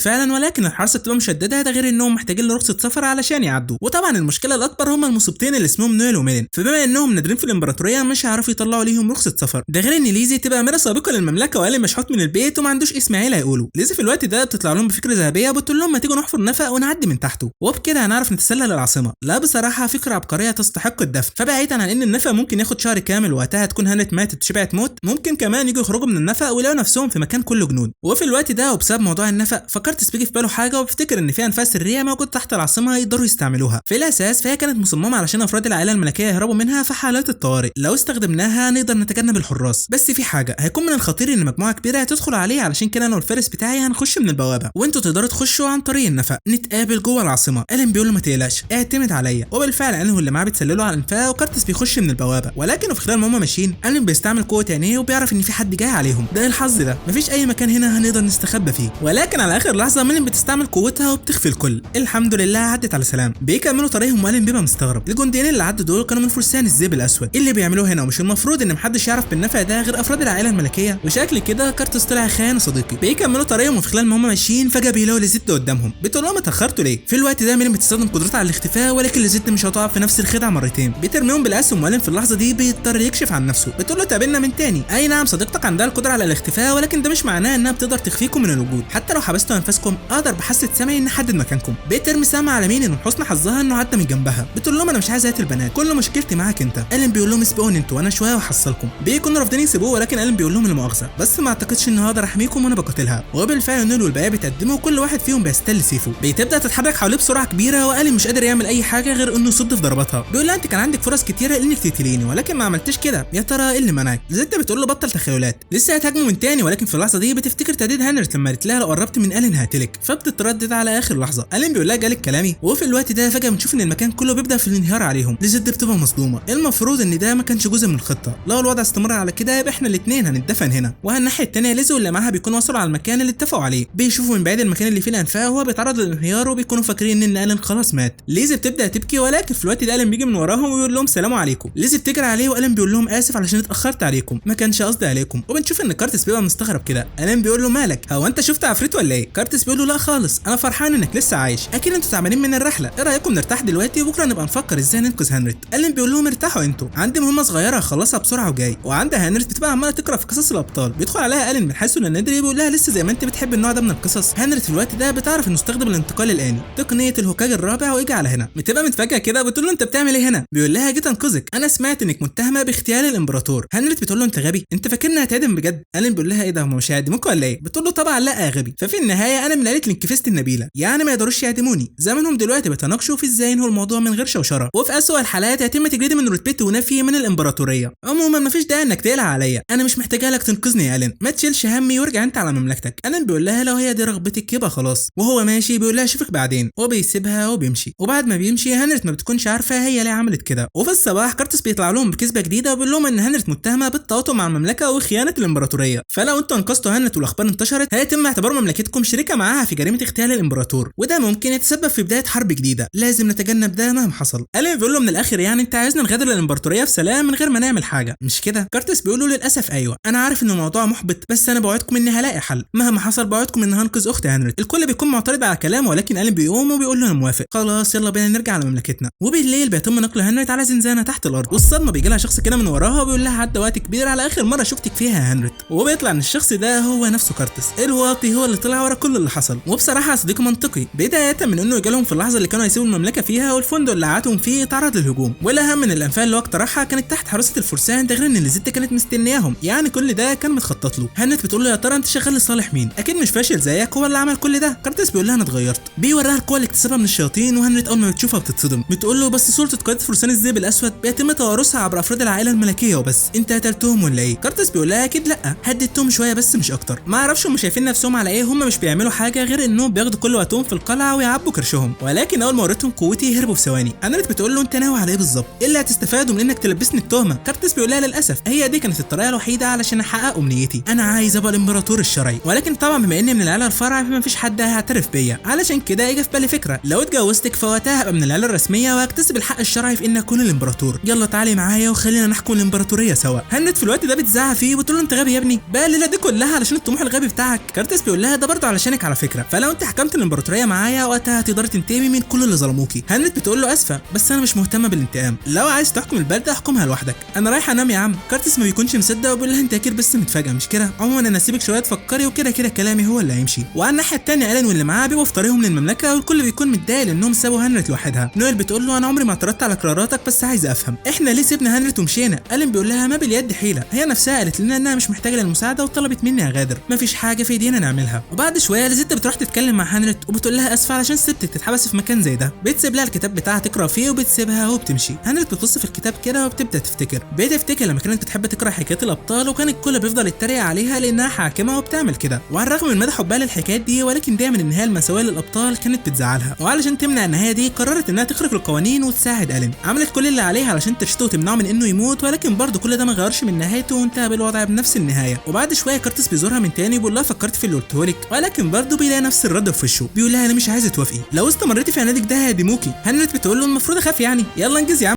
فعلا، ولكن الحراسه بتبقى مشدده، ده غير انهم محتاجين لرخصه سفر علشان يعدوا. وطبعا المشكله الاكبر هم المصيبتين اللي اسمهم نويل وميلين، فبما انهم نادرين في الامبراطوريه مش هيعرفوا يطلعوا ليهم رخصه سفر. ده غير ان ليزي تبقى اميره سابقه للمملكه وقال مشحوت من البيت وما عندوش اسم عيله يقولوا. ليزي في الوقت ده بتطلع لهم بفكره ذهبيه وبتقول لهم ما تيجوا نحفر نفق ونعدي من تحته، وبكده هنعرف نتسلل للعاصمه. لا بصراحه فكره عبقريه تستحق الدفن. فبعيدا عن ان النفق ممكن ياخد شهر كامل وقتها تكون هانت ماتت شبعت موت، ممكن كمان يجوا يخرجوا من النفق ويلاقوا نفسهم في مكان كله جنود. وفي الوقت ده وبسبب موضوع النفق فكرت بيجي في باله حاجه وبيفتكر ان في انفاس سريه موجود تحت العاصمه يقدروا يستعملوها. في الاساس فهي كانت مصممه علشان افراد العائله الملكيه يهربوا منها في حالات الطوارئ، لو استخدمناها نقدر نتجنب الحراس. بس في حاجه، هيكون من الخطير ان مجموعه كبيره هتدخل عليه، علشان كده انا والفارس بتاعي هنخش من البوابه وانتوا تقدروا تخشوا عن طريق النفق. نتقابل جوه العاصمه. الين بيقول له ما تقلقش اعتمد عليا. وبالفعل الين واللي معاه بيتسللوا على الانفاق وكارتس بيخش من البوابه، ولكن في خلال ما هم ماشيين الين بيستعمل قوه عينيه وبيعرف ان في حد جاي عليهم. ده الحظ ده، مفيش اي مكان هنا هنقدر نستخبى فيه. ولكن على اخر لحظه ميلين بتستعمل قوتها وبتخفي الكل. الحمد لله عدت على سلام. بيكملوا طريقهم والين بيبقى مستغرب، الجنديين اللي عدوا دول كانوا من فرسان الذئب الاسود، ايه اللي بيعملوه هنا؟ ومش المفروض ان محدش يعرف بالنفق ده غير افراد العائله الملكيه؟ وشكل كده كارتس طلع خان صديقي. بيكملوا طريقهم وفي خلال ما هم ماشيين فجاه بيلاقوا لزيت قدامهم. بتقول لهم اتاخرتوا ليه؟ في الوقت ده ميلين بتستخدم قدرتها على الاختفاء، ولكن لزيت مش هتقع في نفس الخدعه مرتين. بترميهم بالاسهم والين في اللحظه دي بيضطر يكشف عن نفسه. بتقول له تقابلنا من تاني. اي نعم صديقتك عندها القدره على الاختفاء، ولكن ده مش معناه انها بتقدر تخفيكم من الوجود. حتى لو حبستوا انفاسكم اقدر بحاسه سمعي نحدد مكانكم. بترمي سما على مين انه حسن حظها انه عدى من جنبها. بتقول لهم انا مش عايز اقتل البنات، كل مشكلتي معاك انت. الين بيقول لهم اسبقوني انتوا وانا شويه وهحصلكم. بيكونوا رافضين يسيبوه، ولكن الين بيقول لهم المؤاخذه بس ما اعتقدش ان هقدر احميكم وانا بقاتلها. وبالفعل نول والباقي بيتقدموا وكل واحد فيهم بيستل سيفه. بتبدا تتحرك حواليه بسرعه كبيره والين مش قادر يعمل اي حاجه غير انه يصد في ضرباتها. بيقول لها انت كان عندك عندك فرص كتيره انك تقتليني ولكن ما عملتش كده، يا ترى ايه اللي منعك؟ ليزيتا بتقول له بطل تخيلات. لسه هتهاجموا من تاني ولكن في اللحظه دي بتفتكر تهديد هنريت لما قالت لها لو قربت من الين هقتلك، فبتتردد على اخر لحظه. الين بيقول لها جالك كلامي. وفي الوقت ده فجاه بنشوف ان المكان كله بيبدا في الانهيار عليهم. ليزيتا بتبقى مصدومه، المفروض ان ده ما كانش جزء من الخطه، لو الوضع استمر على كده يبقى احنا الاثنين هنتدفن هنا. والناحيه الثانيه ليزو واللي معاها بيكونوا وصلوا على المكان اللي اتفقوا عليه، بيشوفوا من بعيد المكان اللي فيه الانفاق وهو بيتعرض للانهيار وبيكونوا فاكرين ان الين خلاص مات. ليزي بتبدا تبكي ولكن في الوقت ده الين بيجي من وراهم وبيقول لهم سلام عليكم. ليزي بتجري عليه والين بيقول لهم اسف علشان اتاخرت عليكم، ما كانش قصدي عليكم. وبنشوف ان كارتس بيبقى مستغرب كده. الين بيقول له مالك، هو انت شفت عفريت ولا ايه؟ كارتس بيقول له لا خالص، انا فرحان انك لسه عايش، اكيد انتوا تعبانين من الرحله، ايه رايكم نرتاح دلوقتي وبكره نبقى نفكر ازاي ننقذ هنريت؟ الين بيقول لهم ارتاحوا انتوا، عندي مهمه صغيره هخلصها بسرعه وجاي. وعندها هنريت بتبقى عماله تقرا في قصص الابطال، بيدخل عليها الين من حيث لا ندري بيقول لها لسه زي ما انت بتحب النوع ده من القصص. هنريت في الوقت ده بتعرف انه استخدم الانتقال الاني، تقنيه الهوكاج الرابع، واجي على هنا. بتبقى متفاجئه كده بتقول له انت بتعمل ايه هنا؟ بيقول لها جيت انقذك، انا سمعت انك متهمه باغتيال الامبراطور. هنريت بتقول له انت غبي، انت فاكرني هتعدم بجد؟ الين بيقول لها ايه ده، هم مش هيعدموك ولا ايه؟ بتقول له طبعا لا يا غبي، ففي النهايه انا من عيله لينكفيست النبيله، يعني ما يقدروش يعدموني. زمانهم دلوقتي بيتناقشوا في ازاي ينهوا الموضوع من غير شوشره، وفي اسوء الحالات يتم تجريدي من رتبتي ونفي من الامبراطوريه. عموما مفيش داعي انك تقلق عليا، انا مش محتاجه لك تنقذني يا الين، ما تشيلش همي وارجع انت على مملكتك. الين بيقول لها لو هي دي رغبتك يبقى خلاص. وهو ماشي بيقول لها اشوفك بعدين، وبيسيبها وبيمشي. وبعد ما بيمشي هنريت ما بتكونش عارفه هي ليه عملت كده. وفي الصباح كارتس بيطلع لهم بكذبه جديده وبيقول لهم ان هنريت متهمه بالتواطؤ مع المملكه وخيانه الامبراطوريه، فلو انتوا انقذتوا هنريت والاخبار انتشرت هيتم اعتبار مملكتكم شريكه معاها في جريمه اغتيال الامبراطور، وده ممكن يتسبب في بدايه حرب جديده، لازم نتجنب ده مهما حصل. الين بيقول له من الاخر يعني انت عايزنا نغادر الامبراطوريه في سلام من غير ما نعمل حاجه، مش كده؟ كارتس بيقول له للاسف ايوه، انا عارف ان الموضوع محبط بس انا بوعدكم اني هلاقي حل، مهما حصل بوعدكم ان هنقذ اخت هنريت. الكل بيكون معترض على كلامه ولكن الين بيقوم وبيقول له انا موافق، خلاص يلا بينا نرجع على مملكتنا. وبالليل بيتم نقل هنريت على زنزانه تحت الارض، والصدمه بيجي لها شخص كده من وراها وبيقول لها عدى وقت كبير على اخر مره شفتك فيها يا هنريت. وبيطلع ان الشخص ده هو نفسه كارتس الواطي، هو اللي طلع ورا كل اللي حصل. وبصراحه يا صديقي منطقي، بدايه من انه جالهم في اللحظه اللي كانوا هيسيبوا المملكه فيها والفندق اللي قعدتهم فيه تعرض للهجوم، والاهم من الانفال اللي هو اقترحها كانت تحت حراسه الفرسان، ده غير ان ليزيتا كانت مستنياهم، يعني كل ده كان متخطط له. هنريت بتقول له يا ترى انت شغال لصالح مين؟ اكيد مش فاشل زيك هو اللي عمل كل ده. كارتس بيقول لها انا اتغيرت، بيوريها القوه اللي اكتسبها من الشياطين. وهنريت اول ما بتشوفها بتصدم، بتقول له بس سلطه قياده فرسان الذئب الاسود بيتم توارثها عبر افراد العائله الملكيه وبس، انت قتلتهم ولا ايه؟ كارتس بيقول لها اكيد لا، هددتهم شويه بس مش اكتر، ما اعرفش هم شايفين نفسهم على ايه، هم مش بيعملوا حاجه غير انهم بياخدوا كل وقتهم في القلعه ويعبوا كرشهم، ولكن اول ما وريتهم قوتي هربوا في ثواني. هنريت بتقول له انت ناوي على ايه بالظبط؟ ايه اللي هتستفادوا من انك تلبسني التهمه؟ كارتس بيقول لها للاسف هي دي كانت الطريقه الوحيده علشان احقق امنيتي، انا عايز ابقى الامبراطور الشرعي، ولكن طبعا بما اني من العيله الفرع فما فيش حد هيعترف بيا، علشان كده اجى في بالي فكره، لو اتجوزتك فوقتها هبقى من العيله الرسميه وهكتسب الحق الشرعي في ان اكون الامبراطور، يلا تعالي معايا وخلينا نحكم الامبراطوريه سوا. هنريت في الوقت ده بتزعق فيه وبتقول له انت غبي يا ابني، بقى الليله دي كلها علشان الطموح الغبي بتاعك. كارتس بيقول لها ده برضه علشانك على فكره، فلو انت حكمت الامبراطوريه معايا وقتها هتقدري تنتقمي من كل اللي ظلموكي. هنريت بتقول له اسفه بس انا مش مهتمه بالانتقام، لو عايز تحكم البلد احكمها لوحدك، انا رايح انام يا عم. كارتس ما بيكونش مصدق وبيقول لها انت اكيد بس متفاجئه مش كده؟ عموما انا هسيبك شويه تفكري وكده كده كلامي هو اللي هيمشي. وعلى الناحيه الثانيه الين واللي معاه بيبقوا في طريقهم للمملكه والكل بيكون متضايق لانهم سابوا هنريت لوحدها. نويل بتقول له انا عمري ما اعترضت على قراراتك بس عايز افهم احنا ليه سيبنا هنريت ومشينا؟ الين بيقول لها ما باليد حيله، هي نفسها قالت لنا انها مش محتاجه للمساعده وطلبت مني اغادر، مفيش حاجه في ايدينا نعملها. وبعد شويه ليزيتا بتروح تتكلم مع هنريت وبتقول لها اسفه علشان سبتك تتحبس في مكان زي ده، بتسيب لها الكتاب بتاعها تقرا فيه وبتسيبها وبتمشي. هنريت بتبص في الكتاب كده وبتبدا بتفتكر لما كانت بتحب تقرا حكايات الابطال وكان الكل بيفضل يتريق عليها لانها حاكمه وبتعمل كده، وعلى الرغم من مدى حبها للحكايات دي ولكن دايما النهايه المساويه للابطال كانت بتزعلها، وعلشان تمنع النهايه دي قررت انها تخرق القوانين وتساعد الين، عملت كل اللي عليها علشان ترشده وتمنعه من انه يموت، ولكن برضه كل ده ما غيرش من نهايته وانتهى بالوضع بنفس النهايه. وبعد شويه كارتس بيزورها من تاني وبيقول لها فكرت في اللي قلته لك، ولكن برضه بيلاقي نفس الرد في وشه، بيقول لها انا مش عايزه توافقي، لو استمريتي في عنادك ده هيهدموكي. هنريت بتقول له المفروض اخاف يعني، يلا انجز يا عم.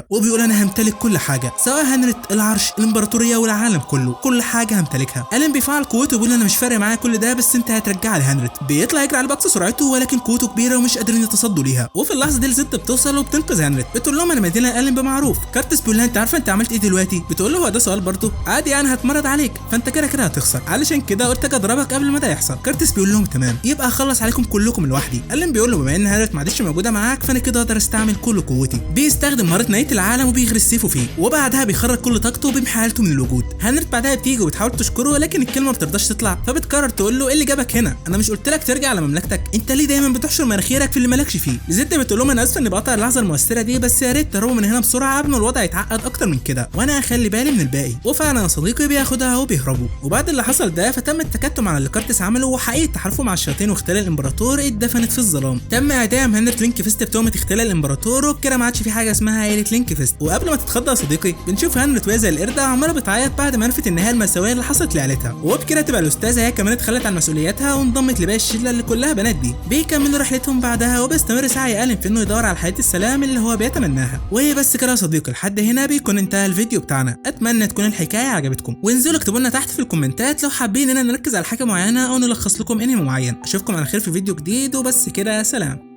وبيقول انا همتلك كل حاجه، سواء هنرت، العرش، الامبراطوريه والعالم كله، كل حاجه همتلكها. الين بيفعل قوته وبيقول انا مش فارق معايا كل ده، بس انت هترجع لي هنرت. بيطلع يجري على باقصى سرعته ولكن قوته كبيره ومش قادرين يتصدوا ليها. وفي اللحظه دي الست بتوصل وبتنقذ هنرت، بتقول لهم انا مدينه الين بمعروف. كارتس بيقول لها انت عارفه انت عملت ايه دلوقتي؟ بتقول له هو ده سؤال برضه؟ عادي يعني هتمرد عليك، فانت كده كده هتخسر، علشان كده قلت اجي اضربك قبل ما ده يحصل. كارتس بيقول لهم تمام، يبقى هخلص عليكم كلكم لوحدي. الين بيقول له بما ان هنرت ما عادش موجوده معاك فانا كده اقدر استعمل كل قوتي. بيستخدم مهاره نهايه العالم وبيغرس سيفه فيه، وبعدها بيخرج كل طاقته وبيمحي حالته من الوجود. هنرت بعدها بتيجي وبتحاول تشكره ولكن الكلمه ما بترضاش تطلع، فبتقرر تقول له ايه اللي جابك هنا؟ انا مش قلت لك ترجع لمملكتك؟ انت ليه دايما بتحشر مناخيرك في اللي مالكش فيه؟ زد بتقول لهم انا اسفه اني بقطع اللحظه المؤثره دي، بس يا ريت تهربوا من هنا بسرعه قبل ما الوضع يتعقد اكتر من كده، وانا هخلي بالي من الباقي. وفعلا يا صديقي بياخدها وبيهربوا. وبعد اللي حصل ده فتم التكتم على اللي كارتس عمله، وحقيقه تحالفه مع الشياطين واختلال الامبراطور اتدفنت في الظلام. تم اعدام هنرت لينكفيست بتهمه اختلال الامبراطور، وبكده ما عادش في حاجه اسمها عائله لينكفيست. وقبل ما تتخضى يا صديقي بنشوف هنرت وهي زي القرده عماله بتعيط بعد ما عرفت النهايه المأساويه اللي حصلت لعيلتها. وبكده تبقى الاستاذه هي كمان اتخلت عن مسؤولياتها وانضمت لباقي الشله اللي كلها بنات دي. بيكملوا رحلتهم بعدها وبيستمر سعي الين في انه يدور على حياه السلام اللي هو بيتمناها. وبس كده يا صديقي، لحد هنا بيكون انتهى الفيديو بتاعنا. اتمنى تكون الحكايه عجبتكم، وانزلوا اكتبوا لنا تحت في الكومنتات لو حابين اننا نركز على حاجه معينه او نلخص لكم انمي معين. اشوفكم على خير في فيديو جديد، وبس كده، سلام.